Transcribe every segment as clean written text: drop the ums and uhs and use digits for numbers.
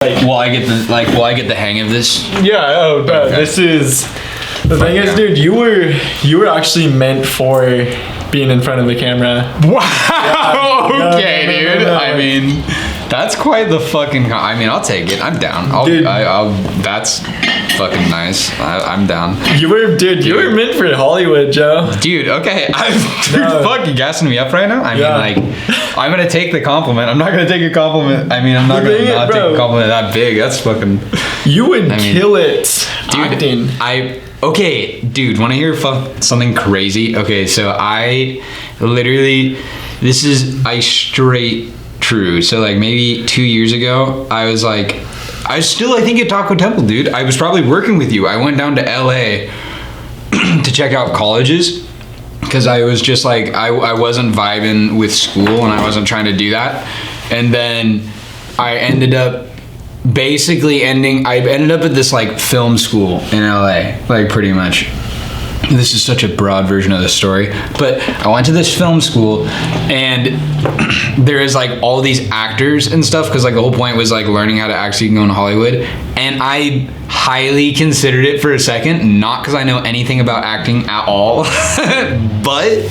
Will I get the hang of this? Yeah. Oh, bro. Okay. This is the thing. Is, dude, you were actually meant for being in front of the camera. Wow. Yeah. Okay, dude. No. I mean, that's quite the fucking. I mean, I'll take it. I'm down. Dude. That's fucking nice. I'm down. You were meant for Hollywood, Joe. Dude, okay. You're fucking gassing me up right now. I mean, like, I'm gonna take the compliment. I'm not gonna take a compliment. I mean, I'm not gonna not take a compliment that big. That's fucking. You would kill it, dude. acting. Okay, dude. Want to hear something crazy? Okay, so I literally, this is straight true. So like maybe 2 years ago, I was like. I think at Taco Temple, dude. I was probably working with you. I went down to LA to check out colleges because I was just like, I wasn't vibing with school and I wasn't trying to do that. And then I ended up at this like film school in LA, like pretty much. This is such a broad version of the story, but I went to this film school and there is like all these actors and stuff because like the whole point was like learning how to act so you can go in Hollywood. And I highly considered it for a second, not because I know anything about acting at all, but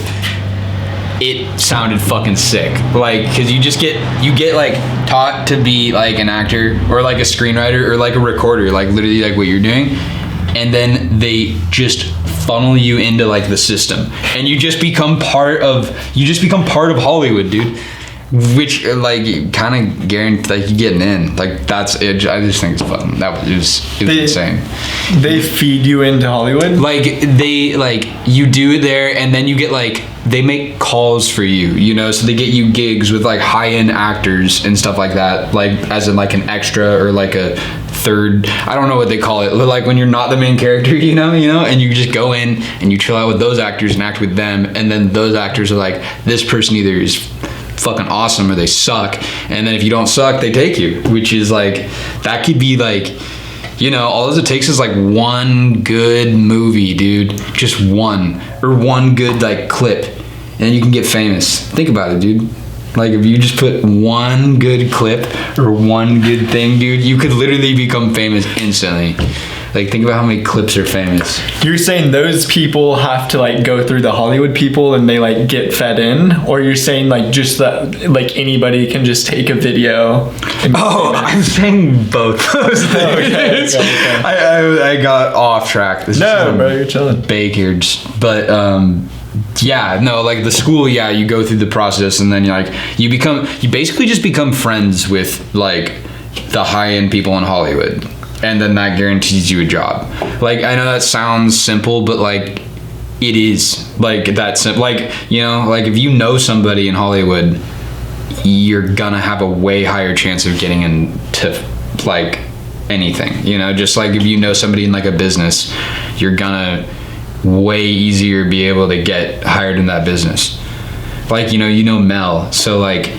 it sounded fucking sick. Like, cause you get like taught to be like an actor or like a screenwriter or like a recorder, like literally like what you're doing. And then they just funnel you into like the system and you just become part of Hollywood, dude, which like kind of guarantee like you getting in, like that's it. I just think it's fun. It was insane. They feed you into Hollywood, like you do it there and then you get like they make calls for you, you know, so they get you gigs with like high-end actors and stuff like that, like as in like an extra or like a third, I don't know what they call it, like when you're not the main character, you know, and you just go in and you chill out with those actors and act with them, and then those actors are like, this person either is fucking awesome or they suck, and then if you don't suck, they take you, which is like, that could be like, you know, all it takes is like one good movie, dude, just one good like clip, and you can get famous. Think about it, dude. Like if you just put one good clip or one good thing, dude, you could literally become famous instantly. Like think about how many clips are famous. You're saying those people have to like go through the Hollywood people and they like get fed in, or you're saying like just that like anybody can just take a video? I'm saying both those things. Okay. I got off track. Bro, you're chilling. Bakers, but yeah, no, like the school, yeah, you go through the process and then you basically just become friends with like the high-end people in Hollywood, and then that guarantees you a job. Like I know that sounds simple, but like it is like that simple. Like, you know, like if you know somebody in Hollywood, you're gonna have a way higher chance of getting into like anything, you know, just like if you know somebody in like a business, you're gonna way easier be able to get hired in that business. Like, you know Mel, so like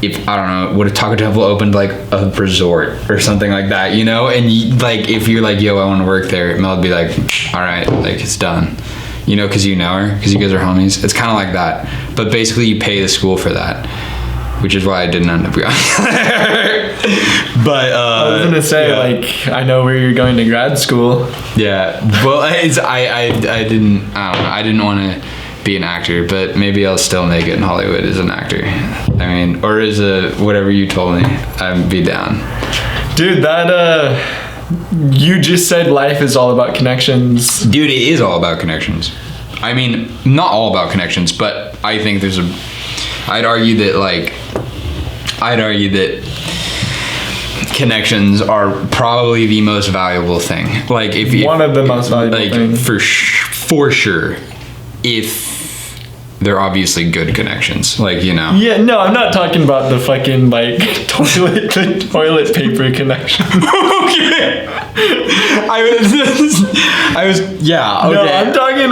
if I don't know, would a Taco Temple opened like a resort or something like that, you know, and like if you're like, yo, I want to work there, Mel would be like, all right, like it's done, you know, because you know her, because you guys are homies. It's kind of like that, but basically you pay the school for that, which is why I didn't end up going there. But I was gonna say, like, I know where you're going to grad school. Yeah, well, I didn't want to be an actor, but maybe I'll still make it in Hollywood as an actor. I mean, or as a whatever you told me, I'd be down. Dude, you just said life is all about connections. Dude, it is all about connections. I mean, not all about connections, but I think I'd argue that connections are probably the most valuable thing. Like if one of the most valuable things. For sure, if they're obviously good connections, like, you know. Yeah, no, I'm not talking about the fucking like toilet paper connection. Okay. I was yeah, okay. No, I'm talking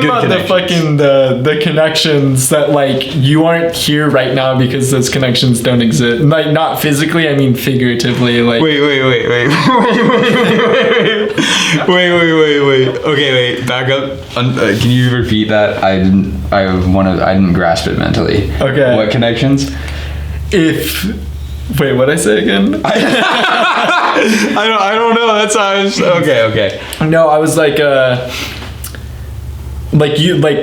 about the fucking the connections that like you aren't here right now because those connections don't exist. Like not physically, I mean figuratively. Like wait. Okay, wait. Back up. Can you repeat that? I didn't grasp it mentally. Okay. What connections? If Wait, what'd I say again? I don't know. That's how I was. Okay. No, I was like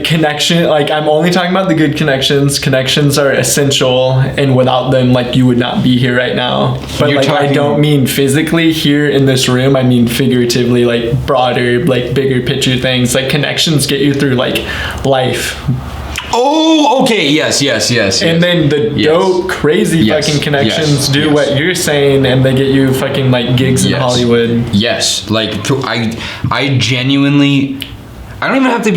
connection. Like, I'm only talking about the good connections. Connections are essential, and without them, like, you would not be here right now. But like, I don't mean physically here in this room. I mean figuratively, like broader, like bigger picture things. Like, connections get you through like life. Oh, okay. Yes. And then the dope, crazy fucking connections do what you're saying, and they get you fucking like gigs in Hollywood. Yes. Like, I genuinely, I don't even have to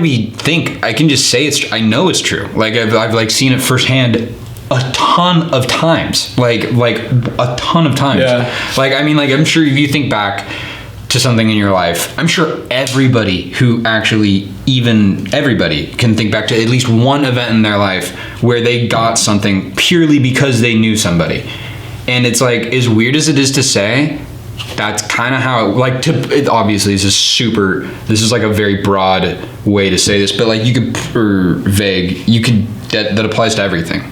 be think. I can just say I know it's true. Like, I've like seen it firsthand a ton of times. Like a ton of times. Yeah. Like, I mean, like, I'm sure if you think back to something in your life, I'm sure everybody can think back to at least one event in their life where they got something purely because they knew somebody. And it's like, as weird as it is to say, that's kind of how obviously this is like a very broad way to say this, but like, you could, or vague, that applies to everything.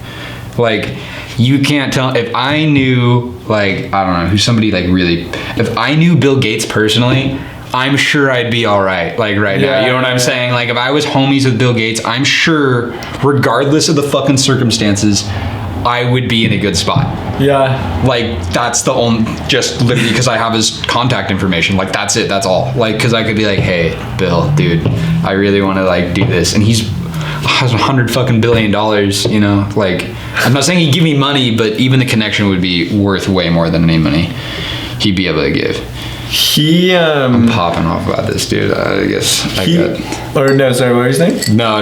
Like, you can't tell, if I knew, like, I don't know, who's somebody like really, if I knew Bill Gates personally, I'm sure I'd be all right, like right now. You know what I'm saying? Like, if I was homies with Bill Gates, I'm sure, regardless of the fucking circumstances, I would be in a good spot. Yeah. Like, that's the only, just literally because I have his contact information. Like, that's it. That's all. Like, because I could be like, hey, Bill, dude, I really want to like do this, and has $100 fucking billion. You know, like, I'm not saying he'd give me money, but even the connection would be worth way more than any money he'd be able to give. I'm popping off about this, dude. I guess what were you saying? No,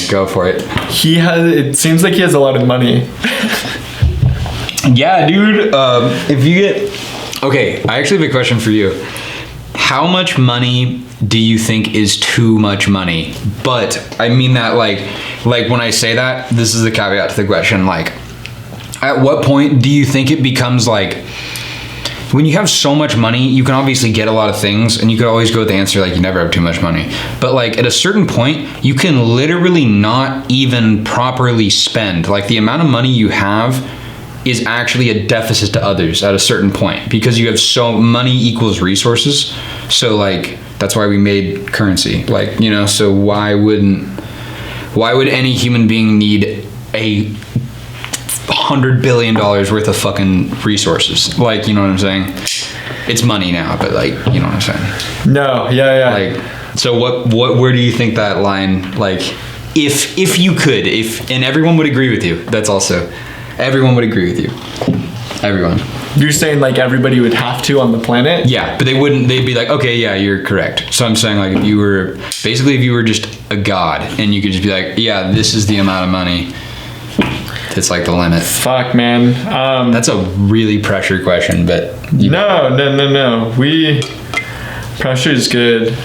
go for it. It seems like he has a lot of money. Yeah, dude. If you get, okay, I actually have a question for you. How much money do you think is too much money? But I mean that like when I say that, this is the caveat to the question. Like, at what point do you think it becomes like, when you have so much money, you can obviously get a lot of things, and you could always go with the answer like, you never have too much money. But like, at a certain point, you can literally not even properly spend. Like, the amount of money you have is actually a deficit to others at a certain point, because you have money equals resources. So like, that's why we made currency. Like, you know, so why would any human being need $100 billion worth of fucking resources? Like, you know what I'm saying? It's money now, but like, you know what I'm saying? No, yeah. Like, so where do you think that line, like, if you could, and everyone would agree with you, everyone would agree with you. Everyone. You're saying like everybody would have to on the planet? Yeah, but they'd be like, okay, yeah, you're correct. So I'm saying, like, if you were just a god, and you could just be like, yeah, this is the amount of money. It's like the limit. Fuck, man. That's a really pressure question, but no. Pressure is good.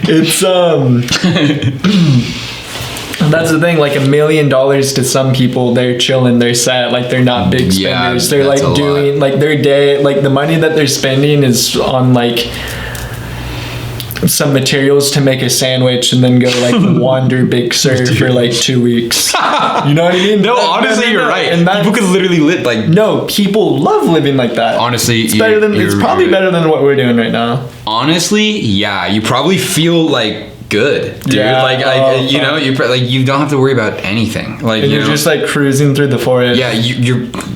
It's that's the thing, like $1 million to some people, they're chilling, they're set, like they're not big spenders. They're like doing like their day, like the money that they're spending is on like some materials to make a sandwich and then go like wander Big Sur for like 2 weeks. You know what I mean? No, honestly, you're right. And people could literally live like, no, people love living like that. Honestly, it's probably better than what we're doing right now. Honestly, yeah, you probably feel like good, dude. Yeah, you know, you don't have to worry about anything. Like, and you're just like cruising through the forest. Yeah,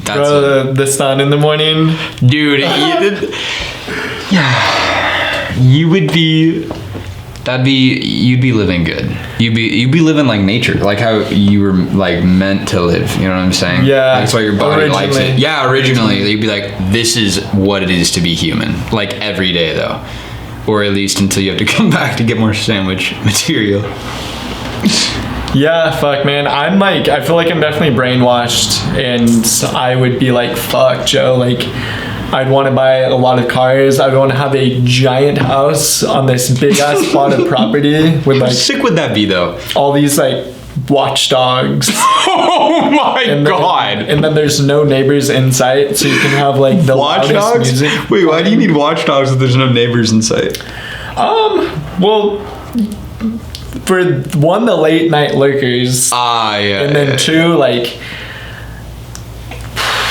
that's the sun in the morning, dude. Yeah. You'd be living good. You'd be living like nature, like how you were like meant to live. You know what I'm saying? Yeah. That's why your body likes it. Yeah, originally you'd be like, this is what it is to be human. Like every day though, or at least until you have to come back to get more sandwich material. Yeah, fuck, man. I feel like I'm definitely brainwashed, and I would be like, fuck, Joe, like, I'd want to buy a lot of cars. I'd want to have a giant house on this big ass plot of property with like. How sick would that be though? All these like watchdogs. Oh my god! And then there's no neighbors in sight, so you can have like the loudest music. Wait, why do you need watchdogs if there's no neighbors in sight? Well, for one, the late night lurkers. Yeah. And then two, like,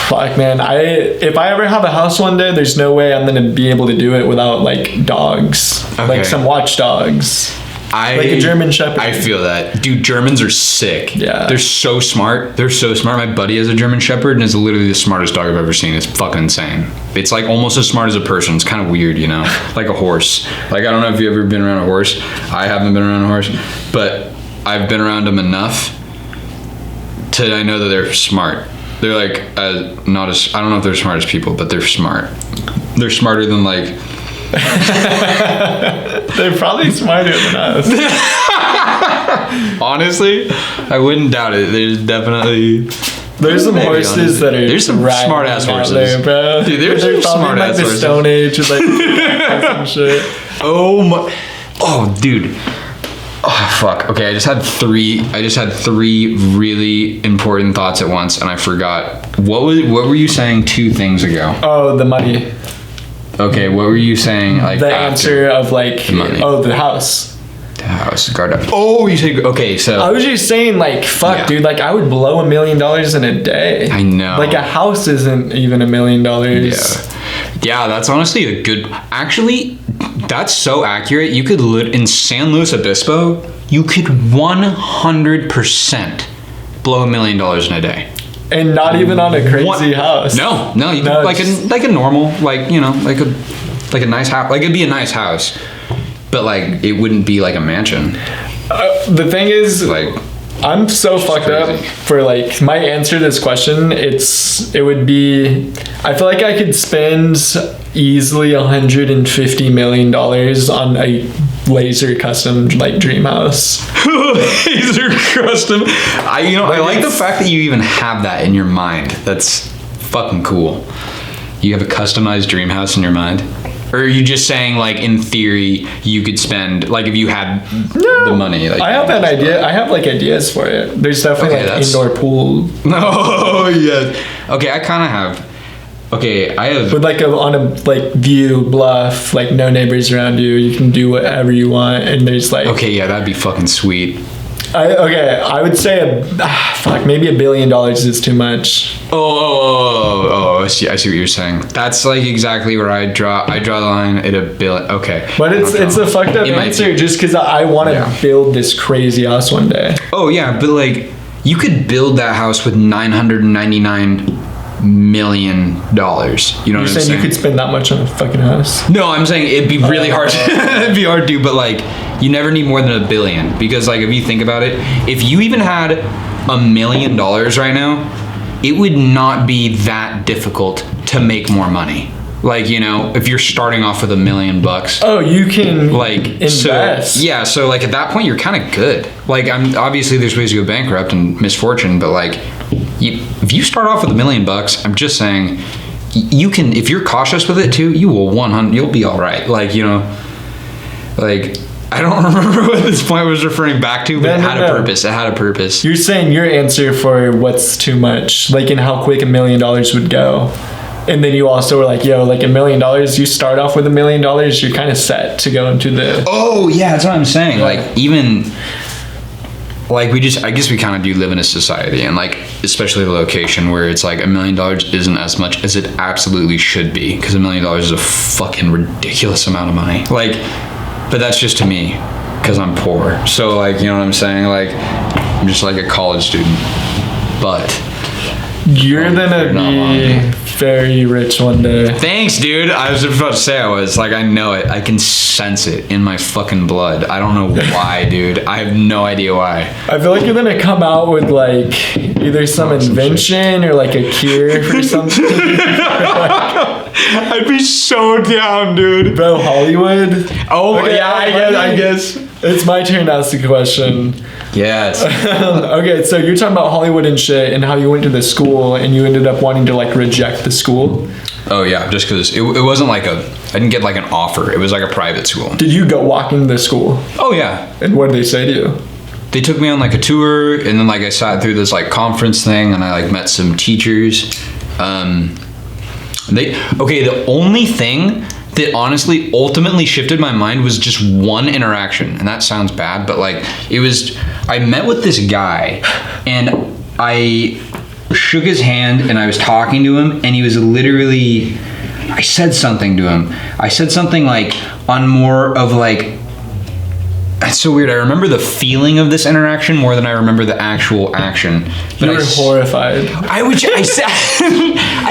fuck, man. If I ever have a house one day, there's no way I'm gonna be able to do it without like dogs, like some watchdogs. Like a German Shepherd. I feel that. Dude, Germans are sick. Yeah. They're so smart. My buddy has a German Shepherd and is literally the smartest dog I've ever seen. It's fucking insane. It's like almost as smart as a person. It's kind of weird, you know? Like a horse. Like, I don't know if you've ever been around a horse. I haven't been around a horse. But I've been around them enough I know that they're smart. They're like, I don't know if they're smart as people, but they're smart. They're smarter than like... They're probably smarter than us. Honestly, I wouldn't doubt it. There's some horses that are... There's some smart ass horses. There, bro. Dude, there's some smart ass horses. The Stone Age with like some shit. Oh my... Oh, dude. Oh, fuck. Okay, I just had three really important thoughts at once, and I forgot. What were you saying 2 things ago? Oh, the money. Okay, what were you saying? Like the answer of like, money. Oh, the house. The house, guard up. Oh, you said, okay, so. I was just saying, like, fuck, dude, like, I would blow $1 million in a day. I know. Like, a house isn't even $1 million. Yeah, that's honestly a good, actually, that's so accurate. You could live in San Luis Obispo, you could 100% blow $1 million in a day. And not even on a crazy house. No, you could, like a normal, like, you know, like a nice house. Like, it'd be a nice house, but like it wouldn't be like a mansion. The thing is, like, I'm so fucked up for like my answer to this question. It would be, I feel like I could spend easily $150 million on a laser custom like dream house. Laser custom. I like the fact that you even have that in your mind. That's fucking cool. You have a customized dream house in your mind? Or are you just saying, like, in theory, you could spend, like, if you had the money? Like, I have an idea. I have, like, ideas for it. There's definitely, indoor pool. Oh, yeah. Okay, I kind of have. Okay, I have... With, like, on a view, bluff, like, no neighbors around you. You can do whatever you want, and there's, like... Okay, yeah, that'd be fucking sweet. I would say, maybe $1 billion is too much. Oh, I see what you're saying. That's like exactly where I draw the line at $1 billion. Okay. But it's a fucked up answer just because I want to build this crazy house one day. Oh, yeah, but like, you could build that house with $999 million. You know what I'm saying? You're saying you could spend that much on a fucking house? No, I'm saying it'd be really hard. It'd be hard to, but like, you never need more than $1 billion, because like, if you think about it, if you even had $1 million right now, it would not be that difficult to make more money. Like, you know, if you're starting off with $1 million. Oh, you can like invest. So like at that point you're kind of good. Like, obviously there's ways to go bankrupt and misfortune, but like, if you start off with $1 million, I'm just saying, you can, if you're cautious with it too, you'll be all right. Like, you know, like, I don't remember what this point was referring back to, but it had a purpose. It had a purpose. You're saying your answer for what's too much, like in how quick $1 million would go. And then you also were like, yo, like $1 million, you start off with $1 million, you're kind of set to go into the... Oh, yeah, that's what I'm saying. Like, even... Like, I guess we kind of do live in a society, and like, especially the location where it's like $1 million isn't as much as it absolutely should be, because $1 million is a fucking ridiculous amount of money. Like, but that's just to me, because I'm poor. So like, you know what I'm saying? Like, I'm just like a college student. But you're gonna be very rich one day. Thanks, dude. I was about to say I was. Like, I know it. I can sense it in my fucking blood. I don't know why, dude. I have no idea why. I feel like you're gonna come out with like either some invention or like a cure for something. I'd be so down, dude. Bro, Hollywood? Oh, okay, yeah, I guess. It's my turn to ask the question. Yes. Okay, so you're talking about Hollywood and shit, and how you went to the school and you ended up wanting to like reject the school. Oh yeah, just because it wasn't like I didn't get like an offer. It was like a private school. Did you go walking to the school? Oh yeah. And what did they say to you? They took me on like a tour, and then like I sat through this like conference thing, and I like met some teachers. The only thing that honestly ultimately shifted my mind was just one interaction. And that sounds bad, but like I met with this guy and I shook his hand and I was talking to him and he was literally, I said something to him. I said something like on more of like, it's so weird. I remember the feeling of this interaction more than I remember the actual action. But you were horrified. I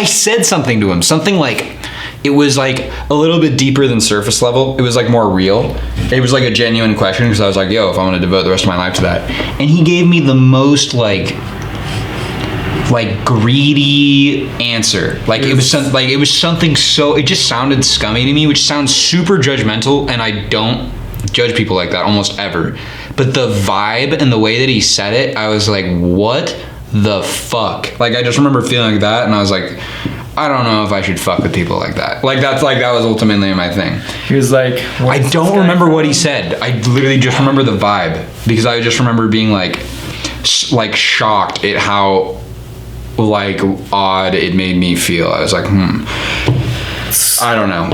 said something to him, something like, it was like a little bit deeper than surface level. It was like more real. It was like a genuine question because I was like, yo, if I want to devote the rest of my life to that. And he gave me the most like greedy answer. Like it was something so, it just sounded scummy to me, which sounds super judgmental, and I don't judge people like that almost ever. But the vibe and the way that he said it, I was like, what the fuck? Like I just remember feeling like that, and I was like, I don't know if I should fuck with people like that. Like that was ultimately my thing. He was like, I don't remember what he said. I literally just remember the vibe because I just remember being like shocked at how like odd it made me feel. I was like, I don't know.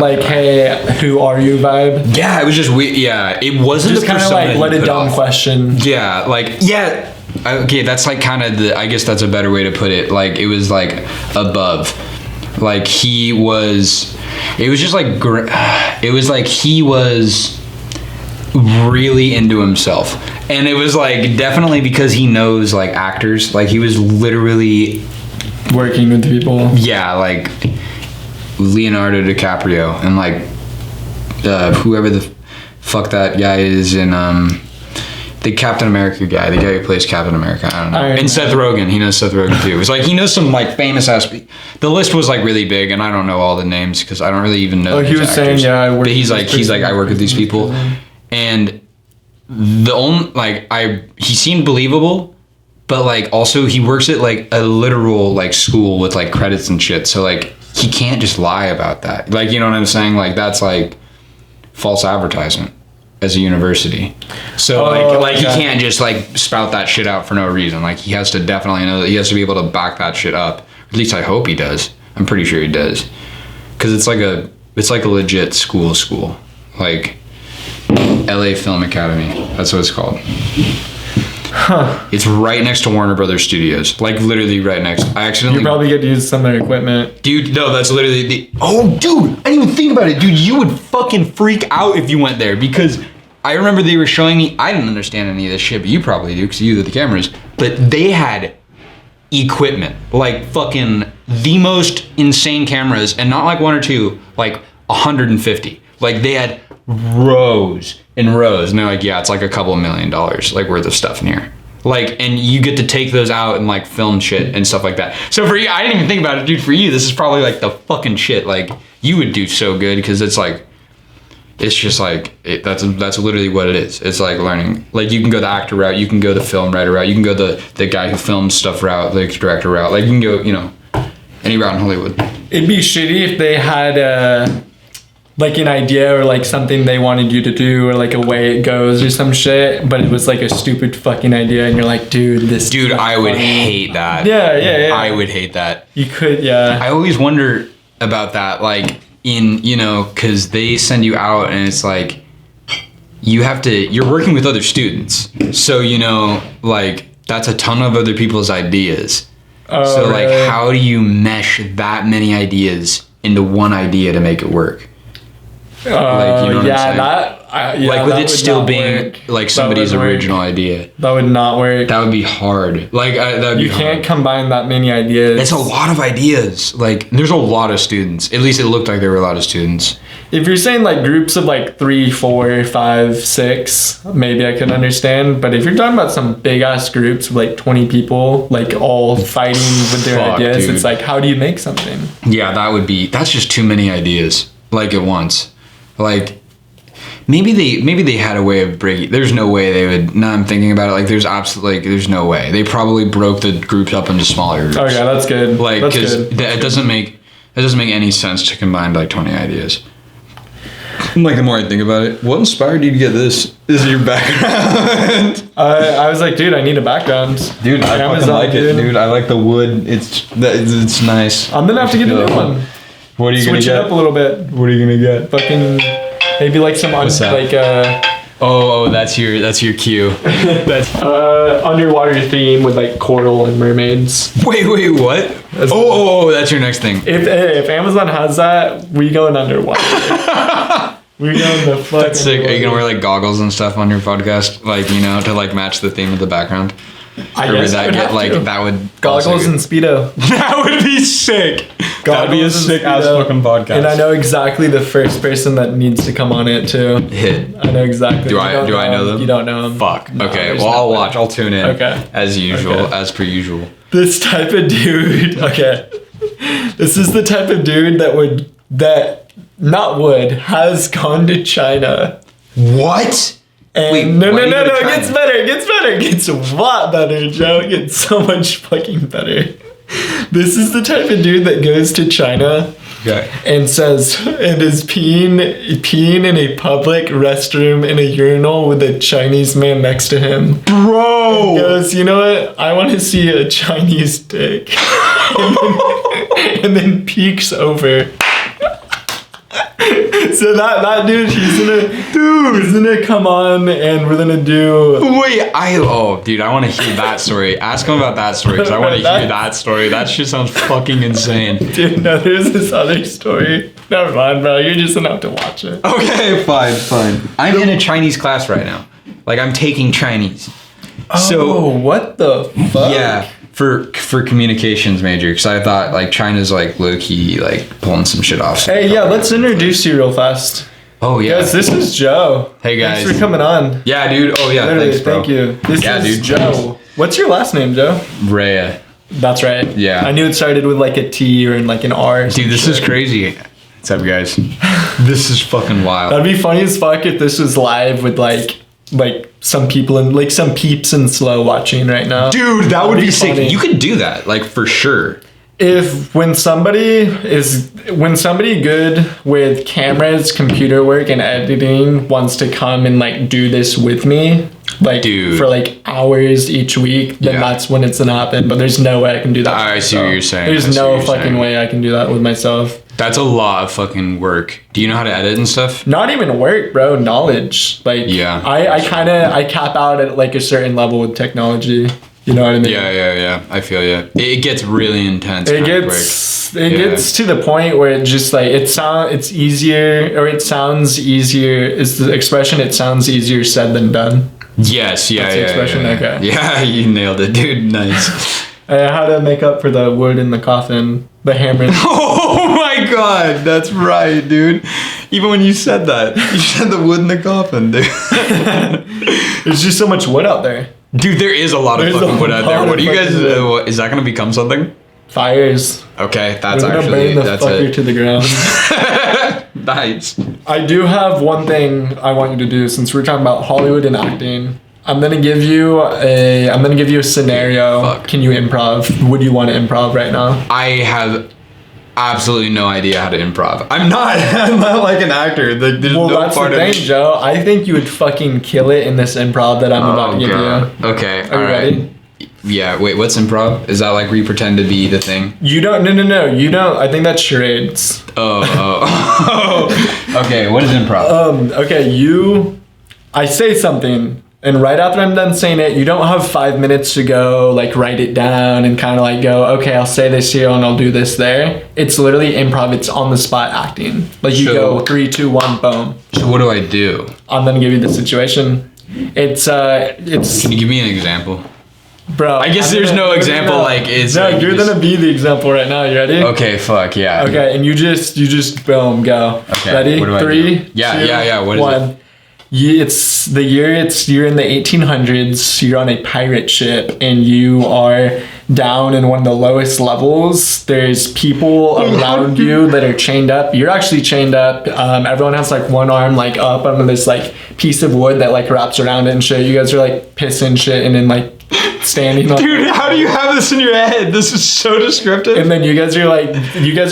Like, hey, who are you vibe? Yeah, it was just weird. Yeah, it wasn't just kind of like what a dumb question. Yeah, like yeah. Okay, that's like kind of I guess that's a better way to put it. Like it was like above. Like it was just like it was like he was really into himself. And it was like definitely because he knows like actors. Like he was literally working with people. Yeah, like Leonardo DiCaprio and like whoever the fuck that guy is in the Captain America guy, the guy who plays Captain America, I don't know. And Seth Rogen, he knows Seth Rogen too. It's like he knows some like famous ass. The list was like really big, and I don't know all the names because I don't really even know. Oh, he was saying, yeah, I work. But he's like I work with these people, and the only like he seemed believable, but like also he works at like a literal like school with like credits and shit. So like he can't just lie about that. Like you know what I'm saying? Like that's like false advertisement as a university. So he can't just like spout that shit out for no reason. Like he has to definitely know that he has to be able to back that shit up. At least I hope he does. I'm pretty sure he does. Cause it's like a legit school. Like LA Film Academy. That's what it's called. Huh. It's right next to Warner Brothers Studios. Like literally right next. I accidentally. You probably get to use some of their equipment. Dude, no, that's literally oh, dude, I didn't even think about it. Dude, you would fucking freak out if you went there because I remember they were showing me, I didn't understand any of this shit, but you probably do because you did the cameras. But they had equipment, like fucking the most insane cameras, and not like one or two, like 150. Like they had rows and rows, and they're like, yeah, it's like a couple $1 million like worth of stuff in here. Like, and you get to take those out and like film shit and stuff like that. So for you, I didn't even think about it, dude. For you, this is probably like the fucking shit. Like you would do so good because it's like, it's just like that's literally what it is. It's like learning. Like you can go the actor route, you can go the film writer route, you can go the guy who films stuff route, the director route. Like you can go, you know, any route in Hollywood. It'd be shitty if they had like an idea or like something they wanted you to do or like a way it goes or some shit, but it was like a stupid fucking idea and you're like, dude, I would hate that. Yeah. I would hate that. You could, yeah. I always wonder about that, like in, you know, because they send you out and it's like you're working with other students, so you know, like that's a ton of other people's ideas. So like really? How do you mesh that many ideas into one idea to make it work? Like, you know what I'm saying? Like with it still being like somebody's original idea. That would not work. That would be hard. Like that you can't combine that many ideas. It's a lot of ideas. Like there's a lot of students. At least it looked like there were a lot of students. If you're saying like groups of like 3, 4, 5, 6, maybe I can understand. But if you're talking about some big ass groups of like 20 people, like all fighting with their ideas, dude. It's like, how do you make something? Yeah, that's just too many ideas like at once. Like maybe they had a way of breaking. There's no way they would. Now I'm thinking about it. Like there's no way. They probably broke the groups up into smaller groups. Okay, that's good. Like because it doesn't make any sense to combine like 20 ideas. Like the more I think about it, what inspired you to get this? Is your background? I was like, dude, I need a background. Dude, I fucking like it, dude. I like the wood. It's nice. I'm gonna have to get a new one. What are you Switch it up a little bit. What are you gonna get? Fucking maybe like some Oh, that's your cue. That's underwater theme with like coral and mermaids. Wait, what? That's your next thing. If Amazon has that, we going underwater. We going the fuck. That's sick. Are you gonna wear like goggles and stuff on your podcast, like to like match the theme of the background? I guess would that get like that would goggles and speedo. That would be sick. That'd be a sick ass fucking podcast. And I know exactly the first person that needs to come on it too. Hit. I know exactly. Do I know them? You don't know them. Fuck. No, okay. Well, I'll watch. I'll tune in. Okay. As usual. As per usual. This type of dude. Okay. This is the type of dude has gone to China. What? And wait, no, it gets better. It gets a lot better, Joe. It gets so much fucking better. This is the type of dude that goes to China and is peeing in a public restroom in a urinal with a Chinese man next to him. Bro! And goes, you know what? I want to see a Chinese dick. and then peeks over. So that dude, he's gonna come on and we're gonna do. Wait, I want to hear that story. Ask him about that story because I want to hear that story. That shit sounds fucking insane. Dude, no, there's this other story. Never mind, bro. You're just gonna have to watch it. Okay, fine. I'm in a Chinese class right now. Like I'm taking Chinese. Oh, what the fuck? Yeah. For communications major, because I thought like China's like low key like pulling some shit off. Hey, yeah, let's introduce you real fast. Oh yeah, guys, this is Joe. Hey guys, thanks for coming on. Yeah, dude. Oh yeah, literally, thanks, bro. Thank you. This is Joe. What's your last name, Joe? Raia. That's right. Yeah. I knew it started with like a T or like an R. Dude, this is crazy. What's up, guys? This is fucking wild. That'd be funny as fuck if this was live with like some people and like some peeps in SLO watching right now. Dude, that would be sick. Funny. You could do that, like for sure. When somebody good with cameras, computer work, and editing wants to come and like do this with me, like for like hours each week, then that's when it's gonna happen. But there's no way I can do that. I see what you're saying. There's no fucking way I can do that with myself. That's a lot of fucking work. Do you know how to edit and stuff? Not even work, bro. Knowledge. Like, I cap out at like a certain level with technology. You know what I mean? Yeah. I feel you. It gets really intense. It gets to the point where it just like it sounds easier. Is the expression? It sounds easier said than done. Yes. Yeah. That's the expression. Yeah. Okay. Yeah, you nailed it, dude. Nice. How to make up for the wood in the coffin, the hammer. Oh my god, that's right, dude. Even when you said that, you said the wood in the coffin, dude. There's just so much wood out there. Dude, there is a lot of fucking wood out there. What do you guys? Is that gonna become something? Fires. Okay, that's We're gonna burn the fucker to the ground. Nice. I do have one thing I want you to do since we're talking about Hollywood and acting. I'm gonna give you a scenario. Fuck. Can you improv? Would you want to improv right now? I have absolutely no idea how to improv. I'm not like an actor. Like, there's no that's part the thing, Joe. I think you would fucking kill it in this improv that I'm about to give you. Okay. Are you ready? Yeah. Wait. What's improv? Is that like where you pretend to be the thing? You don't. No. You don't. I think that's charades. Oh. Okay. What is improv? Okay. I say something. And right after I'm done saying it, you don't have 5 minutes to go, like, write it down and kind of like go, okay, I'll say this here and I'll do this there. It's literally improv. It's on the spot acting. Like, you go 3, 2, 1, boom. So what do I do? I'm gonna give you the situation. It's. Can you give me an example? Bro, I guess there's no example. Like, it's. No, like, you're gonna be the example right now. You ready? Okay. Fuck yeah. Okay, and you just boom, go. Okay. Ready? What do I 3, do? Yeah. What is 1. it? You're in the 1800s, you're on a pirate ship and you are down in one of the lowest levels. There's people around you that are chained up. You're actually chained up. Everyone has like one arm like up under this like piece of wood that like wraps around it and shit. You guys are like pissing shit and then like standing up. Dude, how do you have this in your head? This is so descriptive. And then you guys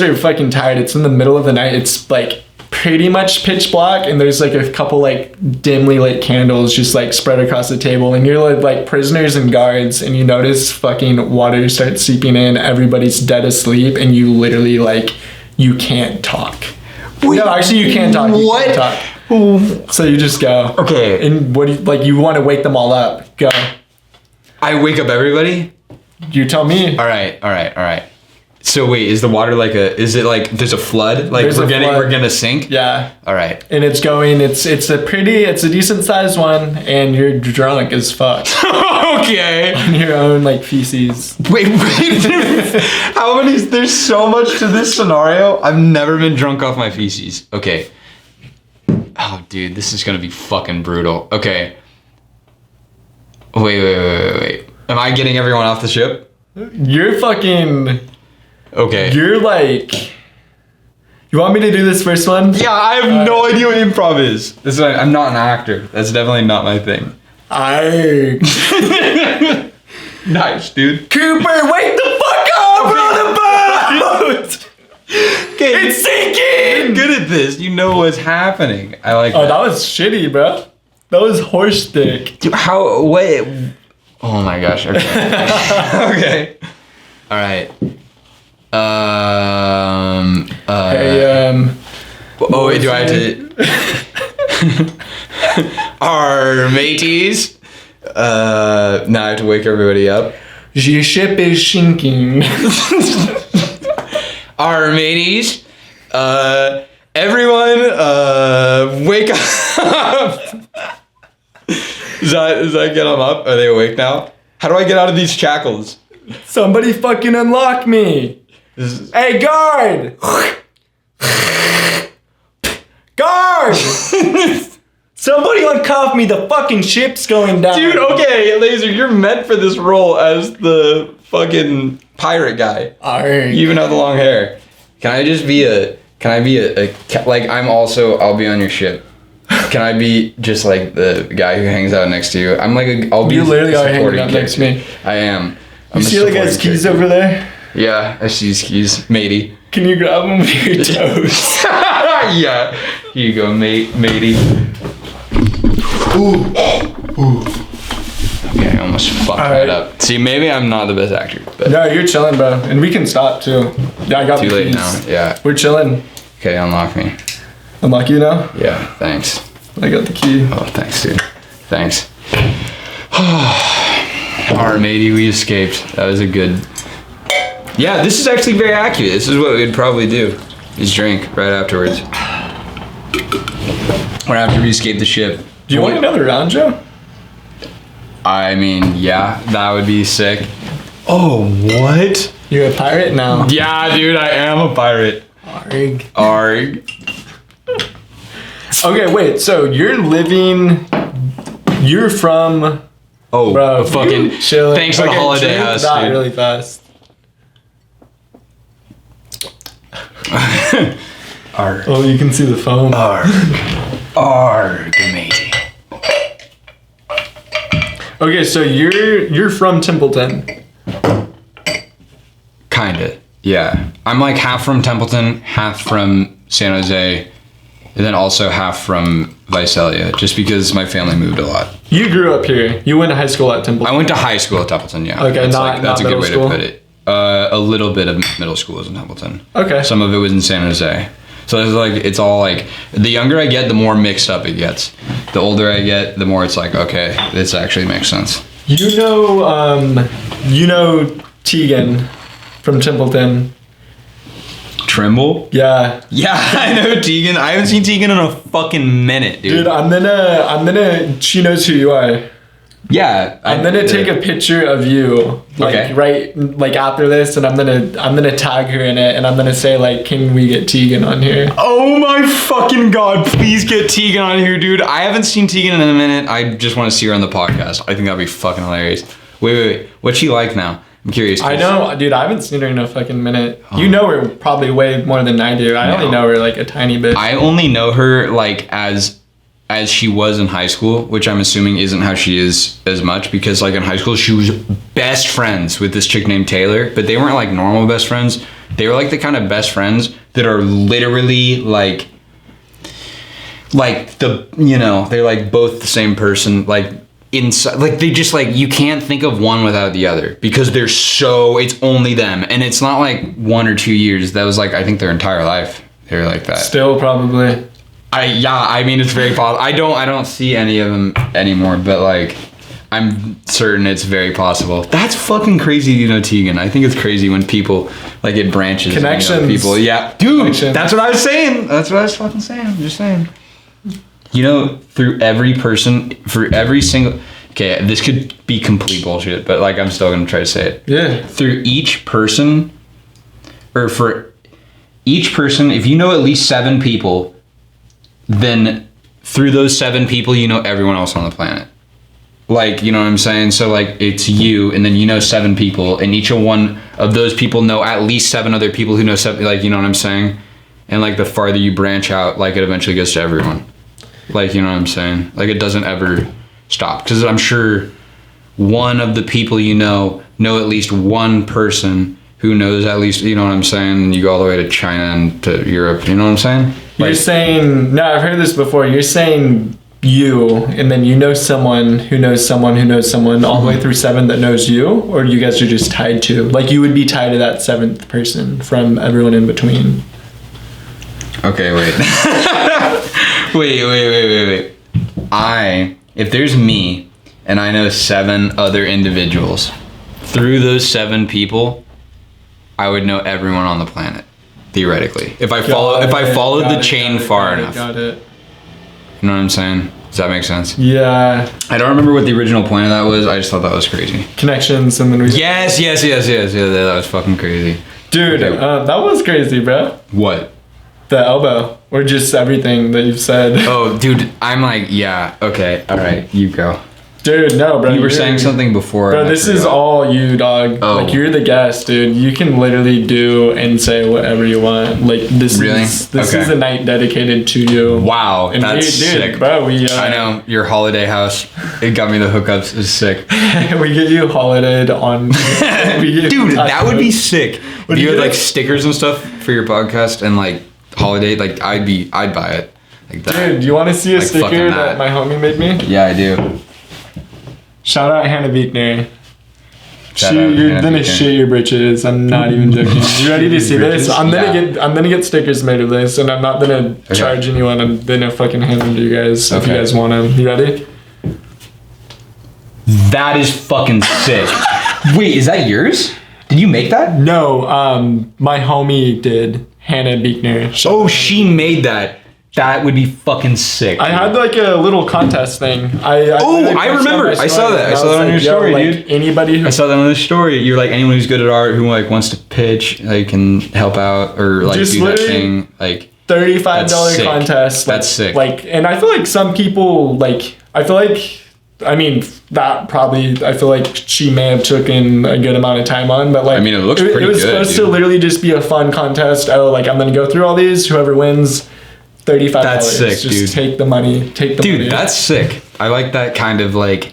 are fucking tired. It's in the middle of the night. It's like pretty much pitch black and there's like a couple like dimly lit candles just like spread across the table and you're like prisoners and guards and you notice fucking water starts seeping in, everybody's dead asleep and you literally like you can't talk. Wait, no, actually, you can't talk. You what? Can't talk. So you just go. Okay. And what do you want to wake them all up? Go. I wake up everybody? You tell me. All right. So wait, is the water is it like there's a flood? Like we're gonna sink? Yeah. All right. And it's a decent sized one, and you're drunk as fuck. Okay. On your own like feces. Wait. How many? There's so much to this scenario. I've never been drunk off my feces. Okay. Oh, dude, this is gonna be fucking brutal. Okay. Wait. Am I getting everyone off the ship? You're fucking... Okay. You're like... You want me to do this first one? Yeah, I have no idea what improv is. I'm not an actor. That's definitely not my thing. Nice, dude. Cooper, wake the fuck up! We're on a boat! Okay, it's sinking! You're good at this. You know what's happening. I like that. That was shitty, bro. That was horse dick. Dude, wait. Oh my gosh, okay. Okay. All right. Oh wait, do I have to... Our mateys. Now I have to wake everybody up. Your ship is sinking. Our mateys. Everyone, wake up. Does that get them up? Are they awake now? How do I get out of these shackles? Somebody fucking unlock me. Hey, guard! Guard! Somebody uncuff me. The fucking ship's going down. Dude, okay, Laser, you're meant for this role as the fucking pirate guy. Alright. You even have the long hair. Can I be like, I'll be on your ship. Can I be just like the guy who hangs out next to you? I'll be. You literally are hanging out next to me. I am. You see the guy's keys over there? Yeah, I see his keys. Matey. Can you grab them with your toes? Yeah. Here you go, matey. Ooh. Okay, I almost fucked that up. See, maybe I'm not the best actor, but... No, you're chilling, bro. And we can stop, too. Yeah, I got the keys. Too late now, yeah. We're chilling. Okay, unlock me. Unlock you now? Yeah, thanks. I got the key. Oh, thanks, dude. Thanks. Alright, matey, we escaped. That was a good... Yeah, this is actually very accurate. This is what we'd probably do. Is drink right afterwards. Or after we escape the ship. Do you want another round, Joe? I mean, yeah, that would be sick. Oh, what? You're a pirate now. Yeah, dude, I am a pirate. Arg. Okay, wait, so you're from... Oh, bro, fucking chilling. Thanks for the holiday house, that dude. Really fast. Arg. Oh, you can see the foam. Arg, matey. Okay, so you're from Templeton. Kinda, yeah. I'm like half from Templeton, half from San Jose, and then also half from Visalia, just because my family moved a lot. You grew up here. You went to high school at Templeton. I went to high school at Templeton, yeah. Okay, that's a good way school? to put it. A little bit of middle school was in Templeton. Okay. Some of it was in San Jose. So it's all like, the younger I get, the more mixed up it gets. The older I get, the more it's like, okay, this actually makes sense. You know Tegan from Templeton. Trimble? Yeah. Yeah, I know Tegan. I haven't seen Tegan in a fucking minute, dude. Dude, I'm gonna she knows who you are. Yeah. I'm gonna take a picture of you, right after this, and I'm gonna tag her in it, and I'm gonna say like, can we get Tegan on here? Oh my fucking god! Please get Tegan on here, dude. I haven't seen Tegan in a minute. I just want to see her on the podcast. I think that'd be fucking hilarious. Wait. What's she like now? I'm curious. I know, dude. I haven't seen her in a fucking minute. You know her probably way more than I do. I only know her like a tiny bit. I only know her like as she was in high school, which I'm assuming isn't how she is as much, because like in high school she was best friends with this chick named Taylor, but they weren't like normal best friends. They were like the kind of best friends that are literally like they're like both the same person. Like inside, like they just like, you can't think of one without the other because it's only them. And it's not like 1 or 2 years. That was like, I think their entire life they're like that. Still probably. I mean, it's very possible. I don't see any of them anymore, but like, I'm certain it's very possible. That's fucking crazy, you know, Tegan. I think it's crazy when people like it branches. Connections. You know, people, yeah, dude. That's what I was saying. That's what I was fucking saying. I'm just saying. You know, through every person, for every single. Okay, this could be complete bullshit, but like I'm still gonna try to say it. Yeah. Through each person, or for each person, if you know at least 7 people, then through those 7 people, you know everyone else on the planet. Like, you know what I'm saying? So like it's you, and then you know 7 people, and each one of those people know at least 7 other people who know 7, like, you know what I'm saying? And like the farther you branch out, like it eventually goes to everyone. Like, you know what I'm saying? Like it doesn't ever stop. Because I'm sure one of the people you know at least one person who knows at least, you know what I'm saying? And you go all the way to China and to Europe, you know what I'm saying? Like, you're saying, no, I've heard this before. You're saying you, and then you know someone who knows someone who knows someone all the way through 7 that knows you, or you guys are just tied to, like you would be tied to that 7th person from everyone in between. Okay, wait. wait. If there's me and I know 7 other individuals, through those 7 people, I would know everyone on the planet, theoretically. If I followed the chain far enough. Got it. You know what I'm saying? Does that make sense? Yeah. I don't remember what the original point of that was. I just thought that was crazy. Connections, and then we. Yes. Yeah, that was fucking crazy. Dude, okay. That was crazy, bro. What? The elbow, or just everything that you've said. Oh, dude, I'm like, yeah, okay, all right, you go. Dude, no, bro. You were saying something before. Bro, this is all you, dog. Oh. Like, you're the guest, dude. You can literally do and say whatever you want. Like, this is a night dedicated to you. Wow, and that's sick. Bro, I know, your holiday house, it got me the hookups, is sick. We get you holidayed on... Dude, that would be sick. Do you have, like, stickers and stuff for your podcast and, like, holiday? Like, I'd buy it. Like that. Dude, do you want to see a sticker that my homie made me? Yeah, I do. Shout out Hannah Beekner. You're gonna shit your britches. I'm not even joking. You ready to see this? I'm gonna get stickers made of this, and I'm not gonna charge anyone. I'm gonna fucking hand them to you guys if you guys want them. You ready? That is fucking sick. Wait, is that yours? Did you make that? No, my homie did. Hannah Beekner. She made that. That would be fucking sick. I had like a little contest thing. I remember. I saw that. I saw that on your story, dude. Anybody who... I saw that on the story. You're like, anyone who's good at art who like wants to pitch, like, can help out or like just do that thing. Like $35 contest. That's sick. Like, and I feel like some people like. I feel like she may have taken a good amount of time on, but like, I mean, it looks pretty good. It was supposed to literally just be a fun contest. Oh, like, I'm gonna go through all these. Whoever wins, $35. That's sick, just dude. Take the money. Dude, that's sick. I like that kind of like.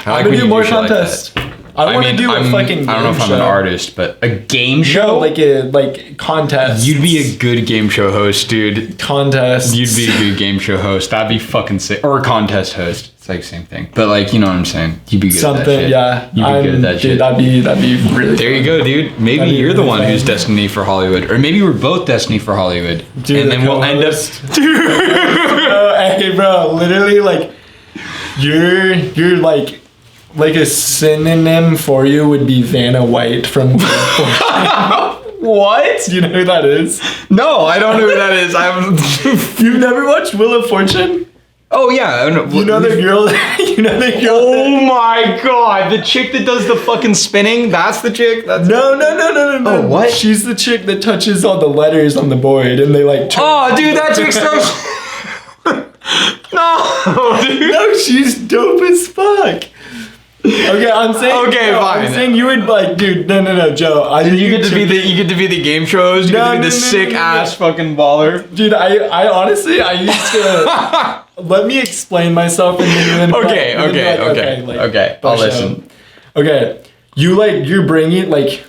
I'm gonna do more contests. I want to do a fucking game show. I don't know if I'm an artist, but a game show? No, like contest. You'd be a good game show host, dude. Contest. You'd be a good game show host. That'd be fucking sick. Or a contest host. It's like the same thing. But like, you know what I'm saying? You'd be good at that shit. Yeah. You'd be good at that shit. That'd be really There you go, dude. Maybe you're the one who's destined for Hollywood. Or maybe we're both destined for Hollywood. Dude, and then we'll end up... Hey, bro. Literally, like, you're like a synonym for you would be Vanna White from... What? Do you know who that is? No, I don't know who that is. You've never watched Wheel of Fortune? Oh yeah, you know the girl. Oh my god, the chick that does the fucking spinning. That's the chick. No. Oh, what? She's the chick that touches all the letters on the board, and they like. Oh, dude, that chick's so. No, dude. No, she's dope as fuck. Okay, I'm saying. Okay, fine. I'm saying you would like, dude. No, Joe. You get to be the game show host. You get to be the sick ass fucking baller. Dude, I honestly used to. Let me explain myself and then. Okay. I'll listen. Okay, you're bringing like.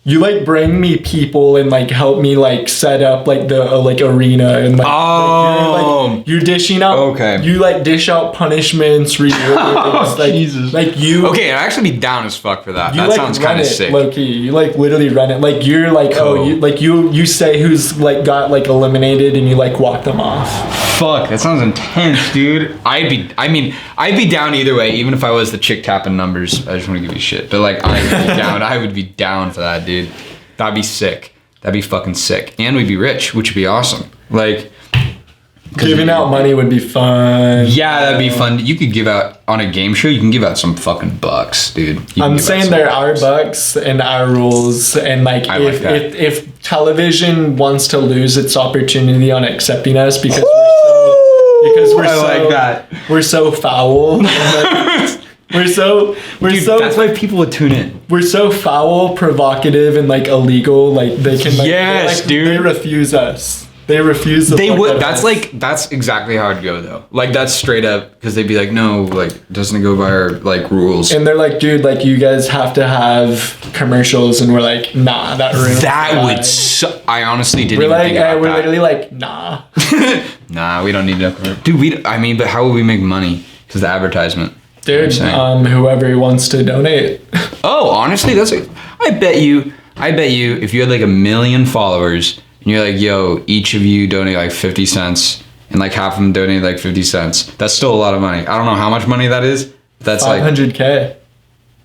You like bring me people and like help me like set up like the like arena and like, you're dishing out. Okay. You like dish out punishments, rewards. Like, Jesus. Like you. Okay, I'd actually be down as fuck for that. That like sounds kind of sick. Low key, you like literally run it. Like you're like you say who's like got like eliminated and you like walk them off. Fuck, that sounds intense, dude. I'd be down either way, even if I was the chick tapping numbers. I just want to give you shit, but like I'd be down. I would be down for that, dude. That'd be sick. That'd be fucking sick, and we'd be rich, which would be awesome. Like giving out money would be fun. Yeah, that'd be fun. You could give out on a game show. You can give out some fucking bucks, dude. I'm saying there are bucks and our rules, and like if television wants to lose its opportunity on accepting us because we're so foul. That's why people would tune in. We're so foul, provocative, and like illegal. Like they can. Like, yes, dude. They refuse us. They refuse. They would. That's exactly how it'd go though. Like that's straight up because they'd be like, no, like doesn't go by our like rules. And they're like, dude, like you guys have to have commercials, and we're like, nah, that ruins. That would. I honestly didn't. We're like, we're literally like, nah. Nah, we don't need no commercial. Dude, but how would we make money? Because the advertisement. Dude, whoever wants to donate. Oh, honestly, I bet you if you had like 1 million followers and you're like, yo, each of you donate like 50 cents and like half of them donate like 50 cents. That's still a lot of money. I don't know how much money that is. That's 500K.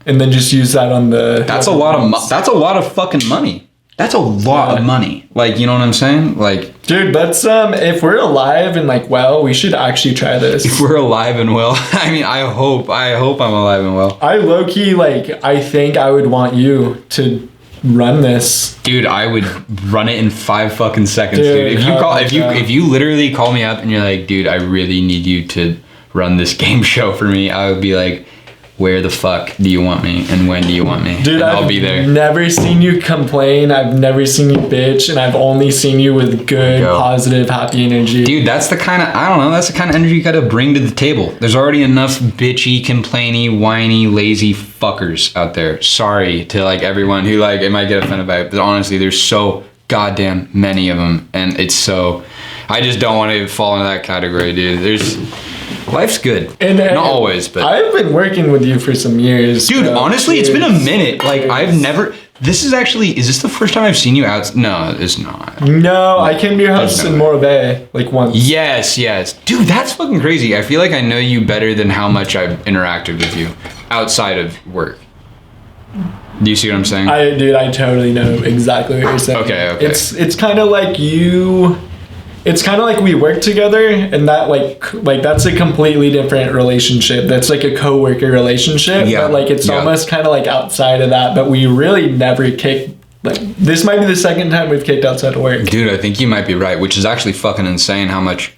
And then just use that on the... That's a lot of fucking money. That's a lot of money. Like, you know what I'm saying? Like, dude, let's if we're alive and like well, we should actually try this. If we're alive and well, I mean, I hope I'm alive and well. I low key I think I would want you to run this. Dude, I would run it in 5 fucking seconds, dude. If you literally call me up and you're like, dude, I really need you to run this game show for me, I would be like, where the fuck do you want me and when do you want me? Dude, I'll be there. I've never seen you complain. I've never seen you bitch, and I've only seen you with good, positive, happy energy. Dude, that's the kind of energy you gotta bring to the table. There's already enough bitchy, complainy, whiny, lazy fuckers out there. Sorry to like everyone who like it might get offended by it, but honestly, there's so goddamn many of them, and it's so. I just don't want to fall into that category, dude. Life's good. And not always, but I've been working with you for some years. Dude, honestly, it's been a minute. Like I've never is this the first time I've seen you out? No, it's not. No, I came to your house in Morro Bay like once. Yes. Dude, that's fucking crazy. I feel like I know you better than how much I've interacted with you outside of work. Do you see what I'm saying? I totally know exactly what you're saying. Okay. It's kind of like you. It's kind of like we work together, and that like that's a completely different relationship. That's like a coworker relationship, but like it's almost kind of like outside of that. But we really never kick. Like this might be the second time we've kicked outside of work. Dude, I think you might be right, which is actually fucking insane. How much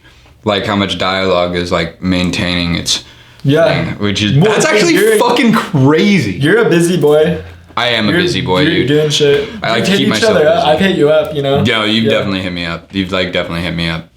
dialogue is like maintaining its thing, which is that's actually fucking crazy. You're a busy boy. I am a busy boy, dude. You're doing shit. I like to keep myself busy. I've hit you up, you know? Yo, you've definitely hit me up. You've like definitely hit me up.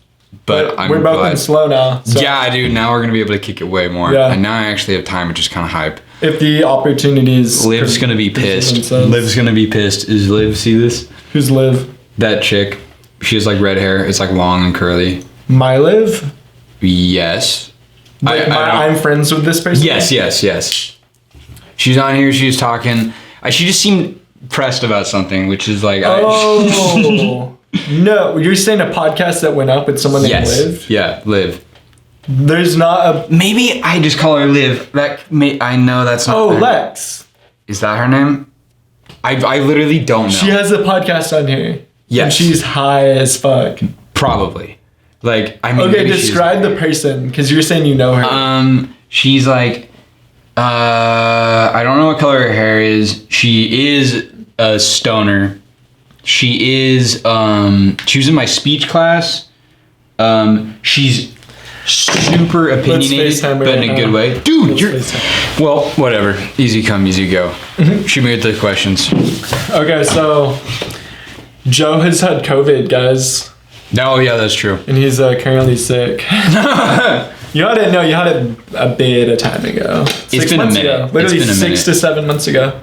But we're both in SLO now. So. Yeah, dude, now we're going to be able to kick it way more. Yeah. And now I actually have time, which is kind of hype. If the opportunities... Liv's going to be pissed. Liv's going to be pissed. Is Liv, see this? Who's Liv? That chick. She has like red hair. It's like long and curly. My Liv? Yes. I'm friends with this person? Yes. She's on here. She was talking. She just seemed pressed about something, which is like... Oh. No, you're saying a podcast that went up with someone named Liv? Yeah, Liv. There's not a... Maybe I just call her Liv. I know that's not... Oh, Lex. Is that her name? I literally don't know. She has a podcast on here. Yes. And she's high as fuck. Probably. Like, I mean... Okay, describe the person, because you're saying you know her. She's like... I don't know what color her hair is. She is a stoner. She is, she was in my speech class. She's super opinionated, but in a good way. Dude, well, whatever. Easy come, easy go. Shoot me with the questions. Okay, so Joe has had COVID, guys. Oh, yeah, that's true. And he's currently sick. You didn't know you had it a bit of time ago. 6 months ago. Literally 6 to 7 months ago.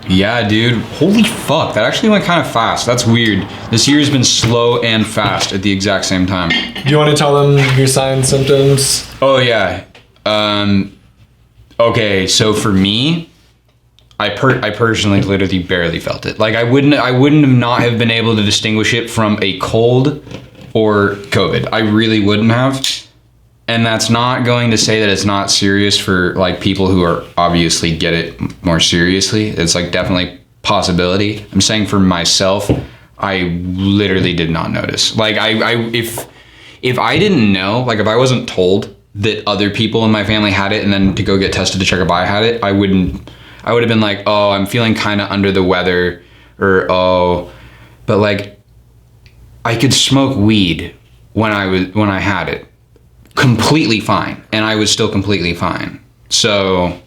Yeah, dude. Holy fuck. That actually went kind of fast. That's weird. This year's been slow and fast at the exact same time. Do you want to tell them your signs, symptoms? Oh, yeah. Okay, so for me, I personally literally barely felt it. Like I wouldn't have not have been able to distinguish it from a cold or COVID. I really wouldn't have. And that's not going to say that it's not serious for like people who are obviously get it more seriously. It's like definitely possibility. I'm saying for myself, I literally did not notice. Like if I didn't know, like if I wasn't told that other people in my family had it and then to go get tested to check if I had it, I would have been like, oh, I'm feeling kind of under the weather, or oh, but like I could smoke weed when I had it completely fine, and I was still completely fine. So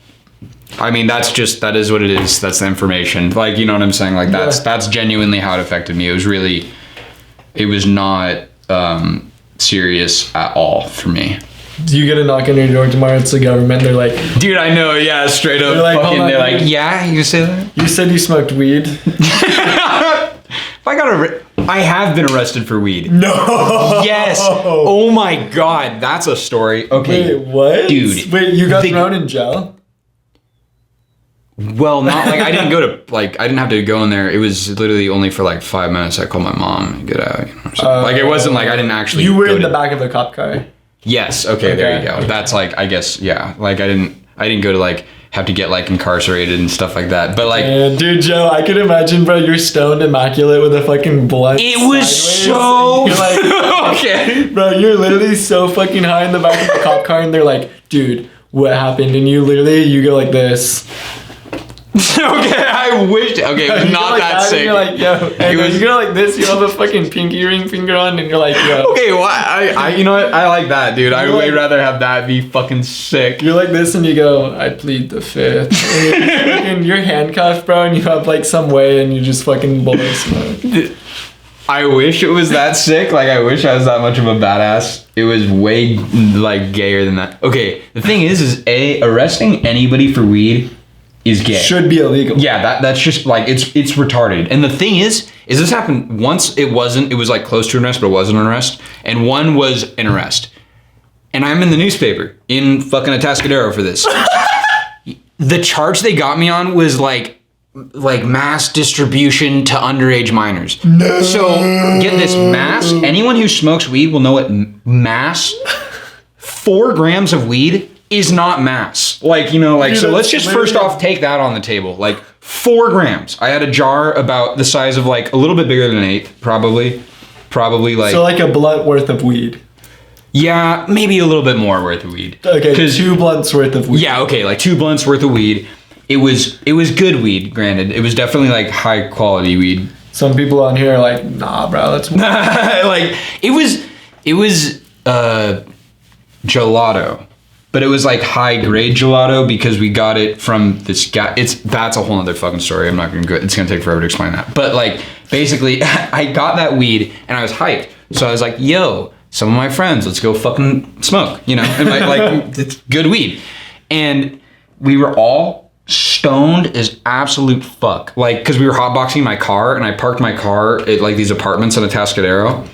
I mean, that is what it is. That's the information. Like, you know what I'm saying? Like that's genuinely how it affected me. It was not serious at all for me. Do you get a knock on your door tomorrow? It's the government. They're like, dude, I know. Yeah, straight up. They're like, yeah, you say that? You said you smoked weed. I have been arrested for weed. No. Yes. Oh my God, that's a story. Okay. Wait, what? Dude. Wait, you got thrown in jail? Well, not like I didn't have to go in there. It was literally only for like 5 minutes. I called my mom and get out. You know, like it wasn't like I didn't actually. You were in the back of the cop car. Yes. Okay. There you go. That's like, I guess, yeah. Like I didn't go to like have to get like incarcerated and stuff like that. But like, man, dude, Joe, I could imagine, bro. You're stoned, immaculate with a fucking blunt. It was so you're like, okay, bro. You're literally so fucking high in the back of the cop car, and they're like, dude, what happened? And you go like this. Okay, I wished. Okay, it was not like that sick. You're like, yo, and you go like this. You have a fucking pinky ring finger on, and you're like, yo. Okay, well, I you know what? I like that, dude. I'd way rather have that be fucking sick. You're like this, and you go, I plead the fifth. And you're handcuffed, bro, and you have like some way, and you just fucking blow smoke. I wish it was that sick. Like, I wish I was that much of a badass. It was way like gayer than that. Okay, the thing is arresting anybody for weed is gay. Should be illegal. Yeah, that's just like it's retarded. And the thing is this happened once. It was like close to an arrest, but it wasn't an arrest. And one was an arrest. And I'm in the newspaper in fucking Atascadero for this. The charge they got me on was like mass distribution to underage minors. No. So get this, mass. Anyone who smokes weed will know what mass. 4 grams of weed is not mass. Like, you know, like, dude, so let's just first off take that on the table. Like 4 grams. I had a jar about the size of like a little bit bigger than an eighth, probably like. So like a blunt worth of weed. Yeah, maybe a little bit more worth of weed. Okay, 2 blunts worth of weed. Yeah, okay, like 2 blunts worth of weed. It was good weed, granted. It was definitely like high quality weed. Some people on here are like, nah, bro, that's like it was gelato. But it was like high grade gelato because we got it from this guy. That's a whole other fucking story. I'm not gonna go. It's gonna take forever to explain that. But like basically, I got that weed and I was hyped. So I was like, yo, some of my friends, let's go fucking smoke. You know, and like it's good weed. And we were all stoned as absolute fuck. Like, because we were hotboxing my car and I parked my car at like these apartments in Atascadero.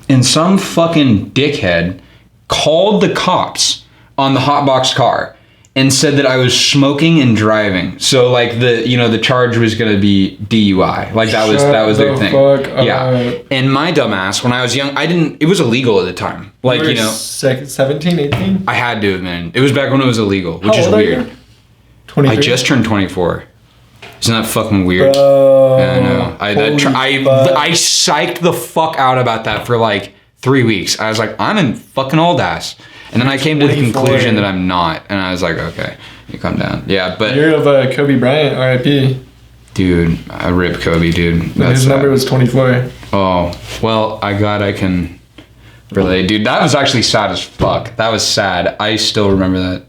And some fucking dickhead called the cops on the hotbox car and said that I was smoking and driving. So like the charge was gonna be DUI. Like that was their thing. Yeah. And my dumbass, when I was young, it was illegal at the time. Like, you know, 17, 18? I had to have been. It was back when it was illegal, which is weird. 23? I just turned 24. Isn't that fucking weird? Bro, yeah, I know. I psyched the fuck out about that for like 3 weeks. I was like, I'm in fucking old ass. And then I came to the conclusion that I'm not. And I was like, okay, you calm down. Yeah, but you're of Kobe Bryant, RIP. Dude, I rip Kobe, dude. His number was 24. Oh, well, I can relate. Dude, that was actually sad as fuck. That was sad. I still remember that.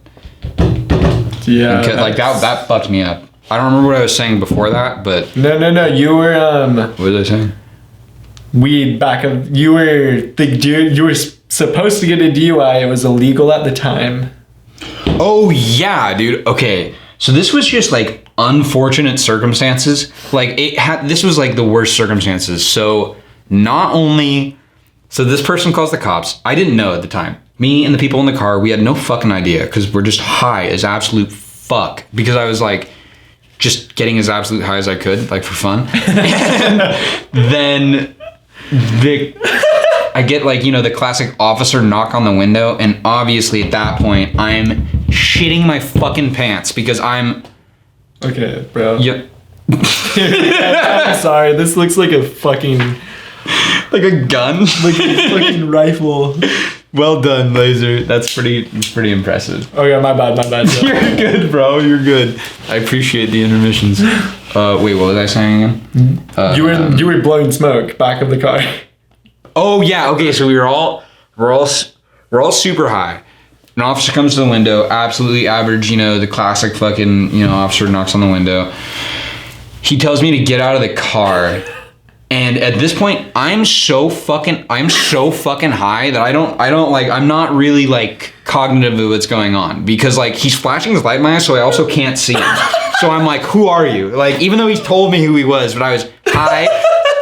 Yeah. Like that fucked me up. I don't remember what I was saying before that, but No. You were what was I saying? Weed back of you were supposed to get a DUI. It was illegal at the time. Oh yeah, dude. Okay, so this was just like unfortunate circumstances. Like this was like the worst circumstances. So this person calls the cops. I didn't know at the time. Me and the people in the car, we had no fucking idea because we're just high as absolute fuck. Because I was like just getting as absolute high as I could, like for fun. And then I get like, the classic officer knock on the window. And obviously at that point, I'm shitting my fucking pants because I'm... Okay, bro. Yep. I'm sorry. This looks like a fucking... Like a gun? Like a fucking rifle. Well done, Laser. That's pretty impressive. Okay, my bad. You're good, bro. You're good. I appreciate the intermissions. Wait, what was I saying again? You were blowing smoke back of the car. Oh yeah. Okay, so we're all super high. An officer comes to the window, absolutely average, the classic fucking, officer knocks on the window. He tells me to get out of the car. And at this point, I'm so fucking high that I'm not really like cognitive of what's going on because like he's flashing his light in my eyes, so I also can't see him. So I'm like, who are you? Like, even though he's told me who he was, but I was high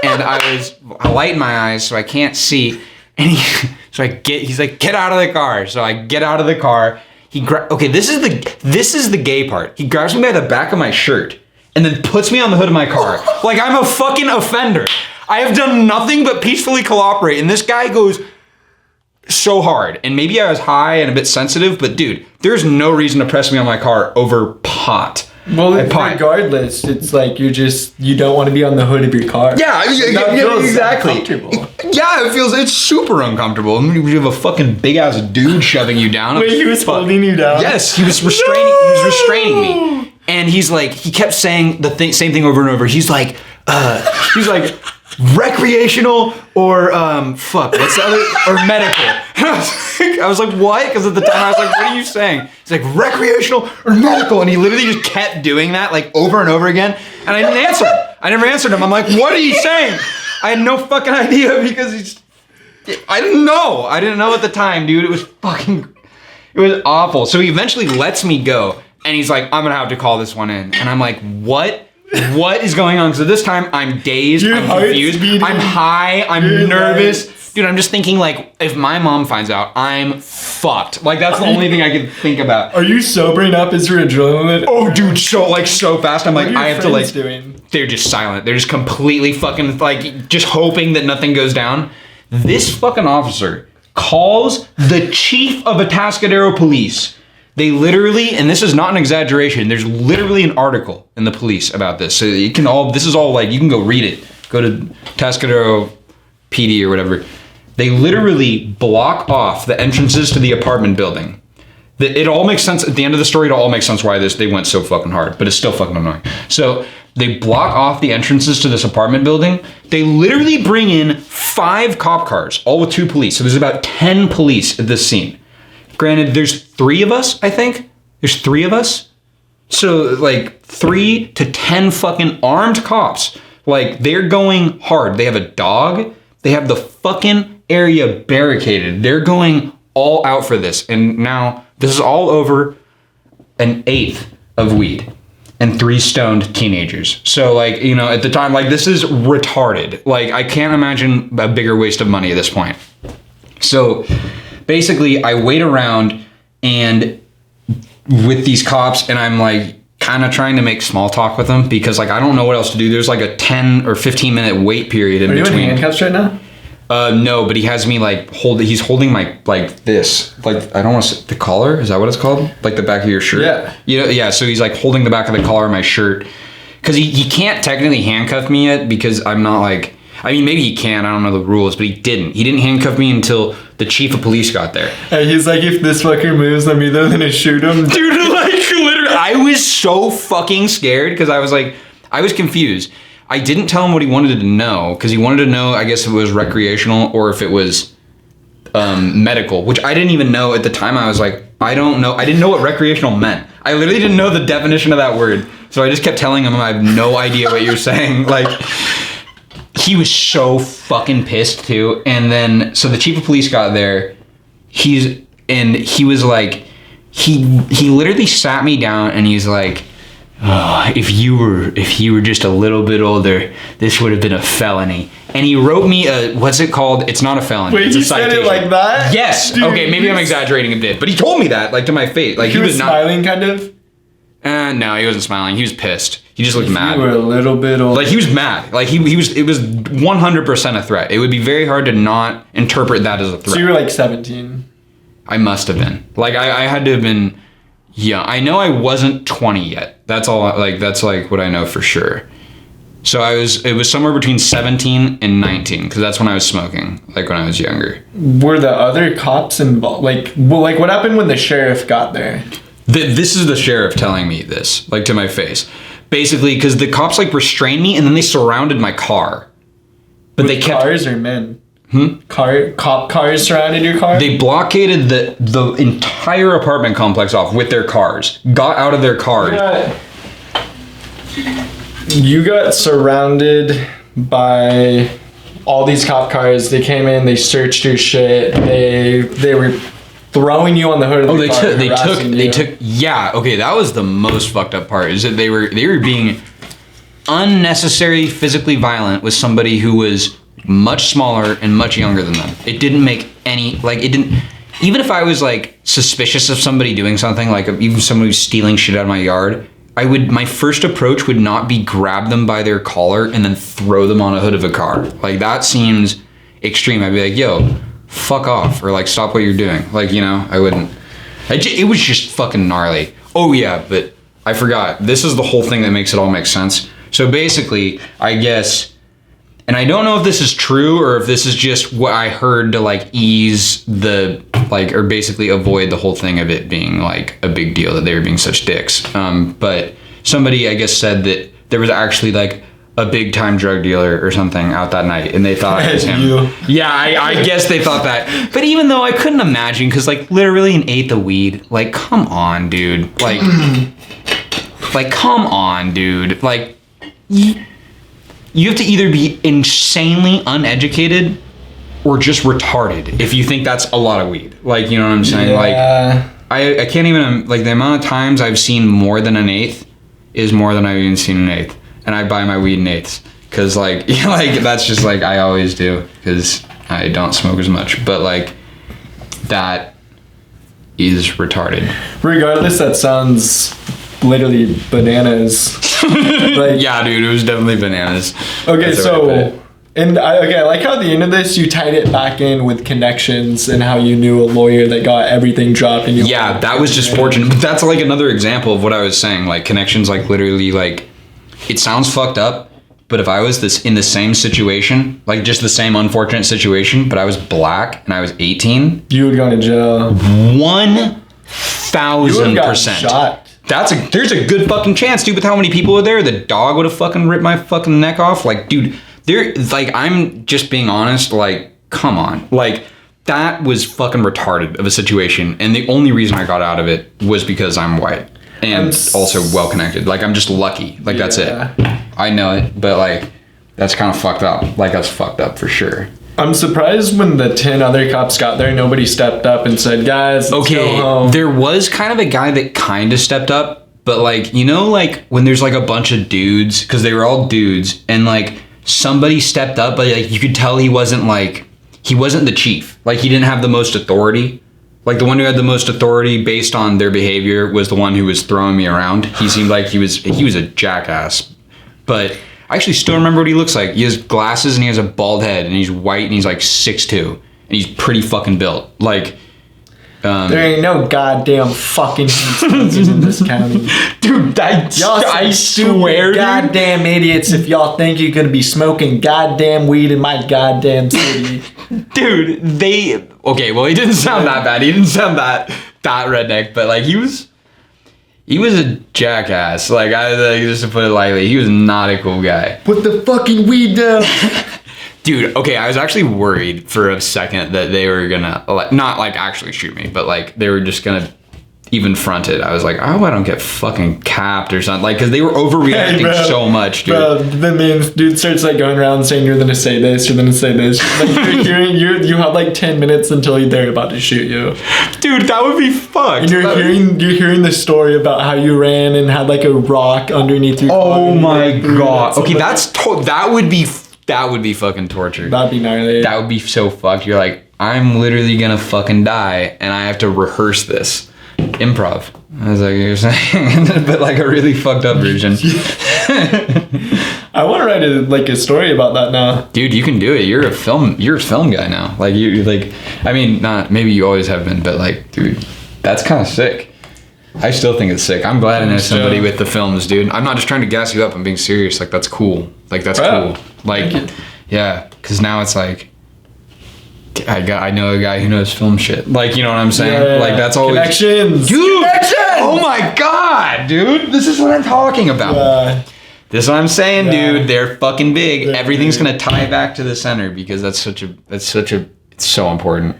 and I was a light in my eyes, so I can't see. And he's like, get out of the car. So I get out of the car. This is the gay part. He grabs me by the back of my shirt and then puts me on the hood of my car. Like I'm a fucking offender. I have done nothing but peacefully cooperate. And this guy goes so hard. And maybe I was high and a bit sensitive, but dude, there's no reason to press me on my car over pot. Well, regardless, it's like you don't want to be on the hood of your car. Yeah, exactly. Yeah, it's super uncomfortable. I mean, you have a fucking big ass dude shoving you down. Wait, he was holding you down? Yes, he was restraining me. And he's like, he kept saying same thing over and over. He's like, recreational or what's the other, or medical. And I was like, what? Because at the time I was like, what are you saying? He's like, recreational or medical. And he literally just kept doing that like over and over again. And I didn't answer him. I never answered him. I'm like, what are you saying? I had no fucking idea because I didn't know. I didn't know at the time, dude. It was awful. So he eventually lets me go. And he's like, I'm going to have to call this one in. And I'm like, what? What is going on? So this time I'm dazed, I'm confused, I'm high, I'm nervous. Dude, I'm just thinking like, if my mom finds out, I'm fucked. Like that's the only thing I can think about. Are you sobering up? Is your adrenaline? Oh dude, so fast. I'm like, I have to like, doing? They're just silent. They're just completely fucking like, just hoping that nothing goes down. This fucking officer calls the chief of Atascadero police. They literally, and this is not an exaggeration, there's literally an article in the police about this. So you can this is all like, you can go read it. Go to Atascadero PD or whatever. They literally block off the entrances to the apartment building. It all makes sense. At the end of the story, it all makes sense why they went so fucking hard, but it's still fucking annoying. So they block off the entrances to this apartment building. They literally bring in 5 cop cars, all with 2 police. So there's about 10 police at this scene. Granted, there's 3 of us, I think. There's 3 of us. So, like, 3 to 10 fucking armed cops. Like, they're going hard. They have a dog. They have the fucking area barricaded. They're going all out for this. And now, this is all over an 1/8 of weed and 3 stoned teenagers. So, like, at the time, like, this is retarded. Like, I can't imagine a bigger waste of money at this point. So... basically, I wait around and with these cops and I'm like kind of trying to make small talk with them because like I don't know what else to do. There's like a 10 or 15 minute wait period in between. Are you in handcuffs right now? No, but he has me like he's holding my like this. Like I don't want to say the collar, is that what it's called? Like the back of your shirt? Yeah. Yeah, so he's like holding the back of the collar of my shirt. Cause he can't technically handcuff me yet because I'm not like, I mean, maybe he can. I don't know the rules, but he didn't. He didn't handcuff me until the chief of police got there. And he's like, if this fucker moves, I'm either gonna shoot him. Dude, like, literally, I was so fucking scared because I was like, I was confused. I didn't tell him what he wanted to know because he wanted to know, I guess, if it was recreational or if it was medical, which I didn't even know at the time. I was like, I don't know. I didn't know what recreational meant. I literally didn't know the definition of that word. So I just kept telling him I have no idea what you're saying. Like... he was so fucking pissed too. And then, so the chief of police got there. He was like, he literally sat me down and he's like, oh, if you were just a little bit older, this would have been a felony. And he wrote me what's it called? It's not a felony. Wait, it's he a citation. said it like that? Yes. Dude, okay, maybe I'm exaggerating a bit, but he told me that, like, to my face. Like, he was not smiling, kind of? No, he wasn't smiling. He was pissed. He just looked mad. You were a little bit older. Like, he was mad. Like, it was 100% a threat. It would be very hard to not interpret that as a threat. So you were like 17. I must have been. Like, I had to have been, yeah. I know I wasn't 20 yet. That's all, like, that's, like, what I know for sure. So it was somewhere between 17 and 19, because that's when I was smoking, like, when I was younger. Were the other cops involved? Like, what happened when the sheriff got there? This is the sheriff telling me this, like, to my face. Basically, because the cops, like, restrained me, and then they surrounded my car. But they kept... Cars or men? Cop cars surrounded your car? They blockaded the entire apartment complex off with their cars. Got out of their cars. You got surrounded by all these cop cars. They came in, they searched your shit. They were throwing you on the hood of the car. They took yeah, okay, that was the most fucked up part, is that they were being unnecessarily physically violent with somebody who was much smaller and much younger than them. It didn't make any, like, it didn't, even if I was, like, suspicious of somebody doing something, like even somebody who's stealing shit out of my yard, my first approach would not be grab them by their collar and then throw them on a hood of a car. Like, that seems extreme. I'd be like, yo, fuck off, or, like, stop what you're doing. Like, you know, I wouldn't. It was just fucking gnarly. Oh yeah, but I forgot. This is the whole thing that makes it all make sense. So basically, I guess, and I don't know if this is true or if this is just what I heard to, like, ease the, like, or basically avoid the whole thing of it being, like, a big deal that they were being such dicks. But somebody, I guess, said that there was actually, like, a big time drug dealer or something out that night, and they thought it was him. You. Yeah, I guess they thought that. But even though I couldn't imagine, because, like, literally an eighth of weed, like, come on, dude. Like, come on, dude. Like, you have to either be insanely uneducated or just retarded if you think that's a lot of weed. Like, you know what I'm saying? Yeah. Like, I can't even, like, the amount of times I've seen more than an eighth is more than I've even seen an eighth. And I buy my weed in eighths. Because, like, that's just, like, I always do. Because I don't smoke as much. But, like, that is retarded. Regardless, that sounds literally bananas. Like, yeah, dude, it was definitely bananas. Okay, so, I like how at the end of this you tied it back in with connections and how you knew a lawyer that got everything dropped. And yeah, that was just fortunate. But that's, like, another example of what I was saying. Like, connections, like, literally, like, it sounds fucked up, but if I was in the same situation, like, just the same unfortunate situation, but I was black and I was 18, you would go to jail. 1,000%. Shot. There's a good fucking chance, dude, with how many people were there. The dog would have fucking ripped my fucking neck off. Like, dude, I'm just being honest, like, come on. Like, that was fucking retarded of a situation, and the only reason I got out of it was because I'm white. And also well-connected. Like, I'm just lucky. Like, that's it. I know it, but, like, that's kind of fucked up. Like, that's fucked up for sure. I'm surprised when the 10 other cops got there, nobody stepped up and said, guys, let's go home. There was kind of a guy that kind of stepped up, but, like, you know, like, when there's, like, a bunch of dudes, because they were all dudes, and, like, somebody stepped up, but, like, you could tell he wasn't the chief. Like, he didn't have the most authority. Like, the one who had the most authority based on their behavior was the one who was throwing me around. He seemed like he was a jackass. But I actually still remember what he looks like. He has glasses and he has a bald head and he's white and he's like 6'2". And he's pretty fucking built. Like, there ain't no goddamn fucking smokers in this county. Dude, I swear, goddamn idiots if y'all think you're gonna be smoking goddamn weed in my goddamn city. Dude, okay, well, he didn't sound that bad. He didn't sound that redneck, but, like, he was a jackass. Like, just to put it lightly, he was not a cool guy. Put the fucking weed down. Dude, okay, I was actually worried for a second that they were gonna, like, not, like, actually shoot me, but, like, they were just gonna even fronted. I was like, I hope I don't get fucking capped or something. Like, because they were overreacting so much, dude. Bro, the memes, dude starts like going around saying you're gonna say this, you're gonna say this. Like you have like 10 minutes until they're about to shoot you. Dude, that would be fucked. And you're hearing the story about how you ran and had like a rock underneath your car. Oh my god. Okay, that would be fucking torture. That'd be gnarly. That would be so fucked. You're like, I'm literally gonna fucking die and I have to rehearse this. Improv. I was like, you're saying, but like a really fucked up version. I want to write a story about that now. Dude, you can do it. You're a film guy now. Like you like, I mean, not maybe you always have been, but like, dude, that's kind of sick. I still think it's sick. I'm glad I know somebody with the films, dude. I'm not just trying to gas you up. I'm being serious. Like that's cool. Like that's cool. Like, yeah, because now it's like. I know a guy who knows film shit. Like, you know what I'm saying? Yeah, like, that's always... Connections! Dude! Connections! Oh my god, dude! This is what I'm talking about. Yeah. This is what I'm saying, dude. They're fucking big. Everything's gonna tie back to the center because it's so important.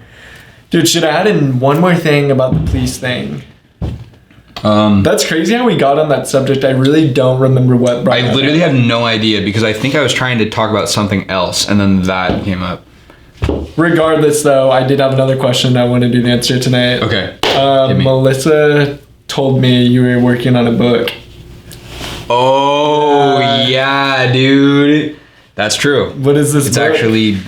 Dude, should I add in one more thing about the police thing? That's crazy how we got on that subject. I really don't remember what brought I literally have no idea because I think I was trying to talk about something else and then that came up. Regardless, though, I did have another question I wanted to answer tonight. Okay. Melissa told me you were working on a book. Oh, yeah, dude. That's true. What is this It's book? Actually,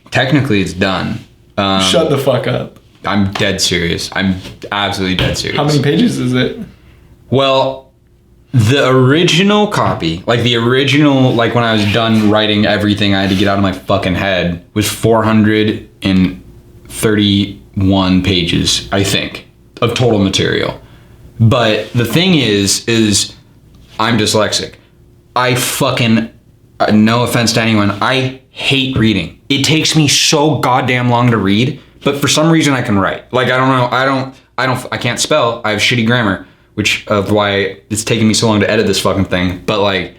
technically, it's done. Shut the fuck up. I'm dead serious. I'm absolutely dead serious. How many pages is it? Well... The original copy, like when I was done writing everything I had to get out of my fucking head, was 431 pages, I think, of total material. But the thing is I'm dyslexic. I fucking, no offense to anyone, I hate reading. It takes me so goddamn long to read, but for some reason I can write. Like, I don't know, I can't spell, I have shitty grammar. Which of why it's taking me so long to edit this fucking thing. But like,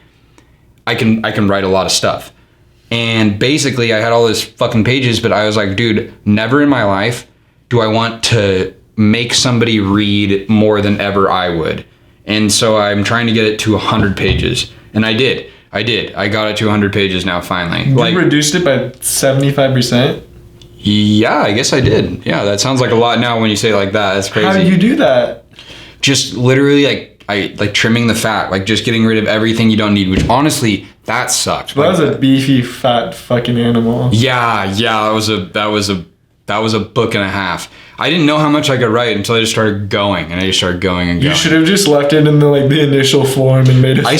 I can write a lot of stuff. And basically I had all these fucking pages, but I was like, dude, never in my life do I want to make somebody read more than ever I would. And so I'm trying to get it to 100 pages. And I did. I got it to 100 pages now finally. You reduced it by 75%? Yeah, I guess I did. Yeah, that sounds like a lot now when you say it like that. That's crazy. How did you do that? Just literally like trimming the fat, like just getting rid of everything you don't need, which honestly, that sucked. That was a beefy fat fucking animal. Yeah, that was a book and a half. I didn't know how much I could write until I just started going, and I just started going and going. You should have just left it in the initial form and made it. I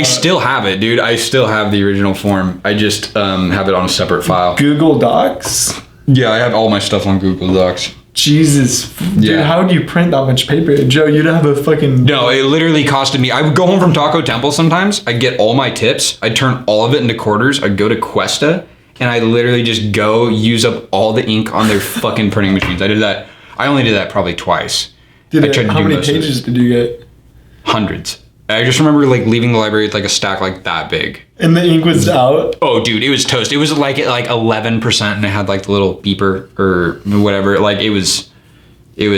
still have it, dude. I still have the original form. I just have it on a separate file. Google Docs? Yeah, I have all my stuff on Google Docs. Jesus, dude, how do you print that much paper? Joe, you'd have a fucking... No, it literally costed me... I would go home from Taco Temple sometimes. I'd get all my tips. I'd turn all of it into quarters. I'd go to Cuesta, and I'd literally just go use up all the ink on their fucking printing machines. I only did that probably twice. How many pages did you get? Hundreds. I just remember leaving the library with a stack that big. And the ink was out? Oh, dude, it was toast. It was like 11%, and it had the little beeper or whatever. It was a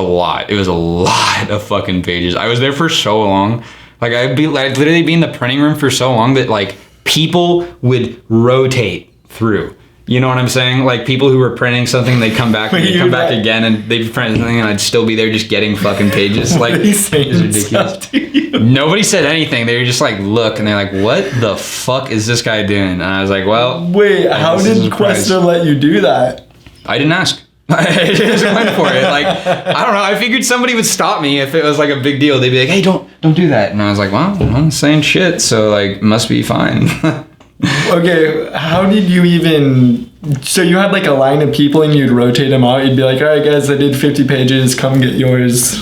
lot. It was a lot of fucking pages. I was there for so long. I'd literally be in the printing room for so long that people would rotate through. You know what I'm saying? People who were printing something, they'd come back and they'd come back again and they'd print something and I'd still be there just getting fucking pages. It's ridiculous. Nobody said anything. They were just look, and they're like, what the fuck is this guy doing? And I was like, well. Wait, how did Cuesta let you do that? I didn't ask. I just went for it. I don't know. I figured somebody would stop me if it was a big deal. They'd be like, hey, don't do that. And I was like, well, I'm saying shit, so must be fine. Okay, how did you even... So you had a line of people and you'd rotate them out. You'd be like, all right, guys, I did 50 pages. Come get yours.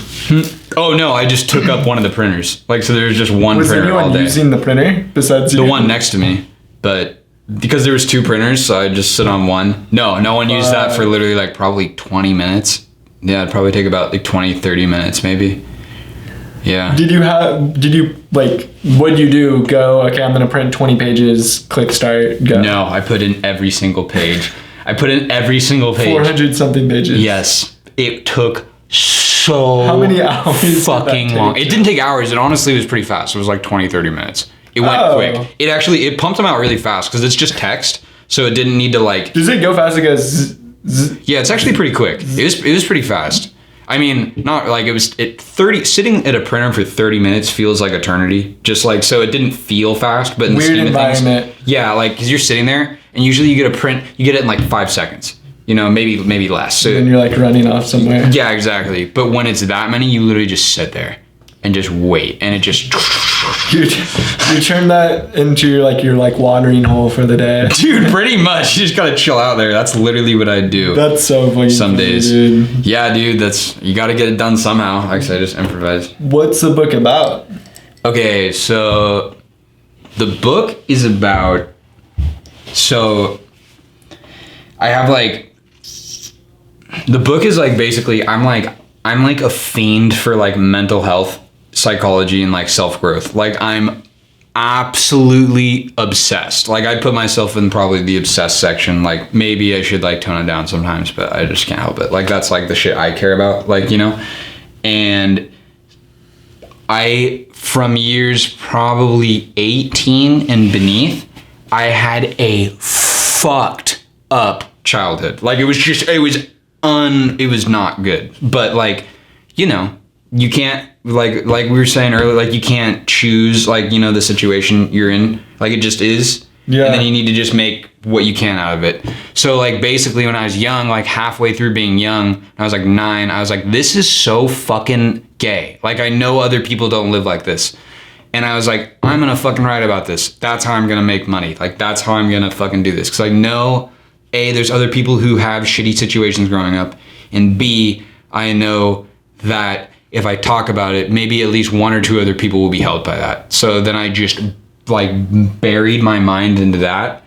Oh, no, I just took up one of the printers. So there was just one printer all day. Was anyone using the printer besides you? The one next to me. But because there was two printers, so I just sit on one. No one used that for literally probably 20 minutes. Yeah, it'd probably take about 20, 30 minutes maybe. Yeah. What'd you do? Go, okay, I'm going to print 20 pages, click start, go. No, I put in every single page. 400 something pages. Yes. It took so how many hours fucking long. It didn't take hours. It honestly was pretty fast. It was like 20, 30 minutes. It went quick. It pumped them out really fast because it's just text. So it didn't need to like. Does it go fast? It goes. Yeah, it's actually pretty quick. It was pretty fast. I mean, not like sitting at a printer for 30 minutes feels like eternity. Just like, so it didn't feel fast, but in the scheme of things, yeah, like, cause you're sitting there and usually you get a print, you get it in like 5 seconds, you know, maybe less. So then you're like running off somewhere. Yeah, exactly. But when it's that many, you literally just sit there and just wait, and it just. You turn that into your watering hole for the day. Dude, pretty much. You just gotta chill out there. That's literally what I do. That's so funny. Some days. Dude. Yeah, dude, you gotta get it done somehow. Like I said, just improvise. What's the book about? Okay, so the book is about, so I have like, the book is like basically, I'm like a fiend for like mental health, psychology, and like self-growth. Like I'm absolutely obsessed. Like I'd put myself in probably the obsessed section. Like maybe I should like tone it down sometimes, but I just can't help it. Like that's like the shit I care about, like, you know. And I, from years probably 18 and beneath, I had a fucked up childhood. Like it was not good. But like, you know, you can't, like we were saying earlier, like you can't choose, like, you know, the situation you're in. Like it just is. Yeah. And then you need to just make what you can out of it. So like basically when I was young, like halfway through being young, I was like 9, I was like, this is so fucking gay. Like I know other people don't live like this. And I was like, I'm gonna fucking write about this. That's how I'm gonna make money. Like that's how I'm gonna fucking do this. Cause I know, A, there's other people who have shitty situations growing up. And B, I know that if I talk about it, maybe at least 1 or 2 other people will be helped by that. So then I just like buried my mind into that.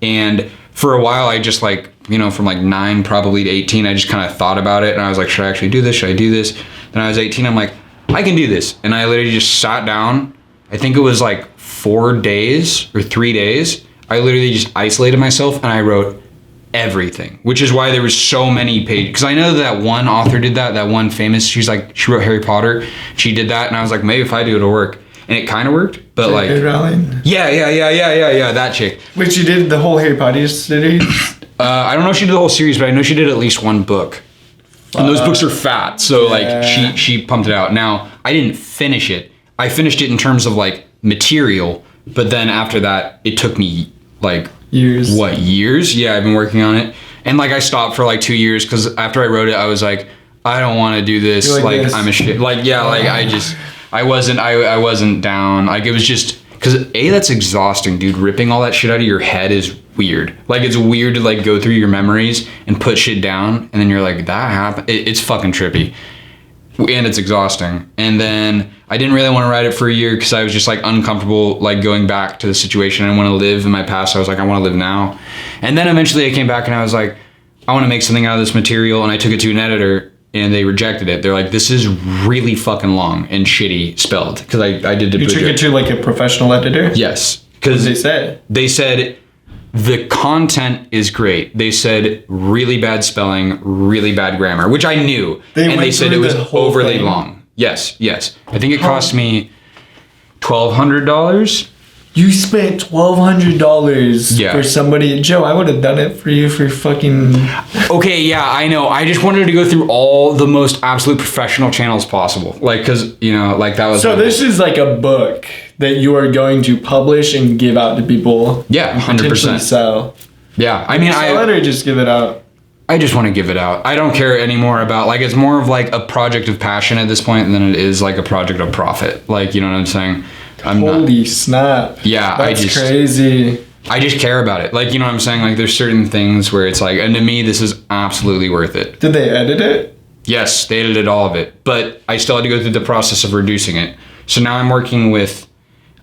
And for a while I just like, you know, from like 9 probably to 18, I just kind of thought about it. And I was like, should I actually do this? Should I do this? Then I was 18, I'm like, I can do this. And I literally just sat down. I think it was like 4 days or 3 days. I literally just isolated myself and I wrote everything, which is why there was so many pages. Because I know that one author did that one famous, she wrote Harry Potter. She did that, and I was like, maybe if I do it, it'll work. And it kind of worked, but like, yeah, that chick. Wait, she did the whole Harry Potter series? I don't know if she did the whole series, but I know she did at least 1 book. And those books are fat, so like she pumped it out. Now I didn't finish it. I finished it in terms of like material, but then after that, it took me like years. What, years? Yeah, I've been working on it. And like I stopped for like 2 years because after I wrote it, I was like, I don't want to do this. Like this. I'm a shit. Like, yeah, like I wasn't down. Like it was just, because that's exhausting, dude. Ripping all that shit out of your head is weird. Like it's weird to like go through your memories and put shit down. And then you're like, that happened. It's fucking trippy. And it's exhausting. And then I didn't really want to write it for a year because I was just like uncomfortable like going back to the situation. I want to live in my past. I was like, I want to live now. And then eventually I came back and I was like, I want to make something out of this material. And I took it to an editor and they rejected it. They're like, this is really fucking long and shitty spelled. Because I did. You took it to like a professional editor? Yes. Because they said? They said the content is great. They said really bad spelling, really bad grammar, which I knew. And they said it was overly long. Yes. I think it cost me $1,200. You spent $1,200 for somebody. Joe, I would have done it for you for fucking... Okay, yeah, I know. I just wanted to go through all the most absolute professional channels possible. Like, because, you know, like that was... So this is like a book that you are going to publish and give out to people. Yeah, 100%. Sell. Yeah, I mean, sell it or just give it out? I just want to give it out. I don't care anymore about, like, it's more of like a project of passion at this point than it is like a project of profit. Like, you know what I'm saying? Holy snap. Yeah, that's crazy. I just care about it. Like, you know what I'm saying? Like, there's certain things where it's like, and to me, this is absolutely worth it. Did they edit it? Yes, they edited all of it. But I still had to go through the process of reducing it. So now I'm working with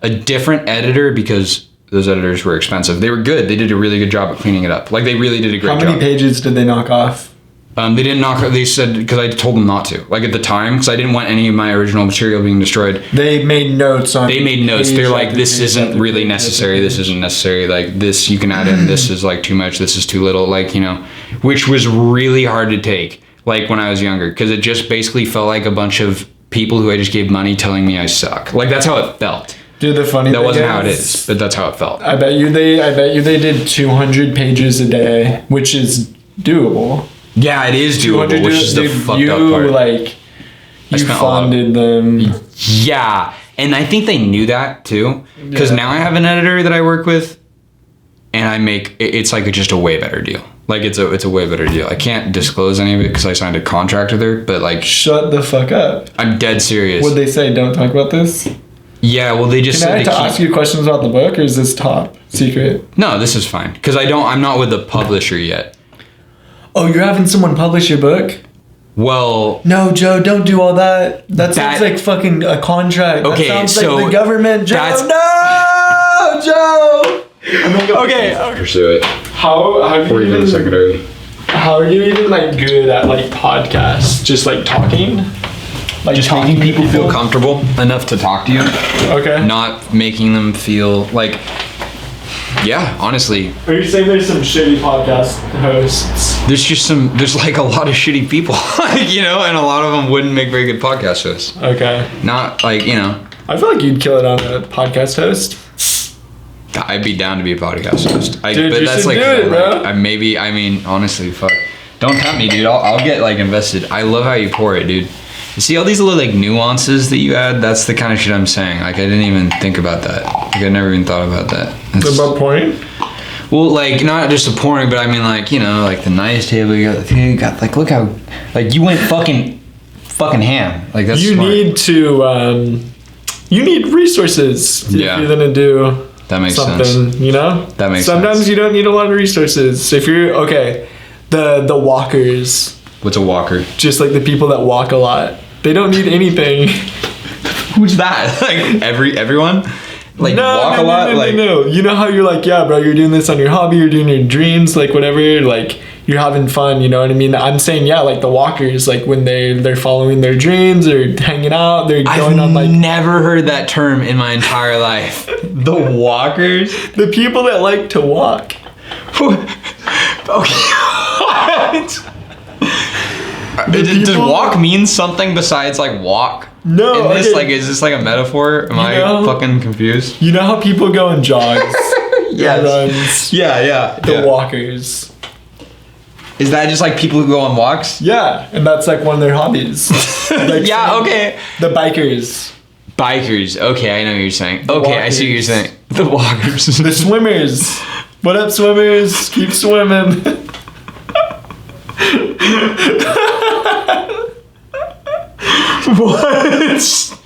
a different editor because those editors were expensive. They were good. They did a really good job of cleaning it up. Like, they really did a great job. How many pages did they knock off? They didn't knock. They said, because I told them not to. Like at the time, because I didn't want any of my original material being destroyed. They made notes on. They made notes. They're like, this isn't really necessary. This isn't necessary. Like this, you can add in. This is like too much. This is too little. Like, you know, which was really hard to take. like when I was younger, because it just basically felt like a bunch of people who I just gave money telling me I suck. Like that's how it felt. Dude, the funny thing that wasn't how it is, but that's how it felt. I bet you they did 200 pages a day, which is doable. Yeah, it is doable, which is the fucked up part. Like, you funded them. Yeah, and I think they knew that too, because now I have an editor that I work with, and I make it's like just a way better deal. Like it's a way better deal. I can't disclose any of it because I signed a contract with her, but like shut the fuck up. I'm dead serious. What'd they say? Don't talk about this? Yeah, well they just said Can I ask you questions about the book, or is this top secret? No, this is fine because I'm not with the publisher yet. Oh, you're having someone publish your book? Well, no, Joe, don't do all that. That sounds like fucking a contract. Okay, that sounds so like the government. Joe, no, Joe. Okay. Pursue it. How are you even like good at like podcasts? Just like talking? Like just making people feel comfortable enough to talk to you. Okay. Not making them feel like, yeah, honestly. Are you saying there's some shitty podcast hosts? There's like a lot of shitty people, you know, and a lot of them wouldn't make very good podcast hosts. Okay. Not like, you know. I feel like you'd kill it on a podcast host. I'd be down to be a podcast host. Dude, but you that's should like, do it, bro. I mean, honestly, fuck. Don't tempt me, dude. I'll get like invested. I love how you pour it, dude. You see all these little like nuances that you add? That's the kind of shit I'm saying. Like I didn't even think about that. Like I never even thought about that. About pouring? Well, like not just the pouring, but I mean like, you know, like the nice table you got like look how like you went fucking ham. Like that's you smart. Need to you need resources if you're gonna do that makes something, sense. You know? That makes Sometimes sense. you don't need a lot of resources. If you're the walkers. What's a walker? Just like the people that walk a lot. They don't need anything. Who's that? Like everyone? Like walk a lot? No. You know how you're like, yeah, bro, you're doing this on your hobby, you're doing your dreams, like whatever, like you're having fun, you know what I mean? I'm saying, yeah, like the walkers, like when they're following their dreams or hanging out, they're going on like. I've never heard that term in my entire life. The walkers? The people that like to walk. Okay. What? Does walk mean something besides like walk? No. In this, like, is this like a metaphor? Am I fucking confused? You know how people go and jogs? Yes. Runs. Yeah. The walkers. Is that just like people who go on walks? Yeah, and that's like one of their hobbies. Like, yeah, okay. The bikers. Bikers. Okay, I know what you're saying. Okay, I see what you're saying. The walkers. The swimmers. What up, swimmers? Keep swimming. What?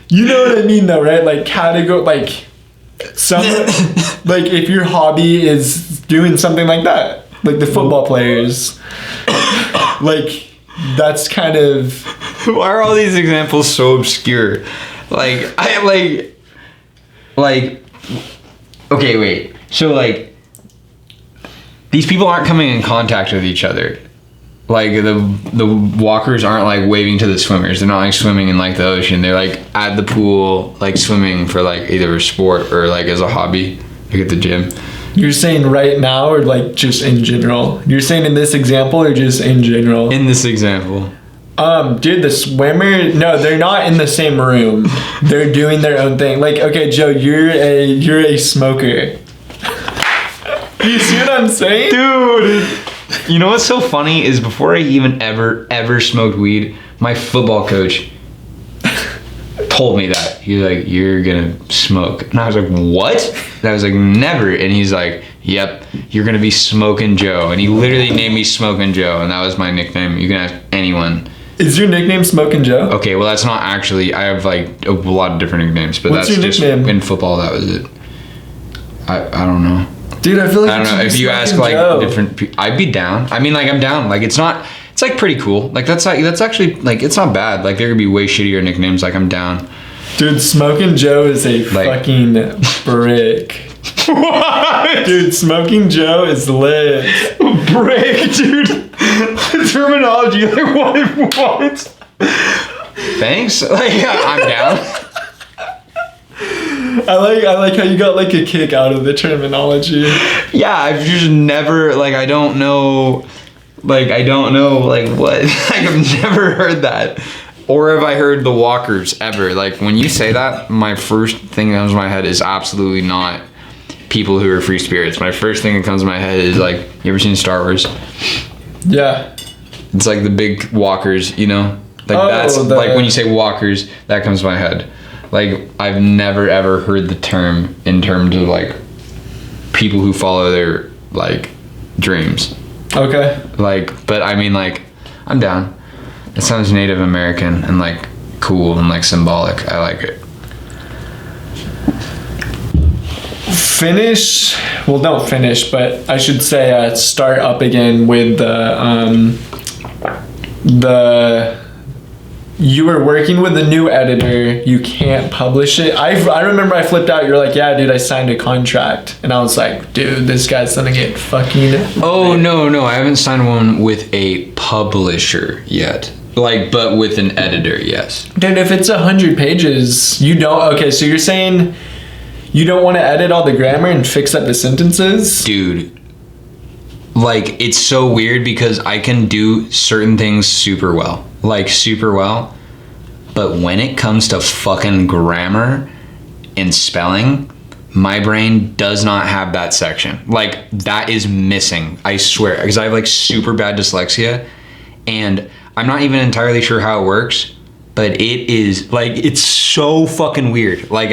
You know what I mean though, right? Like category, like some, like if your hobby is doing something like that, like the football players, like that's kind of. Why are all these examples so obscure? Like I like. Okay, wait. So like, these people aren't coming in contact with each other. Like the walkers aren't like waving to the swimmers. They're not like swimming in like the ocean. They're like at the pool, like swimming for like either a sport or like as a hobby, like at the gym. You're saying right now or like just in general? You're saying in this example or just in general? In this example. Dude, the swimmer, no, they're not in the same room. They're doing their own thing. Like, okay, Joe, you're a smoker. You see what I'm saying? Dude. You know what's so funny is before I even ever smoked weed, my football coach told me that. He was like, you're gonna smoke. And I was like, what? And I was like, never. And he's like, yep, you're gonna be Smokin' Joe. And he literally named me Smokin' Joe, and that was my nickname. You can ask anyone. Is your nickname Smokin' Joe? Okay, well that's not actually, I have like a lot of different nicknames, but what's that's your just nickname? In football, that was it. I don't know. Dude, I feel like I don't know if you ask like different people, I'd be down. I mean, like I'm down. Like it's like pretty cool. Like that's actually like it's not bad. Like there could be way shittier nicknames. Like I'm down. Dude, Smokin' Joe is a fucking brick. What? Dude, Smokin' Joe is lit. Brick, dude. The terminology, like what? Thanks. Like I'm down. I like how you got like a kick out of the terminology. Yeah, I've just never like I don't know Like, I don't know, like, what? I've never heard that. Or have I heard the walkers ever? Like, when you say that, my first thing that comes to my head is absolutely not people who are free spirits. My first thing that comes to my head is, like, you ever seen Star Wars? Yeah. It's like the big walkers, you know? Like, like, when you say walkers, that comes to my head. Like, I've never, ever heard the term in terms of, like, people who follow their, like, dreams. Okay. Like, but I mean, like, I'm down. It sounds Native American and, like, cool and, like, symbolic. I like it. Don't finish, but I should say start up again with you were working with a new editor, you can't publish it. I remember I flipped out, you're like, yeah, dude, I signed a contract. And I was like, dude, this guy's gonna get fucking... Oh, no, I haven't signed one with a publisher yet. Like, but with an editor, yes. Dude, if it's 100 pages, you don't... Okay, so you're saying you don't want to edit all the grammar and fix up the sentences? Dude, like, it's so weird because I can do certain things super well. Like, super well. But when it comes to fucking grammar and spelling, my brain does not have that section. Like, that is missing, I swear. Because I have, like, super bad dyslexia. And I'm not even entirely sure how it works. But it is, like, it's so fucking weird. Like,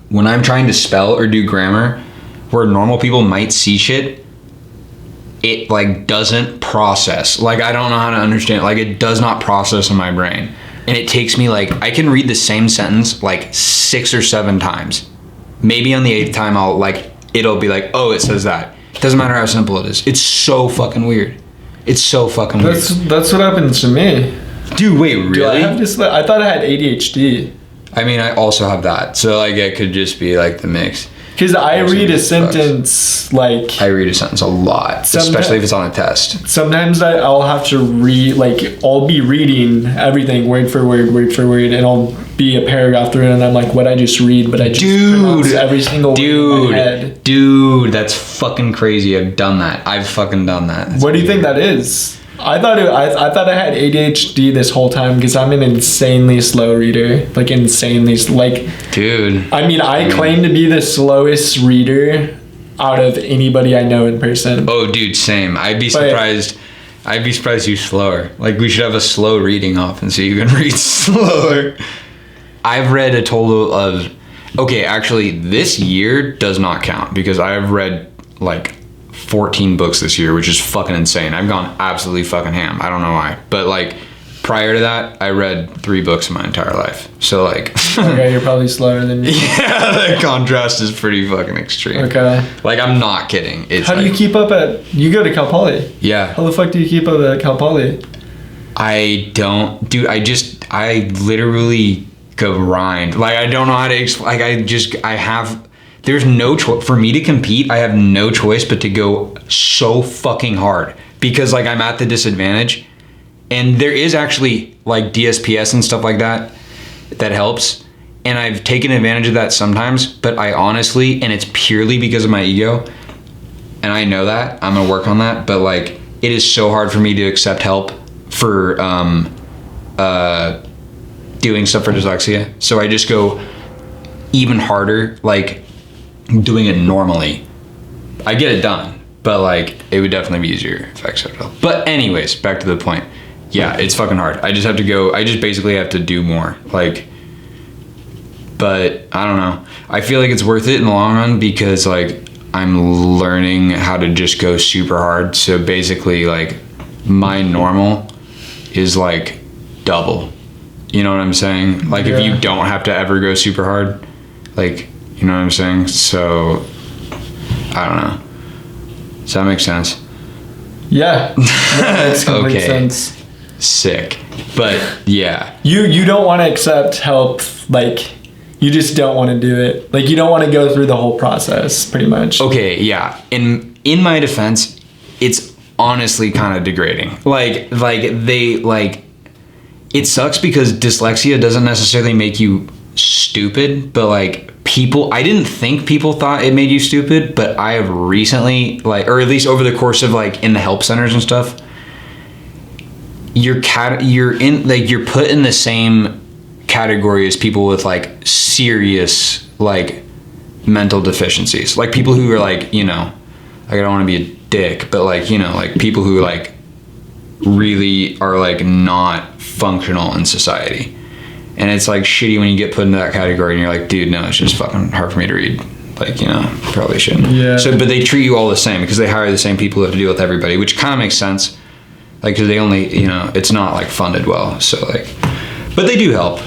when I'm trying to spell or do grammar, where normal people might see shit, it, like, doesn't process. Like, I don't know how to understand. Like, it does not process in my brain. And it takes me, like, I can read the same sentence, like, 6 or 7 times. Maybe on the 8th time, it'll be like, oh, it says that. It doesn't matter how simple it is. It's so fucking weird. It's so fucking weird. That's what happens to me. Dude, wait, really? Dude, I thought I had ADHD. I mean, I also have that. So, like, it could just be, like, the mix. Because I read a sentence, like... I read a sentence a lot, especially if it's on a test. Sometimes I'll have to read, like, I'll be reading everything word for word, and I'll be a paragraph through it, and I'm like, what I just read, but I just pronounce every single word in my head. Dude, that's fucking crazy. I've done that. I've fucking done that. That's what do you think that is? I thought I had ADHD this whole time because I'm an insanely slow reader. Like, insanely, like... Dude. I mean, I claim to be the slowest reader out of anybody I know in person. Oh, dude, same. I'd be surprised you're slower. Like, we should have a slow reading off and see who can read slower. I've read a total of... Okay, actually, this year does not count because I've read, like... 14 books this year, which is fucking insane. I've gone absolutely fucking ham. I don't know why. But, like, prior to that, I read 3 books in my entire life. So, like... Okay, you're probably slower than me. Yeah, the contrast is pretty fucking extreme. Okay. Like, I'm not kidding. It's How do you keep up at... You go to Cal Poly. Yeah. How the fuck do you keep up at Cal Poly? I don't... Dude, I literally grind. Like, I don't know how to explain... Like, I have... There's no choice for me to compete. I have no choice but to go so fucking hard because, like, I'm at the disadvantage, and there is actually, like, DSPS and stuff like that helps, and I've taken advantage of that sometimes. But I honestly, and it's purely because of my ego, and I know that I'm gonna work on that. But, like, it is so hard for me to accept help for doing stuff for dyslexia. So I just go even harder, like. Doing it normally, I get it done, but, like, it would definitely be easier if I accepted help. But anyways, back to the point. Yeah, it's fucking hard. I just basically have to do more, like, but I don't know. I feel like it's worth it in the long run because, like, I'm learning how to just go super hard. So basically, like, my normal is, like, double. You know what I'm saying? Like, if you don't have to ever go super hard, like, you know what I'm saying? So, I don't know. Does that make sense? Yeah. That makes complete sense. Sick. But, yeah. You don't want to accept help, like, you just don't want to do it. Like, you don't want to go through the whole process, pretty much. Okay, yeah. In my defense, it's honestly kind of degrading. Like, it sucks because dyslexia doesn't necessarily make you stupid, but, like, I didn't think people thought it made you stupid, but I have recently, like, or at least over the course of like in the help centers and stuff, you're put in the same category as people with like serious like mental deficiencies, like people who are like, you know, like, I don't want to be a dick, but like, you know, like people who like really are like not functional in society. And it's like shitty when you get put into that category and you're like, dude, no, it's just fucking hard for me to read. Like, you know, probably shouldn't. Yeah. So, but they treat you all the same because they hire the same people who have to deal with everybody, which kind of makes sense. Like, because they only, you know, it's not like funded well. So like, but they do help.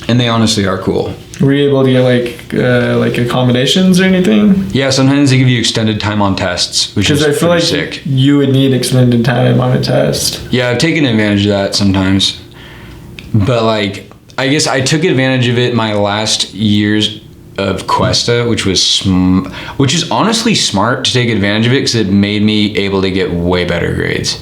And they honestly are cool. Were you able to get like accommodations or anything? Yeah, sometimes they give you extended time on tests, which is I feel like sick. You would need extended time on a test. Yeah, I've taken advantage of that sometimes. But like, I guess I took advantage of it my last years of Cuesta, which is honestly smart to take advantage of it because it made me able to get way better grades.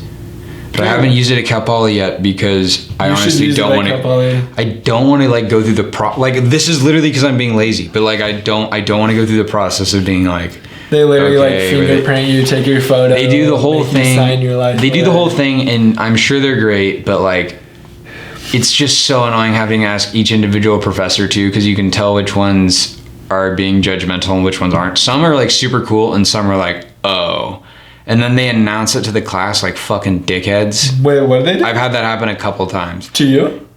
But I haven't used it at Cal Poly yet because I honestly don't want to. I don't want to like go through the like. This is literally because I'm being lazy. But like, I don't want to go through the process of being like. They literally like fingerprint you, take your photo. They do the whole thing. Sign your life they do the whole thing, and I'm sure they're great. But like, it's just so annoying having to ask each individual professor too, because you can tell which ones are being judgmental and which ones aren't. Some are like super cool, and some are like, oh. And then they announce it to the class like fucking dickheads. Wait, what did they do? I've had that happen a couple times. To you?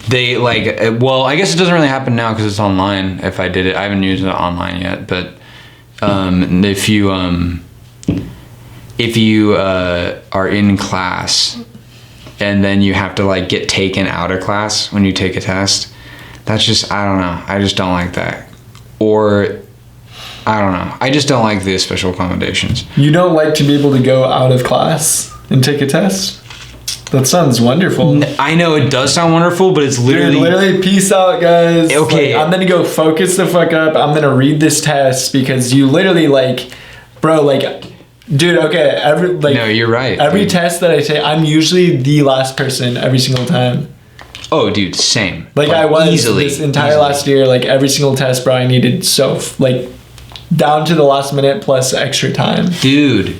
They like, well, I guess it doesn't really happen now because it's online. If I did it, I haven't used it online yet. But if you are in class and then you have to like get taken out of class when you take a test, that's just, I don't know. I just don't like that. Or I don't know. I just don't like the special accommodations. You don't like to be able to go out of class and take a test? That sounds wonderful. I know it does sound wonderful, but it's literally... Dude, literally, peace out, guys. Okay. Like, I'm going to go focus the fuck up. I'm going to read this test because you literally like... Bro, like... Dude, okay. No, you're right. Every test that I take, I'm usually the last person every single time. Oh, dude, same. Like I was easily, this entire last year, like every single test, bro, I needed like... down to the last minute plus extra time. Dude.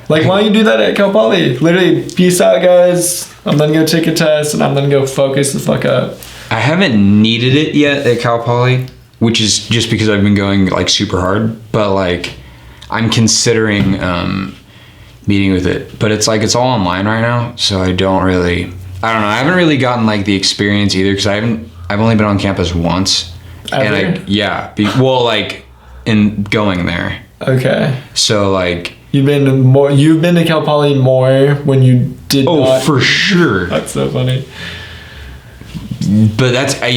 Like, why don't you do that at Cal Poly? Literally, peace out, guys. I'm gonna go take a test and I'm gonna go focus the fuck up. I haven't needed it yet at Cal Poly, which is just because I've been going like super hard. But like, I'm considering meeting with it. But it's like, it's all online right now. So I don't know. I haven't really gotten like the experience either because I've only been on campus once. Ever? And like in going there. Okay. So like you've been to Cal Poly more when you did not. Oh, for sure. That's so funny. But that's I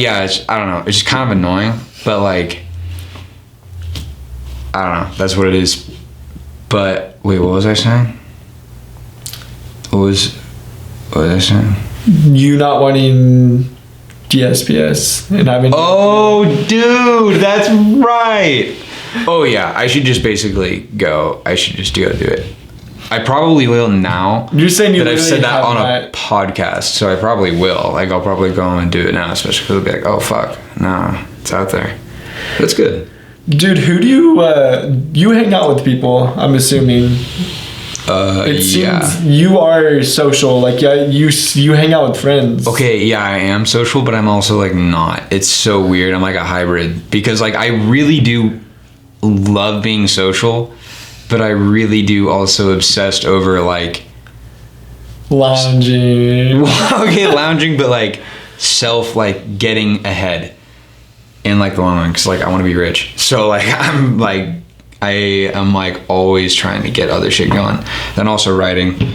don't know. It's just kind of annoying. But like I don't know. That's what it is. But wait, what was I saying? What was I saying? You not wanting DSPS and having. Oh, dude, that's right. Oh yeah, I should just basically go. I should just go do it. I probably will now. You're saying you that I've said that on a podcast, so I probably will. Like I'll probably go and do it now, especially because I'll be like, oh fuck, no, it's out there. That's good. Dude, who do you hang out with people? I'm assuming. It seems you are social. Like you hang out with friends. Okay, yeah, I am social, but I'm also like not. It's so weird. I'm like a hybrid because like I really do love being social, but I really do also obsessed over like lounging. Okay, lounging, but like like getting ahead in like the long run because like I want to be rich. So like I'm like I am like always trying to get other shit going. Then also writing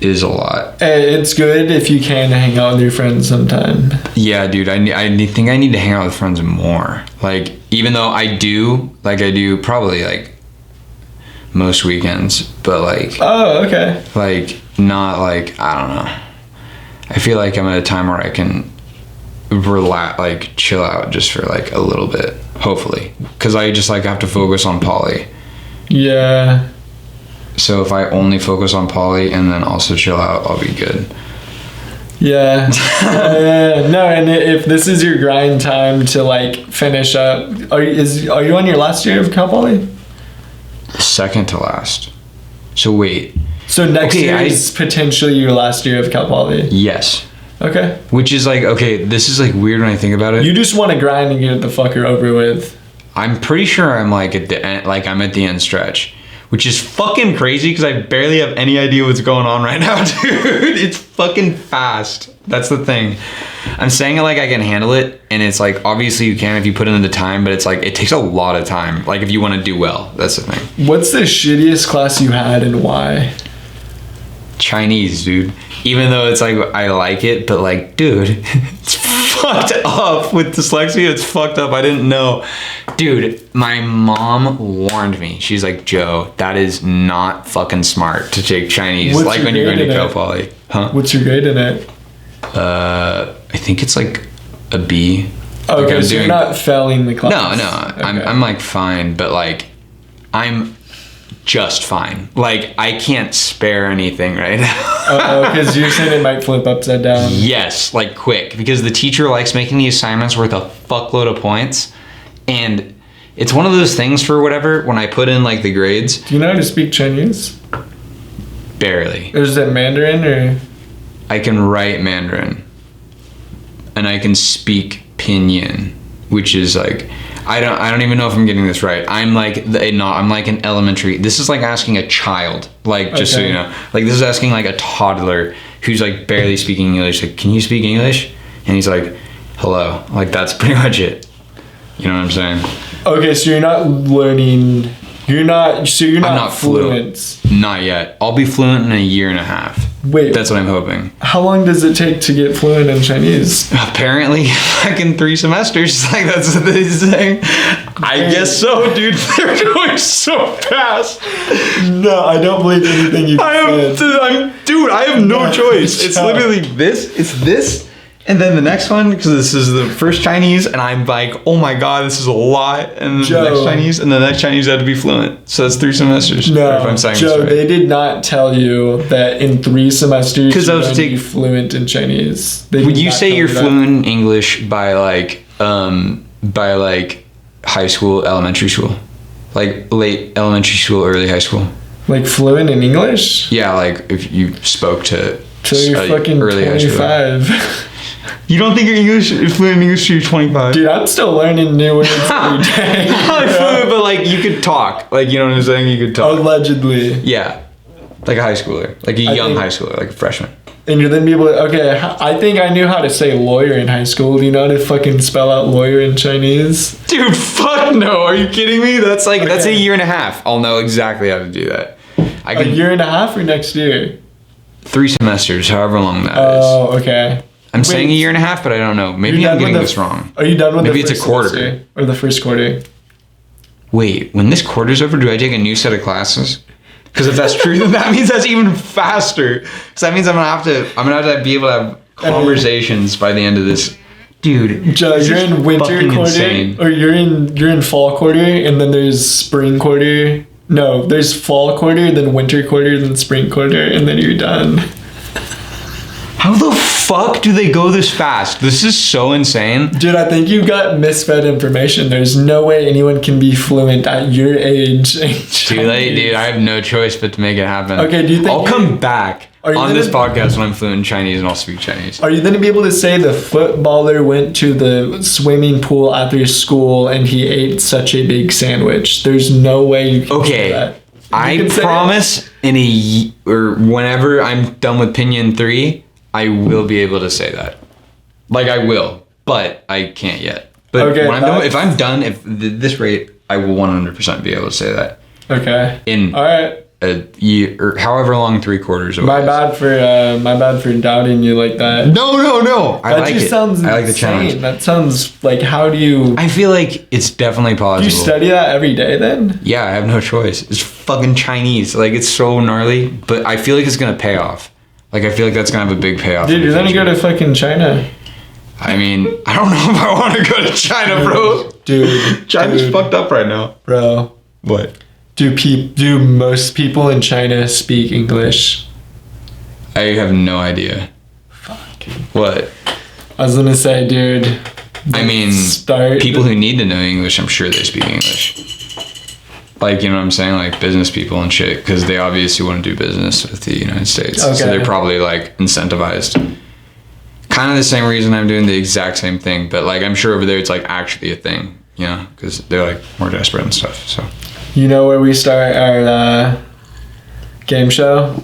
is a lot. It's good if you can hang out with your friends sometime. Yeah, dude. I think I need to hang out with friends more. Like even though I do probably like most weekends, but like oh okay, like not like I don't know. I feel like I'm at a time where I can relax, like chill out just for like a little bit, hopefully, because I just like have to focus on poly. Yeah. So if I only focus on poly and then also chill out, I'll be good. Yeah. No, and if this is your grind time to like finish up, are you on your last year of Cal Poly? Second to last. So wait. So next year is potentially your last year of Cal Poly? Yes. Okay. Which is like, okay, this is like weird when I think about it. You just want to grind and get the fucker over with. I'm pretty sure I'm like at the end, like I'm at the end stretch, which is fucking crazy because I barely have any idea what's going on right now, dude. It's fucking fast. That's the thing. I'm saying it like I can handle it, and it's like obviously you can if you put in the time, but it's like it takes a lot of time. Like if you want to do well, that's the thing. What's the shittiest class you had and why? Chinese, dude. Even though it's like I like it, but like, dude, it's fucked up with dyslexia. It's fucked up. I didn't know, dude. My mom warned me. She's like, Joe, that is not fucking smart to take Chinese. What's like when you're going to Cal Poly, huh? What's your grade in it? I think it's like a B. Okay, like so you're not failing the class. No. Okay. I'm like fine, but like I'm just fine. Like I can't spare anything right now. Because you're saying it might flip upside down. Yes, like quick, because the teacher likes making the assignments worth a fuckload of points, and it's one of those things for whatever when I put in like the grades. Do you know how to speak Chinese? Barely. Or is it Mandarin or? I can write Mandarin, and I can speak Pinyin, which is like I don't even know if I'm getting this right. I'm like I'm like an elementary. This is like asking a child, like just so you know, like this is asking like a toddler who's like barely speaking English. Like, can you speak English? And he's like, hello. Like that's pretty much it. You know what I'm saying? Okay, so you're not learning. I'm not fluent. Not yet. I'll be fluent in a year and a half. Wait. That's what I'm hoping. How long does it take to get fluent in Chinese? Apparently, like in 3 semesters. Like that's what they're saying. I guess so, dude. They're going so fast. No, I don't believe anything you said. Dude, I have no choice. It's literally this. It's this. And then the next one, because this is the first Chinese, and I'm like, oh my god, this is a lot. And then the next Chinese, and the next Chinese I had to be fluent. So that's 3 semesters. No, if I'm saying Joe, right. They did not tell you that in 3 semesters you're going to be fluent in Chinese. Would you say you're fluent in English by like high school, elementary school? Like late elementary school, early high school? Like fluent in English? Yeah, like if you spoke to till you're fucking early 25. You don't think you're fluent in English till you're 25? Dude, I'm still learning new words every day. Not fluent, but like you could talk. Like, you know what I'm saying? You could talk. Allegedly. Yeah. Like a high schooler. Like a young high schooler, like a freshman. And you're then be able to, okay, I think I knew how to say lawyer in high school. Do you know how to fucking spell out lawyer in Chinese? Dude, fuck no. Are you kidding me? That's like, that's a year and a half. I'll know exactly how to do that. A year and a half or next year? 3 semesters, however long that is. Oh, okay. I'm saying a year and a half, but I don't know. Maybe I'm getting this wrong. Are you done with Maybe the first it's a quarter. semester? Or the first quarter? Wait, when this quarter's over, do I take a new set of classes? Because if that's true, then that means that's even faster. Because that means I'm gonna have to be able to have conversations by the end of this. Dude, Joe, you're in winter quarter, insane. Or you're in fall quarter, and then there's spring quarter. No, there's fall quarter, then winter quarter, then spring quarter, and then you're done. How the fuck do they go this fast? This is so insane. Dude, I think you got misfed information. There's no way anyone can be fluent at your age. Too late, dude. I have no choice but to make it happen. Okay, do you think I'll come back on this podcast when I'm fluent in Chinese and I'll speak Chinese. Are you then to be able to say the footballer went to the swimming pool after school and he ate such a big sandwich? There's no way you can say that. I promise whenever I'm done with Pinyin 3, I will be able to say that. Like I will, but I can't yet. But okay, if I'm done at this rate, I will 100% be able to say that. Okay. All right. A year or however long 3 quarters away. My bad for doubting you like that. No. I like it. Sounds I like the challenge. That sounds like, how do you? I feel like it's definitely possible. Do you study that every day then? Yeah, I have no choice. It's fucking Chinese. Like it's so gnarly, but I feel like it's gonna pay off. Like I feel like that's gonna have a big payoff. Dude, you're gonna go to fucking China. I mean, I don't know if I want to go to China, bro. Dude, China's fucked up right now, bro. What? Do most people in China speak English? I have no idea. Fuck. What? I was gonna say, dude. I mean, people who need to know English, I'm sure they speak English. Like, you know what I'm saying? Like business people and shit, because they obviously want to do business with the United States. Okay. So they're probably like incentivized. Kind of the same reason I'm doing the exact same thing, but like I'm sure over there it's like actually a thing, you know, because they're like more desperate and stuff. So. You know where we start our game show?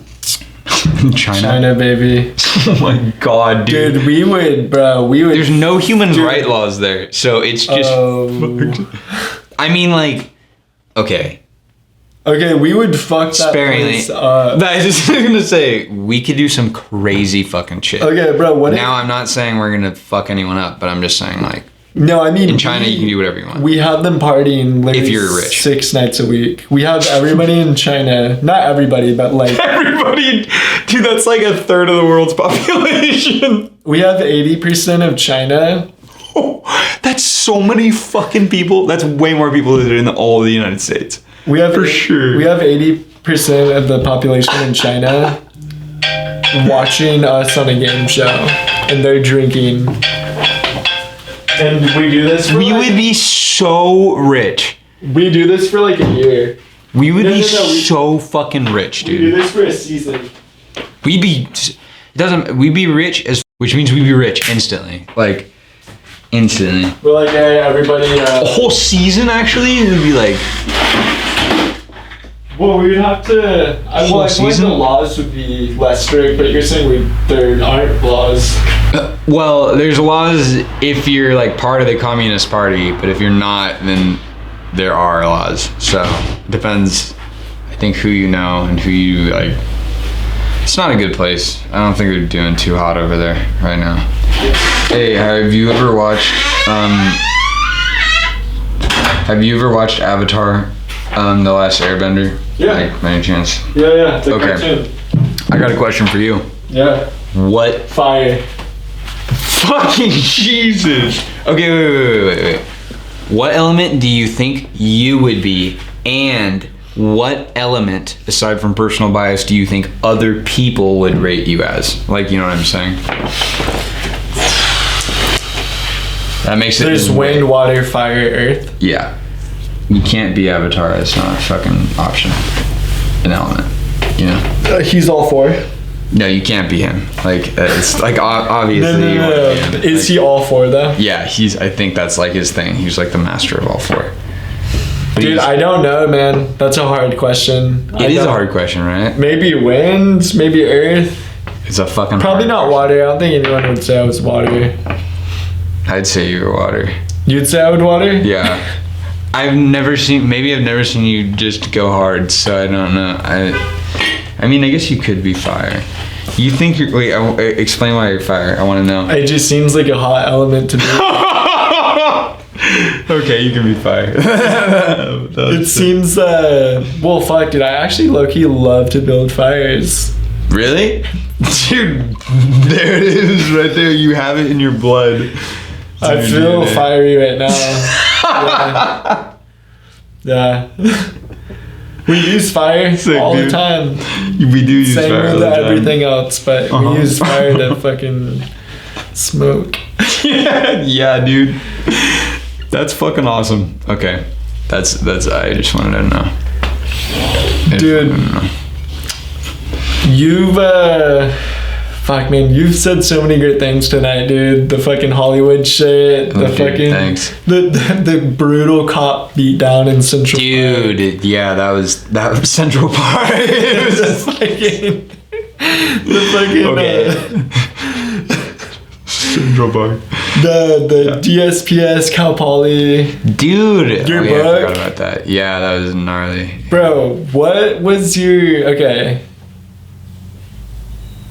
China, baby. Oh my god, dude. Dude, we would. There's no human right laws there, so it's just. I mean, like, okay. Okay, we would fuck that sparingly. I was just gonna say we could do some crazy fucking shit. Okay, bro. I'm not saying we're gonna fuck anyone up, but I'm just saying like. No, I mean in China you can do whatever you want. We have them partying literally if you're rich 6 nights a week. We have everybody in China. Not everybody, but like everybody. Dude, that's like a third of the world's population. We have 80% of China. Oh, that's so many fucking people. That's way more people than in all of the United States. We have sure. We have 80% of the population in China watching us on a game show, and they're drinking. And we do this. We would be so rich. We do this for like a year. We would be so fucking rich, dude. We do this for a season. We'd be rich which means we'd be rich instantly. Like instantly. We're like, hey, everybody. A whole season actually would be like. Well, we would have to. I feel like the laws would be less strict, but you're saying there aren't laws. Well, there's laws if you're like part of the Communist Party, but if you're not, then there are laws. So it depends, I think, who you know and who you like. It's not a good place. I don't think they're doing too hot over there right now. Hey, have you ever watched Avatar, The Last Airbender? Yeah. Like, by any chance? Yeah. Okay. Cartoon. I got a question for you. Yeah. What? Fire. Fucking Jesus. Okay, wait. What element do you think you would be, and what element, aside from personal bias, do you think other people would rate you as? Like, you know what I'm saying? That makes it. There's wind, water, fire, earth. Yeah. You can't be Avatar. It's not a fucking option. An element, you know? He's all 4. No, you can't be him. Like, it's like obviously. No. Is he all 4 though? Yeah, I think that's like his thing. He's like the master of all 4. But dude, I don't know, man. That's a hard question. It is a hard question, right? Maybe wind, maybe earth. It's a fucking probably not question. Water. I don't think anyone would say I was water. I'd say you were water. You'd say I would water? Yeah. I've never seen you just go hard, so I don't know. I mean, I guess you could be fire. You think you're... Wait, explain why you're fire. I want to know. It just seems like a hot element to me. Okay, you can be fire. It seems... well, fuck, dude. I actually low-key love to build fires. Really? Dude, there it is right there. You have it in your blood. Dude, I feel fiery right now. Yeah. We use fire all the time. We do use fire all the time. Same with everything else, but we use fire to fucking smoke. Yeah, dude. That's fucking awesome. Okay. That's I just wanted to know. Dude. You've said so many great things tonight, dude. The fucking Hollywood shit, thanks. The brutal cop beat down in Central Park. Dude, yeah, that was Central Park. It was Central Park. The DSPS Cal Poly. Dude, your book. I forgot about that. Yeah, that was gnarly. Bro, what was your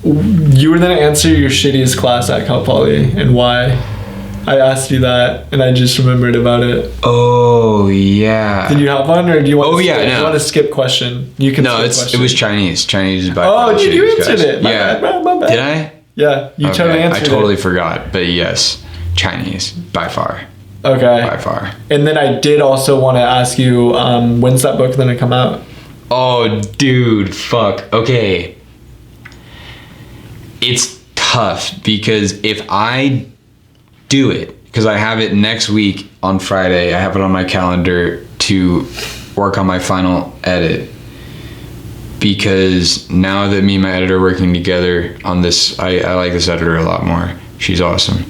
You were gonna answer your shittiest class at Cal Poly and why. I asked you that and I just remembered about it. Oh yeah. Did you have one or do you want? Do you want to skip question? You can. No, it was Chinese. Chinese is by. Oh, dude, you answered it. My bad. Did I? Yeah, you totally answered it. I totally forgot, but yes, Chinese by far. Okay. By far. And then I did also want to ask you, when's that book gonna come out? Oh, dude, fuck. Okay. It's tough because if I do it, because I have it next week on Friday, I have it on my calendar to work on my final edit, because now that me and my editor are working together on this, I like this editor a lot more. She's awesome.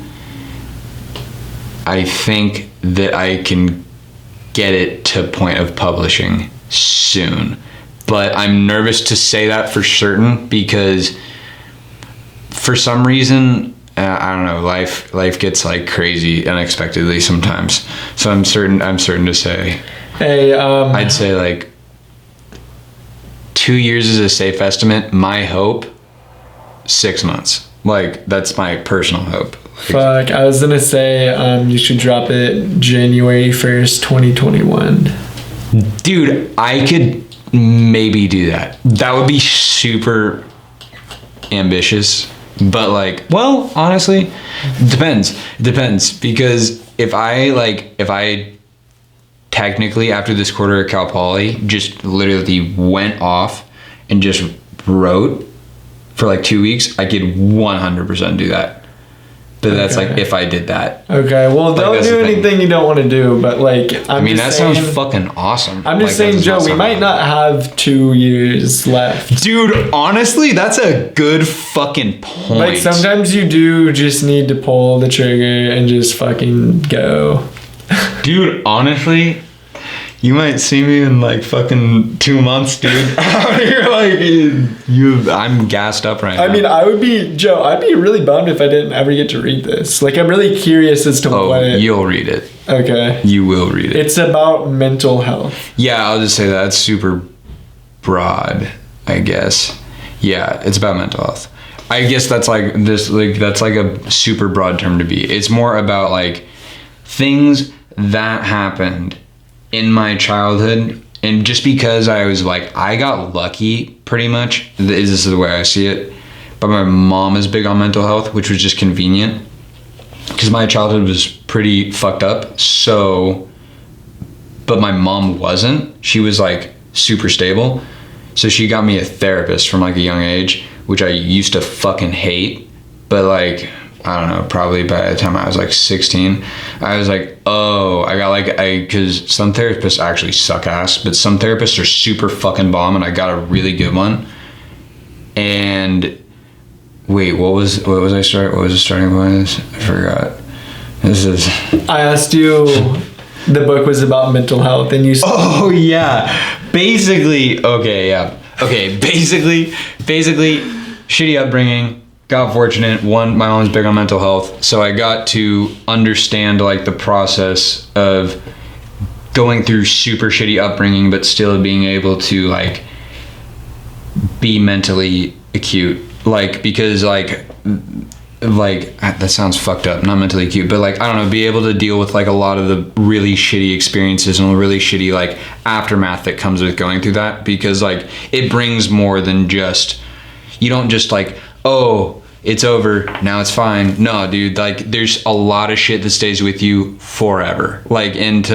I think that I can get it to point of publishing soon, but I'm nervous to say that for certain because for some reason, I don't know, life gets like crazy unexpectedly sometimes. So I'm certain to say, hey, I'd say like 2 years is a safe estimate. My hope, 6 months. Like that's my personal hope. Fuck, I was gonna say you should drop it January 1st, 2021. Dude, I could maybe do that. That would be super ambitious. But like, well, honestly, it depends because if I technically after this quarter at Cal Poly just literally went off and just wrote for like 2 weeks, I could 100% do that. But that's like if I did that. Okay, well, like, don't do anything you don't want to do, but like, I mean, that sounds fucking awesome. I'm just saying, Joe, we might not have 2 years left. Dude, honestly, that's a good fucking point. Like, sometimes you do just need to pull the trigger and just fucking go. Dude, honestly, you might see me in like fucking 2 months, dude. You're like, I'm gassed up right now. I mean, I'd be really bummed if I didn't ever get to read this. Like, I'm really curious as to what. Oh, you'll read it. Okay. You will read it. It's about mental health. Yeah, I'll just say that's super broad, I guess. Yeah, it's about mental health. I guess that's like a super broad term to be. It's more about like things that happened in my childhood, and just because I was like, I got lucky pretty much, this is the way I see it, but my mom is big on mental health, which was just convenient because my childhood was pretty fucked up. So, but my mom wasn't. She was like super stable, so she got me a therapist from like a young age, which I used to fucking hate, but like, I don't know, probably by the time I was like 16, I was like, oh, because some therapists actually suck ass, but some therapists are super fucking bomb, and I got a really good one. And wait, what was the starting point of this? I forgot. I asked you, the book was about mental health, and you said, oh yeah, basically, shitty upbringing. Got fortunate. One, my mom's big on mental health, so I got to understand like the process of going through super shitty upbringing, but still being able to like be mentally acute. Like, because like that sounds fucked up, not mentally acute, but like, I don't know, be able to deal with like a lot of the really shitty experiences and really shitty like aftermath that comes with going through that, because like it brings more than just, you don't just like, oh, it's over, now it's fine. No, dude, like there's a lot of shit that stays with you forever. Like, and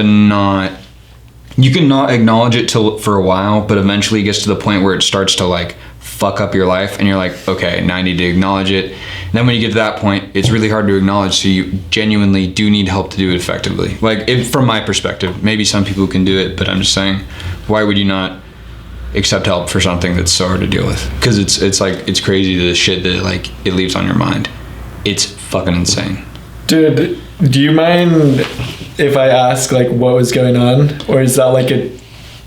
you can not acknowledge it for a while, but eventually it gets to the point where it starts to like fuck up your life, and you're like, okay, now I need to acknowledge it. And then when you get to that point, it's really hard to acknowledge, so you genuinely do need help to do it effectively. Like, from my perspective, maybe some people can do it, but I'm just saying, why would you not accept help for something that's so hard to deal with? Because it's like, it's crazy the shit that like it leaves on your mind. It's fucking insane. Dude, do you mind if I ask like what was going on, or is that like a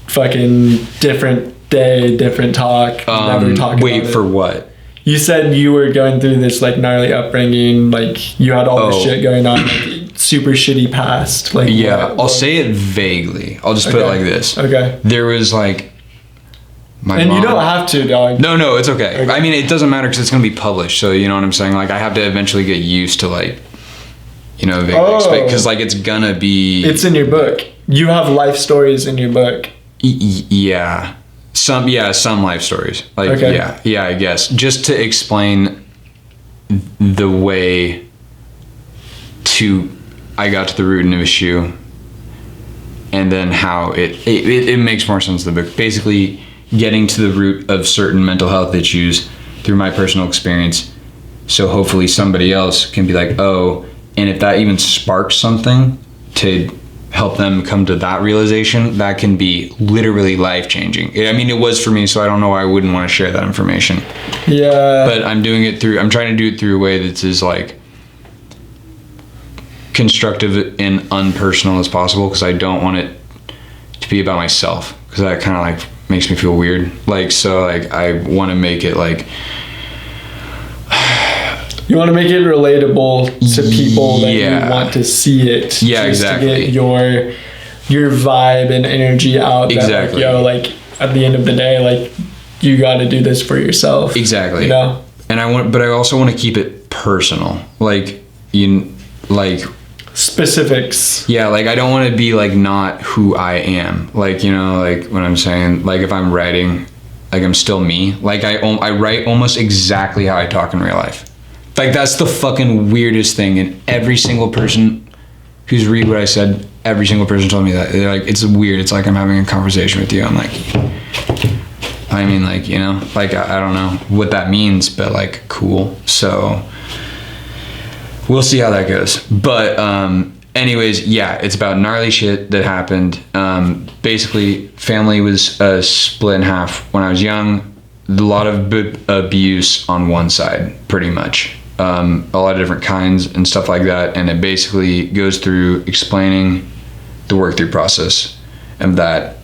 fucking different day, different talk? Never talk wait about it? For what? You said you were going through this like gnarly upbringing, like you had all this shit going on, like, super shitty past. Like, yeah, I'll say it vaguely. I'll just put it like this. Okay. There was like my and mom, you don't have to, dog. No, it's okay. I mean, it doesn't matter because it's gonna be published. So you know what I'm saying? Like, I have to eventually get used to like, you know, because like it's gonna be. It's in your book. You have life stories in your book. Yeah. Some life stories. Like, yeah, I guess. Just to explain the way I got to the root of an issue, and then how it makes more sense in the book. Basically, getting to the root of certain mental health issues through my personal experience So hopefully somebody else can be like, oh, and if that even sparks something to help them come to that realization, that can be literally life-changing. I mean, it was for me, so I don't know why I wouldn't want to share that information. Yeah. But I'm trying to do it through a way that's as like constructive and unpersonal as possible, because I don't want it to be about myself, because that kind of like makes me feel weird. Like, so like I want to make it like, you want to make it relatable to people that you want to see it. Yeah, exactly. To get your vibe and energy out. Exactly. That, like, at the end of the day, like, you got to do this for yourself. Exactly. You know? And I also want to keep it personal. Like, specifics. Yeah, like I don't want to be like not who I am. Like, you know, like when I'm saying, like if I'm writing, like I'm still me. Like I write almost exactly how I talk in real life. Like that's the fucking weirdest thing, and every single person who's read what I said, every single person told me that. They're like, it's weird. It's like I'm having a conversation with you. I'm like, I mean, like, you know, like I don't know what that means, but like cool. So we'll see how that goes. But anyways, yeah, it's about gnarly shit that happened. Basically, family was split in half when I was young. A lot of abuse on one side, pretty much. A lot of different kinds and stuff like that. And it basically goes through explaining the work through process of that,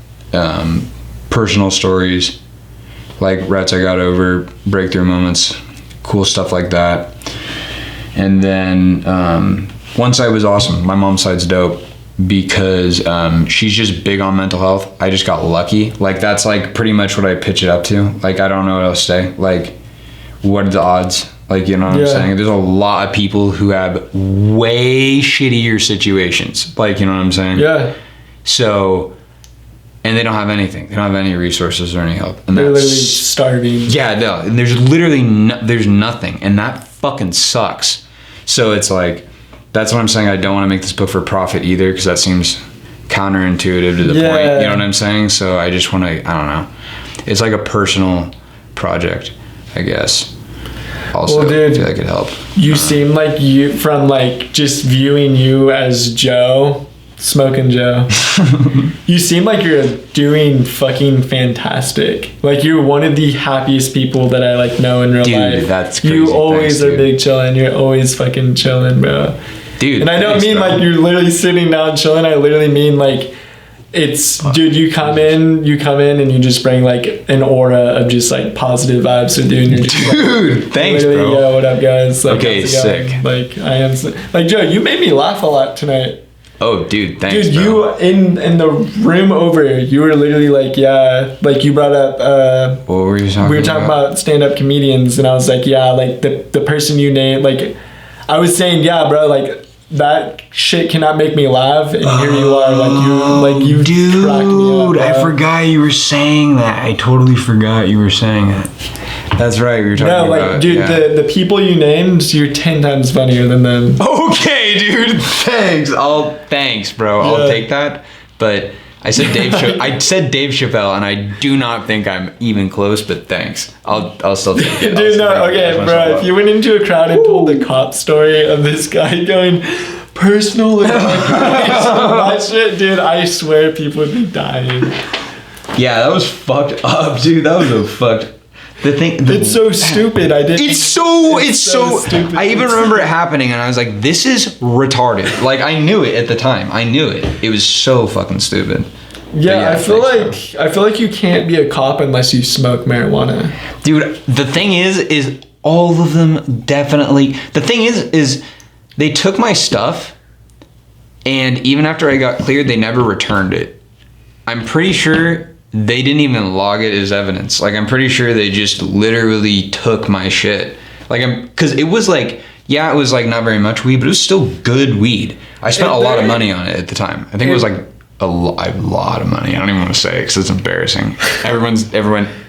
personal stories, like rats I got over, breakthrough moments, cool stuff like that. And then one side was awesome. My mom's side's dope because she's just big on mental health. I just got lucky. Like that's like pretty much what I pitch it up to. Like I don't know what else to say. Like what are the odds? Like, you know what I'm saying? There's a lot of people who have way shittier situations. Like, you know what I'm saying? Yeah. So, and they don't have anything. They don't have any resources or any help. And they're literally starving. Yeah, no. And there's literally there's nothing. And that fucking sucks. So it's like, that's what I'm saying. I don't want to make this book for profit either, because that seems counterintuitive to the point. You know what I'm saying? So I just want to, I don't know. It's like a personal project, I guess. Also, well, dude, I feel like it helped. You seem like you, from like just viewing you as Joe, Smokin Joe, you seem like you're doing fucking fantastic. Like you're one of the happiest people that I like know in real life. Dude, that's crazy. You always are big chillin'. You're always fucking chilling, bro. Dude, and I don't mean like you're literally sitting down chilling. I literally mean like it's, dude, you come in and you just bring like an aura of just like positive vibes with you. And you're just, dude, like, thanks, bro. Yo, what up, guys? Like, okay, sick. Like I am, like Joe, you made me laugh a lot tonight. Oh, dude, thanks, dude, bro. You in the room over, you were literally like, yeah, like you brought up. What were you talking about? We were talking about stand-up comedians, and I was like, yeah, like the person you named, like I was saying, yeah, bro, like. That shit cannot make me laugh, and here you are, like you dude, cracked me up, I forgot you were saying that. I totally forgot you were saying that. That's right, we were talking about. Dude, the people you named, you're 10 times funnier than them. Okay, dude, thanks. Thanks, bro. Yeah. I'll take that. But I said Dave Chappelle, and I do not think I'm even close. But thanks. I'll still take it. Dude, no, okay, bro. If you went into a crowd and told the cop story of this guy going personal that shit, dude, I swear people would be dying. Yeah, that was fucked up, dude. That was a fucked. It's so stupid. It's so stupid. I even remember it happening, and I was like, "This is retarded." Like I knew it at the time. I knew it. It was so fucking stupid. Yeah, I feel like you can't be a cop unless you smoke marijuana. Dude, the thing is all of them definitely. The thing is they took my stuff, and even after I got cleared, they never returned it. I'm pretty sure. They didn't even log it as evidence. Like, I'm pretty sure they just literally took my shit. Like, because it was like, yeah, it was like not very much weed, but it was still good weed. I spent a lot of money on it at the time. I think it was like a lot of money. I don't even want to say it because it's embarrassing.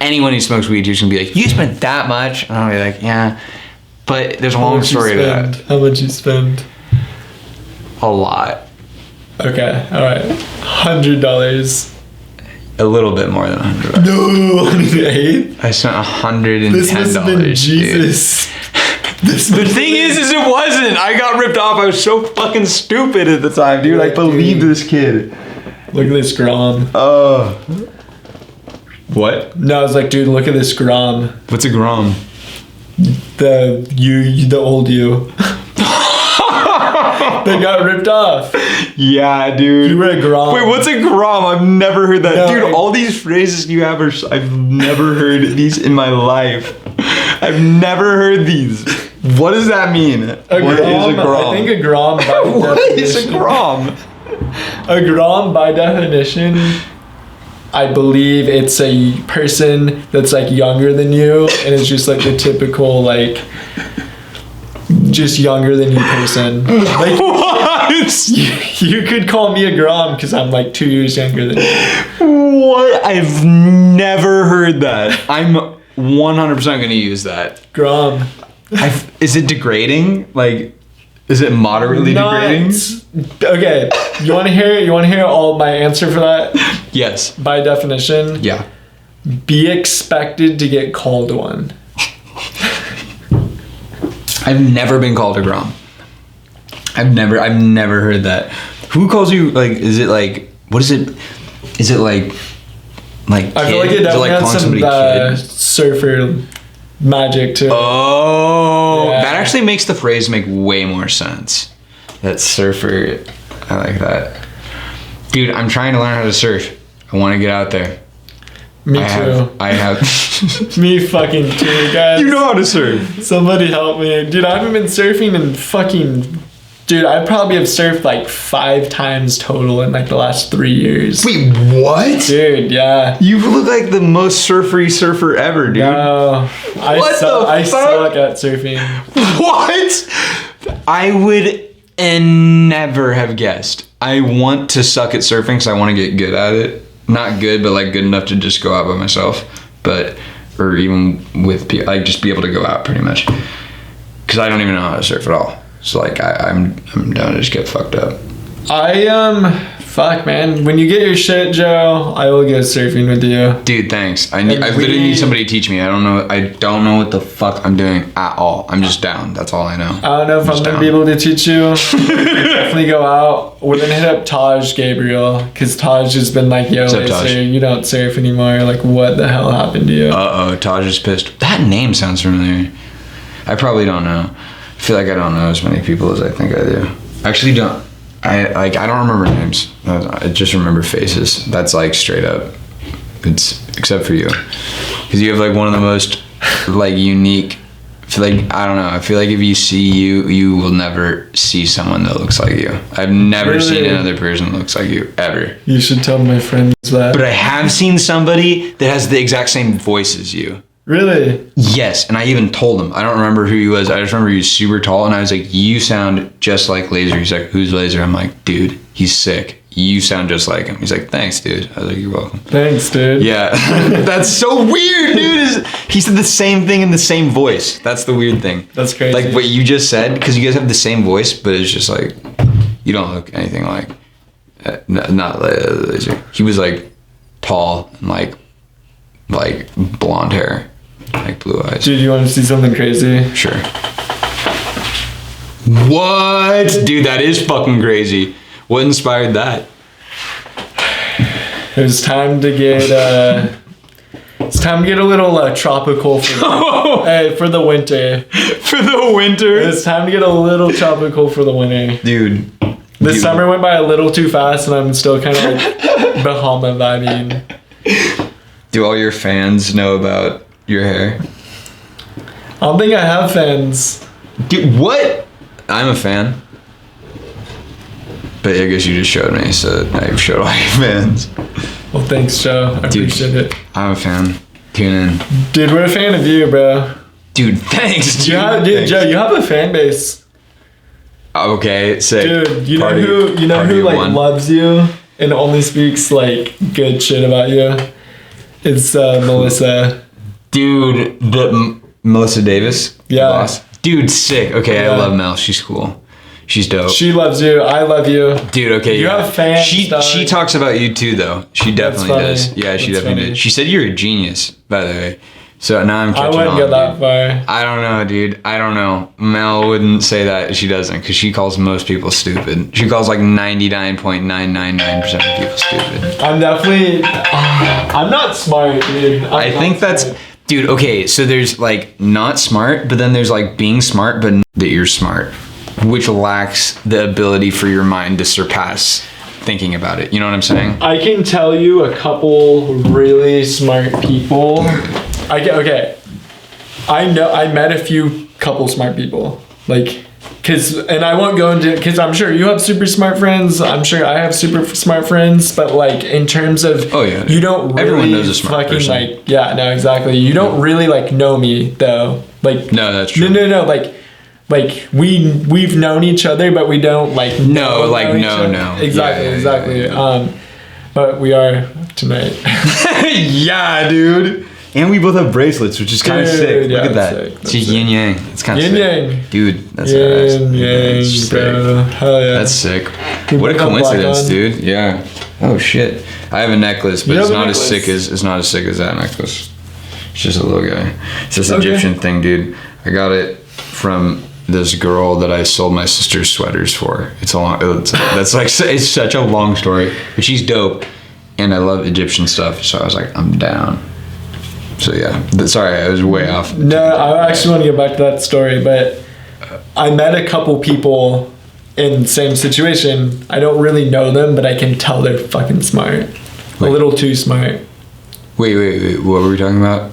Anyone who smokes weed, you're just gonna be like, you spent that much? And I'll be like, yeah. But there's a long story to that. How much you spend? A lot. Okay, all right. $100. A little bit more than $100. No, 108. I spent $110. This must have been Jesus. The thing is it wasn't. I got ripped off. I was so fucking stupid at the time, dude. I believed this kid. Look at this Grom. What? No, I was like, dude, look at this Grom. What's a Grom? The old you. They got ripped off. Yeah, dude. You were a Grom. Wait, what's a Grom? I've never heard that. No, dude, all these phrases you have I've never heard these in my life. I've never heard these. What does that mean? What is a Grom? I think a Grom by definition. What is a Grom? A Grom by definition, I believe it's a person that's like younger than you, and it's just like the typical like just younger than you person. Like, what? You could call me a Grom because I'm like 2 years younger than you. What? I've never heard that. I'm 100% going to use that. Grom. Is it degrading? Like, is it moderately degrading? Okay. You want to hear? You want to hear all my answer for that? Yes. By definition. Yeah. Be expected to get called one. I've never been called a Grom. I've never heard that. Who calls you, like, is it like, what is it? Is it like kid? I feel like it definitely has some surfer magic too. Oh, yeah. That actually makes the phrase make way more sense. That surfer, I like that. Dude, I'm trying to learn how to surf. I want to get out there. Me too. I have. Me fucking too, guys. You know how to surf. Somebody help me. Dude, I haven't been surfing in fucking... Dude, I probably have surfed like 5 times total in like the last 3 years. Wait, what? Dude, yeah. You look like the most surfery surfer ever, dude. No. I suck at surfing. What? I would never have guessed. I want to suck at surfing because I want to get good at it. Not good, but like good enough to just go out by myself. Or even with people, like just be able to go out pretty much. Because I don't even know how to surf at all. So like I'm down to just get fucked up. Fuck man. When you get your shit, Joe, I will go surfing with you. Dude, thanks. I literally need somebody to teach me. I don't know what the fuck I'm doing at all. I'm just down. That's all I know. I don't know if I'm gonna be able to teach you. Definitely go out. We're gonna hit up Taj Gabriel because Taj has been like, yo, Laser, you don't surf anymore. Like, what the hell happened to you? Taj is pissed. That name sounds familiar. I probably don't know. I feel like I don't know as many people as I think I do. I actually don't. I don't remember names. I just remember faces. That's like straight up. It's except for you, because you have like one of the most like unique. I feel like if you see you will never see someone that looks like you. I've never seen another person that looks like you ever. You should tell my friends that. But I have seen somebody that has the exact same voice as you. Really? Yes, and I even told him. I don't remember who he was. I just remember he was super tall, and I was like, you sound just like Laser. He's like, who's Laser? I'm like, dude, he's sick. You sound just like him. He's like, thanks, dude. I was like, you're welcome. Thanks, dude. Yeah. That's so weird, dude. He said the same thing in the same voice. That's the weird thing. That's crazy. Like what you just said, because you guys have the same voice, but it's just like, you don't look anything like, not like Laser. He was like tall and like blonde hair. Like blue eyes. Dude, you want to see something crazy? Sure. What? Dude, that is fucking crazy. What inspired that? It was time to get a little tropical for the winter. For the winter? It's time to get a little tropical for the winter. Dude. This summer went by a little too fast and I'm still kind of like Bahama vibing. Do all your fans know about your hair? I don't think I have fans. Dude, what? I'm a fan. But I guess you just showed me, so now you've showed all your fans. Well, thanks, Joe. I appreciate it. I'm a fan. Tune in. Dude, we're a fan of you, bro. Dude, thanks. Dude, thanks. Joe, you have a fan base. Okay, sick. Dude, you know who like loves you and only speaks like good shit about you? It's Melissa. Dude, Melissa Davis? Yeah. Boss. Dude, sick. Okay, yeah. I love Mel. She's cool. She's dope. She loves you. I love you. Dude, okay. You have fans. She talks about you too, though. She definitely does. Yeah, she definitely does. She said you're a genius, by the way. So now I'm catching on. I wouldn't go that far. I don't know, dude. I don't know. Mel wouldn't say that. She doesn't, because she calls most people stupid. She calls like 99.999% of people stupid. I'm definitely... I'm not smart, dude. I think that's... Dude, okay, so there's like not smart, but then there's like being smart, but that you're smart, which lacks the ability for your mind to surpass thinking about it. You know what I'm saying? I can tell you a couple really smart people. Okay. I met a few couple smart people. Like, and I won't go into, because I'm sure you have super smart friends. I'm sure I have super smart friends. But like in terms of, oh yeah, you don't really everyone knows a smart fucking person. like, yeah, no, exactly. You don't really like know me though. Like, no, that's true. No, like we've known each other, but we don't like no. Exactly. Yeah. But we are tonight. Yeah, dude. And we both have bracelets, which is kind of sick. Yeah, look at that. Sick. It's a yin yang. It's kind of yin sick. yang. Dude, that's yin yang, bro. Hell yeah. That's sick. What a coincidence, dude. Yeah. Oh shit. I have a necklace, but it's not as sick as that necklace. It's just a little guy. It's this Egyptian thing, dude. I got it from this girl that I sold my sister's sweaters for. It's such a long story, but she's dope, and I love Egyptian stuff, so I was like, I'm down. So yeah, sorry, I was way off. No, I actually want to get back to that story, but I met a couple people in the same situation. I don't really know them, but I can tell they're fucking smart. A little too smart. Wait, what were we talking about?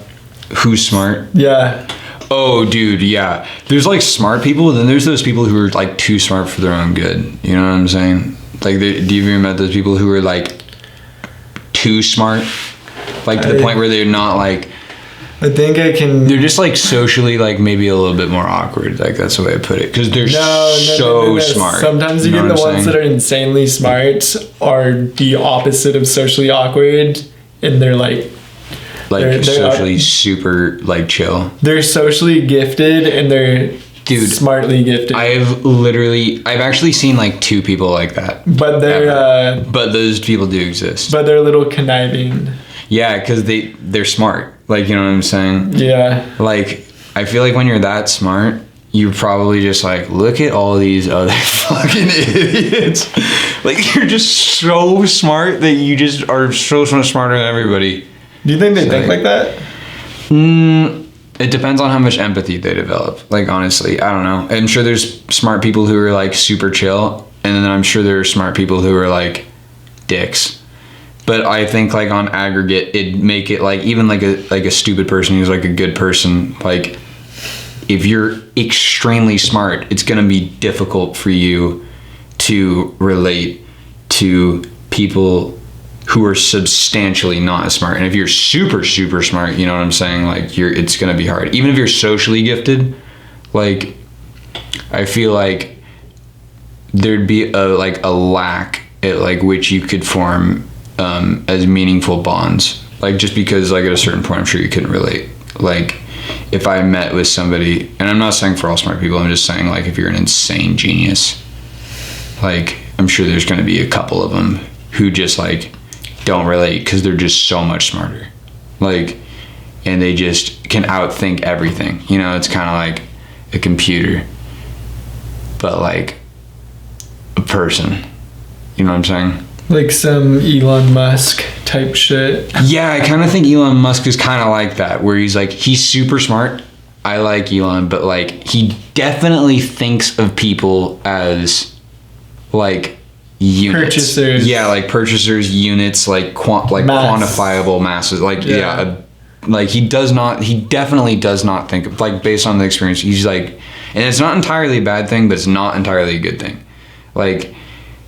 Who's smart? Yeah. Oh, dude, yeah. There's like smart people, and then there's those people who are like too smart for their own good. You know what I'm saying? Like, do you ever met those people who are like too smart? Like to the point where they're not like... I think I can... They're just like socially like maybe a little bit more awkward. Like that's the way I put it. Because they're so smart. Sometimes you get the ones that are insanely smart are the opposite of socially awkward. And they're like... Like socially super like chill. They're socially gifted and they're smartly gifted. I've actually seen like two people like that. But they're... but those people do exist. But they're a little conniving. Yeah, because they're smart. Like, you know what I'm saying? Yeah. Like, I feel like when you're that smart, you're probably just like, look at all these other fucking idiots. Like, you're just so smart that you just are so much smarter than everybody. Do you think they think like that? It depends on how much empathy they develop. Like, honestly, I don't know. I'm sure there's smart people who are like super chill, and then I'm sure there are smart people who are like dicks. But I think like on aggregate, it'd make it like even like a stupid person who's like a good person. Like if you're extremely smart, it's gonna be difficult for you to relate to people who are substantially not as smart. And if you're super smart, you know what I'm saying? Like it's gonna be hard. Even if you're socially gifted, like I feel like there'd be a lack at like which you could form as meaningful bonds, like just because like at a certain point I'm sure you couldn't relate. Like if I met with somebody, and I'm not saying for all smart people, I'm just saying like if you're an insane genius, like I'm sure there's going to be a couple of them who just like don't relate because they're just so much smarter, like, and they just can outthink everything, you know. It's kind of like a computer but like a person, you know what I'm saying? Like some Elon Musk type shit. Yeah, I kind of think Elon Musk is kind of like that, where he's like, he's super smart. I like Elon, but like he definitely thinks of people as like units. Purchasers. Yeah, like purchasers, units, like quantifiable masses. Like like he definitely does not think, like based on the experience. He's like, and it's not entirely a bad thing, but it's not entirely a good thing. Like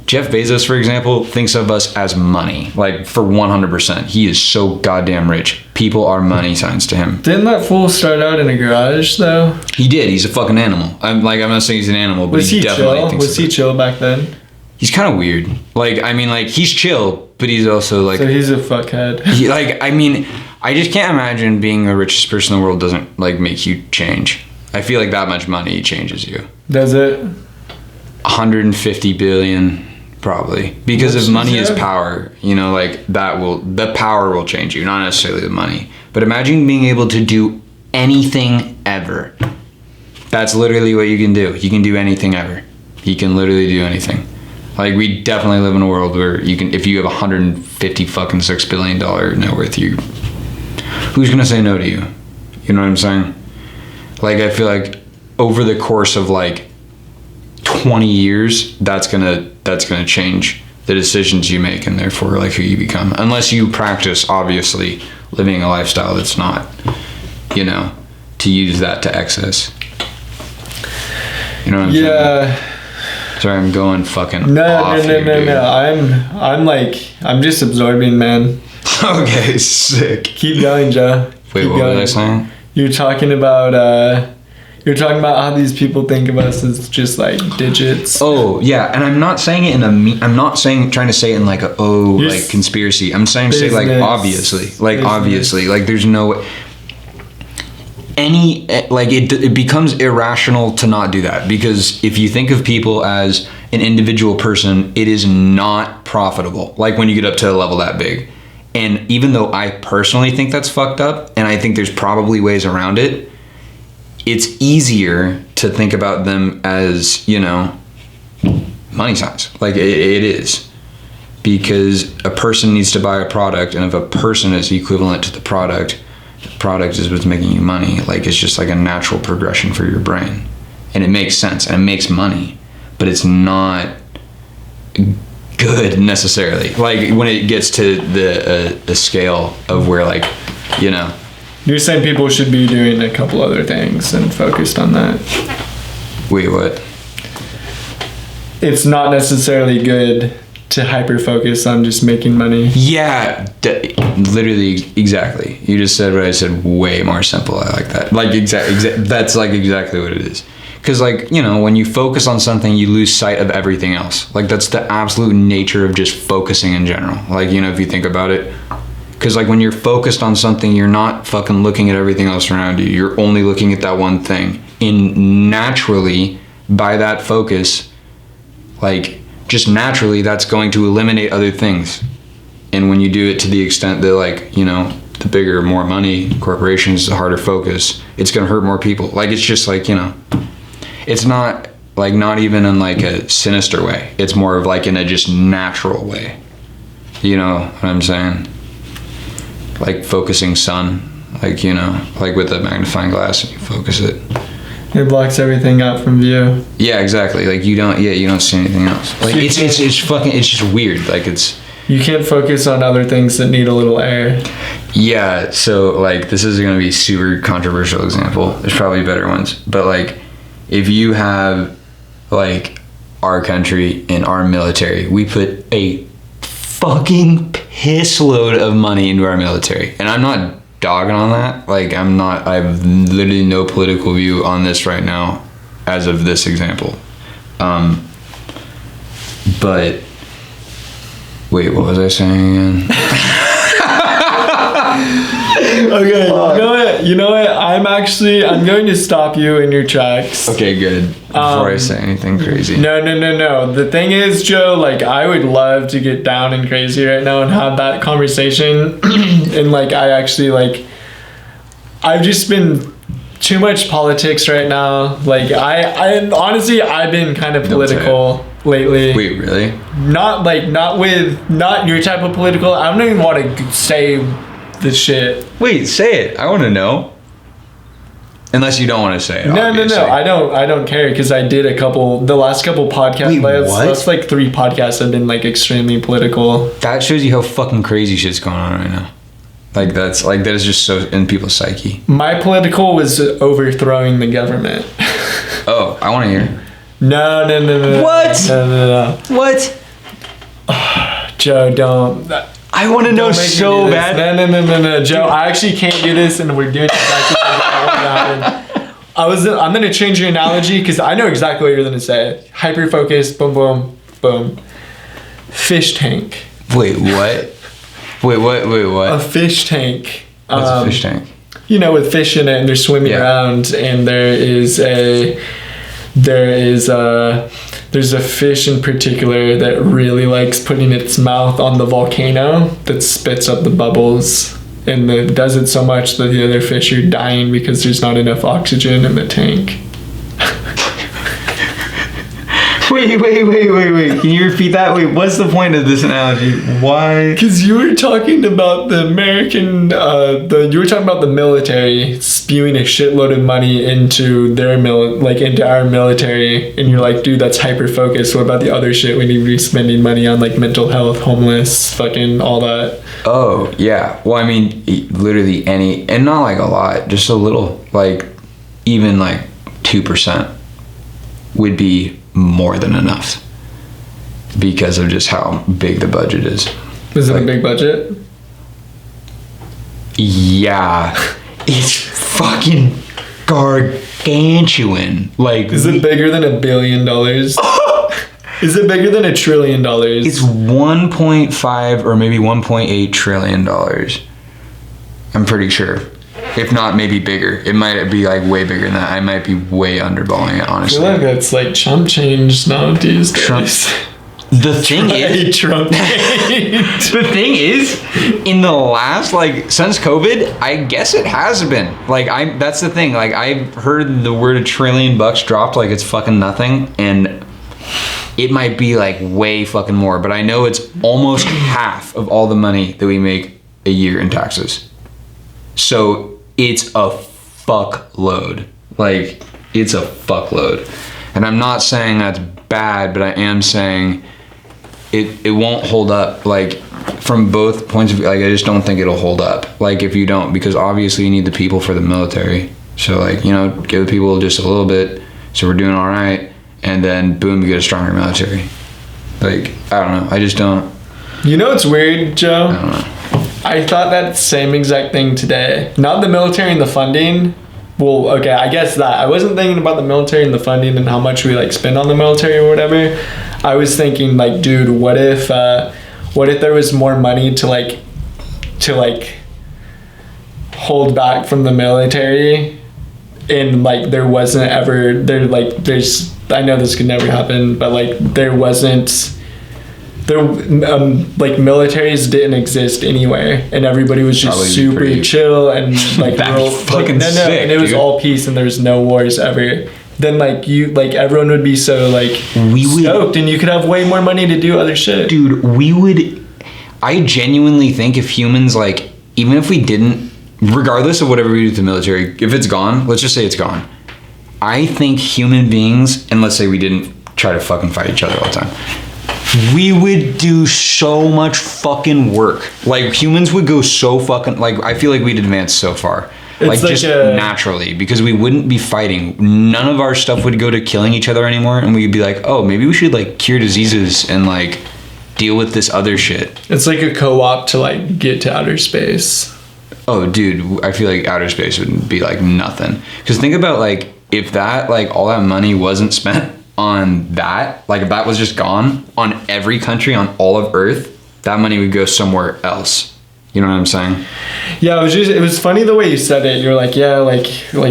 Jeff Bezos, for example, thinks of us as money, like for 100%. He is so goddamn rich. People are money signs to him. Didn't that fool start out in a garage though? He did. He's a fucking animal. I'm not saying he's an animal, but he definitely chill? thinks Was he chill back then? He's kind of weird. Like, I mean, like he's chill, but he's also like. So he's a fuckhead. I just can't imagine being the richest person in the world doesn't like make you change. I feel like that much money changes you. Does it? 150 billion. Probably. Because if money is power, you know, like the power will change you, not necessarily the money. But imagine being able to do anything ever. That's literally what you can do. You can do anything ever. You can literally do anything. Like, we definitely live in a world where you can, if you have $156 billion net worth, who's gonna say no to you? You know what I'm saying? Like, I feel like over the course of like 20 years, that's gonna change the decisions you make and therefore like who you become. Unless you practice, obviously, living a lifestyle that's not, you know, to use that to excess. You know what I'm saying? Yeah. Sorry, I'm going fucking off here, dude. I'm just absorbing, man. Okay, sick. Keep going, Joe. Wait, what was I saying? You're talking about how these people think of us as just like digits. Oh yeah, and I'm not saying it trying to say it in like like conspiracy. I'm saying say like obviously, like there's no it becomes irrational to not do that, because if you think of people as an individual person, it is not profitable. Like when you get up to a level that big. And even though I personally think that's fucked up, and I think there's probably ways around it, it's easier to think about them as, you know, money signs. Like it is. Because a person needs to buy a product, and if a person is equivalent to the product is what's making you money. Like, it's just like a natural progression for your brain. And it makes sense, and it makes money. But it's not good necessarily. Like when it gets to the scale of where, like, you know. You're saying people should be doing a couple other things and focused on that. Wait, what? It's not necessarily good to hyper focus on just making money. Yeah, literally, exactly. You just said what I said, way more simple. I like that. Like that's like exactly what it is. Because, like, you know, when you focus on something, you lose sight of everything else. Like, that's the absolute nature of just focusing in general. Like, you know, if you think about it. Because, like, when you're focused on something, you're not fucking looking at everything else around you. You're only looking at that one thing. And naturally, by that focus, like, just naturally, that's going to eliminate other things. And when you do it to the extent that, like, you know, the bigger, more money corporations, the harder focus, it's going to hurt more people. Like, it's just like, you know, it's not, like, not even in, like, a sinister way. It's more of, like, in a just natural way. You know what I'm saying? Like focusing sun, like, you know, like with a magnifying glass, and you focus it. It blocks everything out from view. Yeah, exactly. Like you don't see anything else. Like it's just weird. Like you can't focus on other things that need a little air. Yeah, so like this is gonna be a super controversial example. There's probably better ones, but like if you have like our country and our military, we put a fucking piss load of money into our military, and I'm not dogging on that. Like I've literally no political view on this right now as of this example. But wait, what was I saying again? Okay, you know what? I'm going to stop you in your tracks. Okay, good. Before I say anything crazy. No. The thing is, Joe, like, I would love to get down and crazy right now and have that conversation. And, like, I've just been too much politics right now. Like, I honestly, I've been kind of political lately. Wait, really? Not your type of political. I don't even want to say the shit. Wait, say it. I want to know. Unless you don't want to say it. No. I don't care, because I did the last couple podcasts. Wait, what? That's like 3 podcasts have been like extremely political. That shows you how fucking crazy shit's going on right now. Like that is just so in people's psyche. My political was overthrowing the government. Oh, I want to hear. No. What? No. What? Joe, don't. I want to know so bad. No, Joe. I actually can't do this, and we're doing exactly what happened. I'm gonna change your analogy, because I know exactly what you're gonna say. Hyper focus. Boom, boom, boom. Fish tank. Wait, what? Wait, what? A fish tank. What's a fish tank? You know, with fish in it, and they're swimming around, and there is There's a fish in particular that really likes putting its mouth on the volcano that spits up the bubbles, and it does it so much that the other fish are dying because there's not enough oxygen in the tank. Wait. Can you repeat that? Wait, what's the point of this analogy? Why? Because you were talking about the American, you were talking about the military spewing a shitload of money into their into our military, and you're like, dude, that's hyper focused. What about the other shit we need to be spending money on, like mental health, homeless, fucking all that? Oh yeah. Well, I mean, literally any, and not like a lot, just a little, like even like 2% would be more than enough because of just how big the budget is. Is it a big budget? Yeah. It's fucking gargantuan. Like, is it bigger than $1 billion? Is it bigger than $1 trillion? It's 1.5 or maybe 1.8 trillion dollars. I'm pretty sure. If not, maybe bigger. It might be like way bigger than that. I might be way underballing it, honestly. I feel like that's like chump change nowadays. The thing is, in the last, like, since COVID, I guess it has been. Like, that's the thing. Like, I've heard the word $1 trillion dropped like it's fucking nothing, and it might be like way fucking more, but I know it's almost half of all the money that we make a year in taxes. So it's a fuckload. Like, it's a fuckload. And I'm not saying that's bad, but I am saying it won't hold up, like, from both points of view. Like, I just don't think it'll hold up, like, if you don't, because obviously you need the people for the military. So, like, you know, give the people just a little bit so we're doing all right, and then boom, you get a stronger military. Like, I don't know. I just don't. You know what's weird, Joe? I don't know. I thought that same exact thing today. Not the military and the funding. Well, okay, I guess that. I wasn't thinking about the military and the funding and how much we like spend on the military or whatever. I was thinking like, dude, what if there was more money to hold back from the military, and like I know this could never happen, but like like militaries didn't exist anywhere, and everybody was just super chill and like fucking sick, and it was all peace and there was no wars ever. Then everyone would be so stoked, and you could have way more money to do other shit. Dude, I genuinely think if humans, like, even if we didn't, regardless of whatever we do to the military, if it's gone, let's just say it's gone, I think human beings, and let's say we didn't try to fucking fight each other all the time, we would do so much fucking work. Like, humans would go so fucking, like, I feel like we'd advance so far. Like just naturally, because we wouldn't be fighting. None of our stuff would go to killing each other anymore, and we'd be like, oh, maybe we should like cure diseases and like deal with this other shit. It's like a co-op to like get to outer space. Oh, dude, I feel like outer space would be like nothing. Because think about like if that like all that money wasn't spent on that, like if that was just gone on every country on all of Earth, that money would go somewhere else. You know what I'm saying? Yeah, it was funny the way you said it. You're like, yeah, like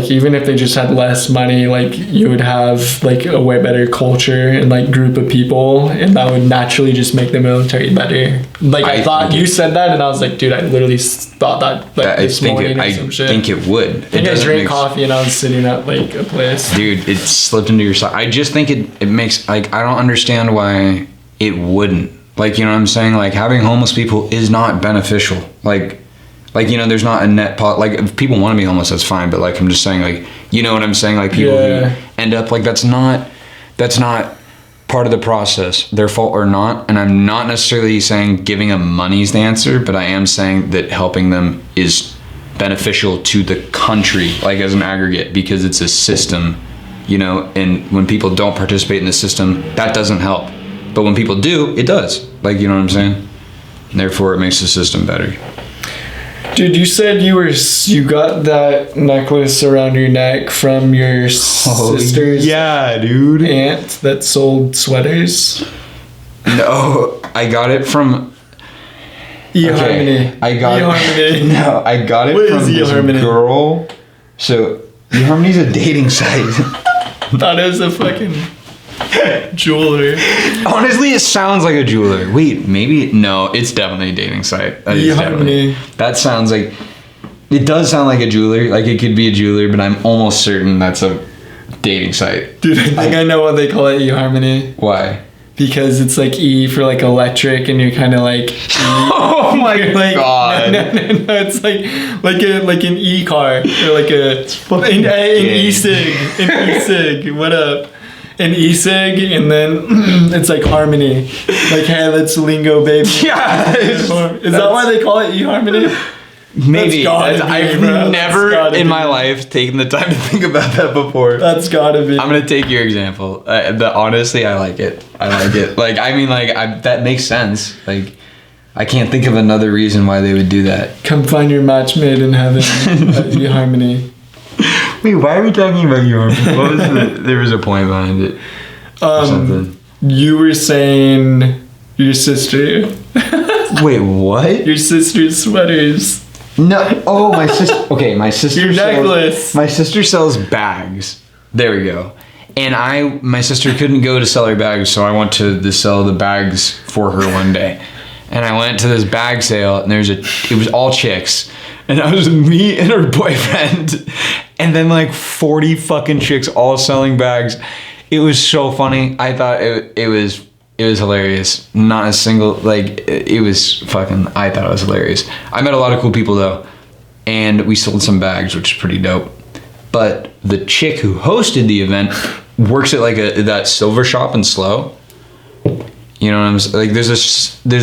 even if they just had less money, like you would have like a way better culture and like group of people, and that would naturally just make the military better. Like I thought you said that, and I was like, dude, I literally thought that like this morning or some shit. I think it would. I think I drank coffee and I was sitting at like a place. Dude, it slipped into your side. I just think it makes, like, I don't understand why it wouldn't. Like, you know what I'm saying? Like, having homeless people is not beneficial. Like, you know, there's not a net like, if people want to be homeless, that's fine. But, like, I'm just saying, like, you know what I'm saying? Like, people who end up, like, that's not part of the process, their fault or not. And I'm not necessarily saying giving them money is the answer, but I am saying that helping them is beneficial to the country, like, as an aggregate, because it's a system, you know, and when people don't participate in the system, that doesn't help. But when people do, it does. Like, you know what I'm saying? And therefore, it makes the system better. Dude, you said you got that necklace around your neck from your sister's aunt that sold sweaters? No, I got it from eHarmony. I got it what from this eHarmony? girl. So eHarmony's a dating site. Thought it was a fucking... Jeweler. Honestly, it sounds like a jeweler. Wait, maybe no. It's definitely a dating site. That sounds like. It does sound like a jeweler. Like it could be a jeweler, but I'm almost certain that's a dating site. Dude, I think I know what they call it. eHarmony. Why? Because it's like E for like electric, and you're kind of like. Oh my god! No, it's like an E car or like an e-cig, an e-cig. What up? An e-cig, and then it's like harmony. Like, hey, let's lingo, baby. Yeah. Is that why they call it eHarmony? Maybe. I've never in my life taken the time to think about that before. That's gotta be. I'm gonna take your example. Honestly, I like it. Like, I mean, like, that makes sense. Like, I can't think of another reason why they would do that. Come find your match made in heaven at eHarmony. Wait, why are we talking about eHarmony? What was there was a point behind it. Or something. You were saying your sister. Wait, what? Your sister's sweaters. No. Oh, my sister. Okay, my sister. Your necklace. My sister sells bags. There we go. And my sister couldn't go to sell her bags, so I went to sell the bags for her one day. And I went to this bag sale, and it was all chicks. And it was me and her boyfriend. And then like 40 fucking chicks all selling bags. It was so funny. I thought it was hilarious. Not a single, like, it was fucking, I thought it was hilarious. I met a lot of cool people though. And we sold some bags, which is pretty dope. But the chick who hosted the event works at like that silver shop in SLO. You know what I'm saying? Like, there's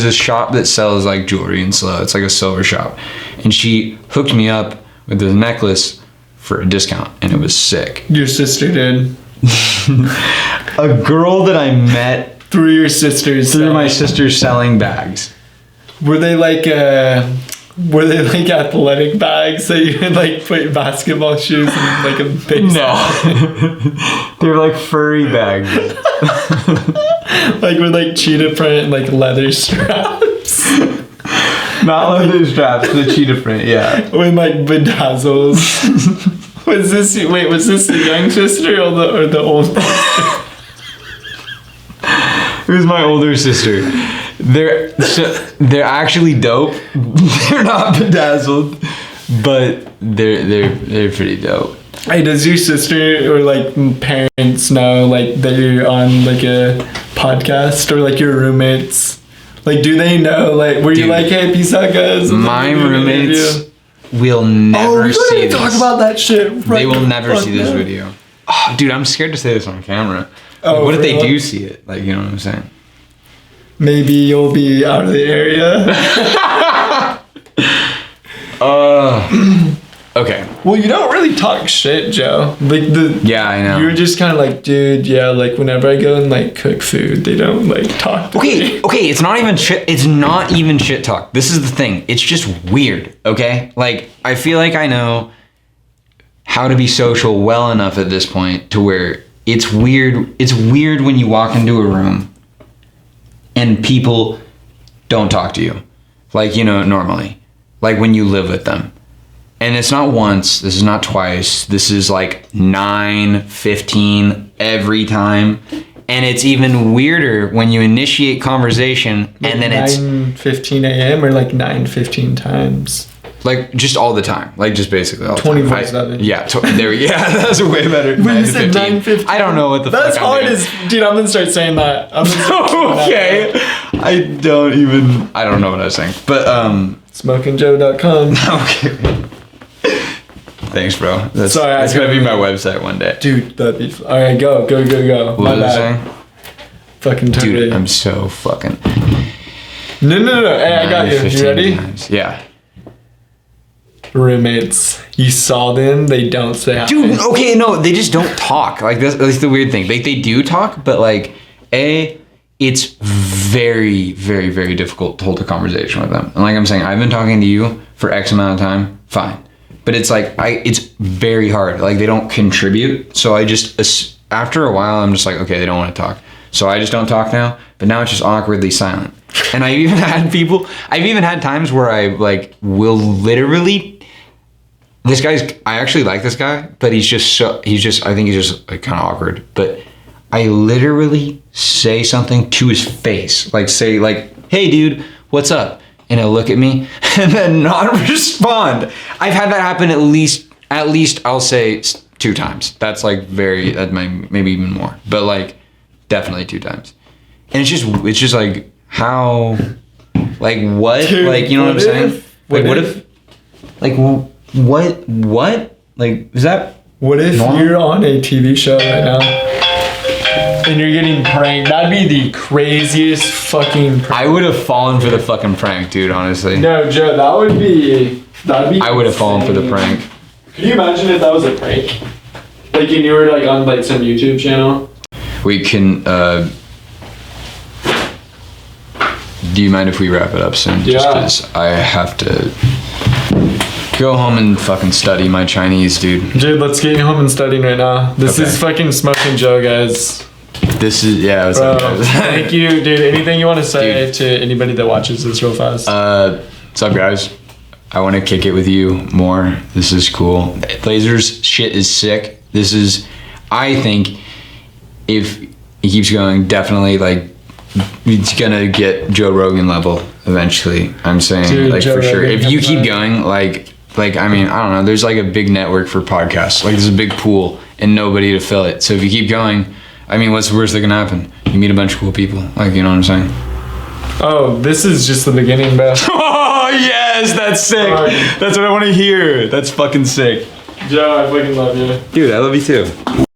a shop that sells like jewelry in SLO. It's like a silver shop. And she hooked me up with this necklace for a discount, and it was sick. Your sister did. A girl that I met through your sister's through my sister selling bags. Were they like athletic bags that you would like put basketball shoes in like a big No. They were like furry bags. Like with like cheetah print and like leather straps. Not leather straps, the cheetah print, yeah. With like bedazzles. Was this the young sister or the old sister? It was my older sister. They're actually dope. They're not bedazzled, but they're pretty dope. Hey, does your sister or like parents know like that you're on like a podcast, or like your roommates? Like, do they know? Like, were you like, hey, peace out, guys? My roommates will never see this. Talk about that shit. They will never see this video. Oh, dude, I'm scared to say this on camera. Like, what if they do see it? Like, you know what I'm saying? Maybe you'll be out of the area. Okay. Well, you don't really talk shit, Joe. Like yeah, I know. You're just kind of like, dude, yeah, like whenever I go and like cook food, they don't like talk to me. Okay, it's not even shit. It's not even shit talk. This is the thing. It's just weird, okay? Like, I feel like I know how to be social well enough at this point to where it's weird. It's weird when you walk into a room and people don't talk to you. Like, you know, normally. Like when you live with them. And it's not once, this is not twice, this is like 9, 15 every time. And it's even weirder when you initiate conversation like and then 9:15 a.m. or like 9:15 times. Like just all the time, like just basically all the 24/7. Yeah, that's way better. When you said 9:15, I don't know what the that's fuck hard as, dude, I'm gonna start saying that. Okay. I don't know what I was saying. But smokinjoe.com. Okay. Thanks, bro. That's Sorry, gonna be my website one day. Dude, that'd be all right, go. What my was I bad. saying? Fucking totally. Dude, I'm so fucking No. Hey, I got you. You ready? Times. Yeah. Roommates. You saw them, they don't say hi. Dude, okay, no, they just don't talk. Like that's the weird thing. Like they do talk, but like it's very, very, very difficult to hold a conversation with them. And like I'm saying, I've been talking to you for X amount of time, fine. But it's like it's very hard. Like they don't contribute. So I just after a while I'm just like, okay, they don't want to talk. So I just don't talk now. But now it's just awkwardly silent. And I've even had times where I like will literally I actually like this guy, but I think he's just like kind of awkward. But I literally say something to his face. Like say like, hey dude, what's up? And he'll look at me and then not respond. I've had that happen at least I'll say 2 times. That's like maybe even more, but like definitely 2 times. And it's just like how, like what, dude, like, you know what I'm saying? Like what if, like what, like is that? What if normal? you're on a TV show right now and you're getting pranked? That'd be the craziest fucking prank. I would have fallen for the fucking prank, dude, honestly. No, Joe, that'd be I would have fallen for the prank. Could you imagine if that was a prank? Like, and you were like on like some YouTube channel? We can, do you mind if we wrap it up soon? Yeah. Just because I have to go home and fucking study my Chinese, dude. Dude, let's get home and studying right now. This Okay. is fucking Smokin Joe, guys. This is, yeah. What's Bro, up, guys? thank you, dude. Anything you want to say to anybody that watches this real fast? What's up, guys? I want to kick it with you more. This is cool. Lasers shit is sick. This is, I think, if he keeps going, definitely like he's gonna get Joe Rogan level eventually. I'm saying, dude, like Joe for sure. Rogan If you keep back. going, like I mean, I don't know. There's like a big network for podcasts. Like there's a big pool and nobody to fill it. So if you keep going, I mean, what's the worst that can happen? You meet a bunch of cool people. Like, you know what I'm saying? Oh, this is just the beginning, bro. Oh yes, that's sick. That's what I want to hear. That's fucking sick. Joe, I fucking love you. Dude, I love you too.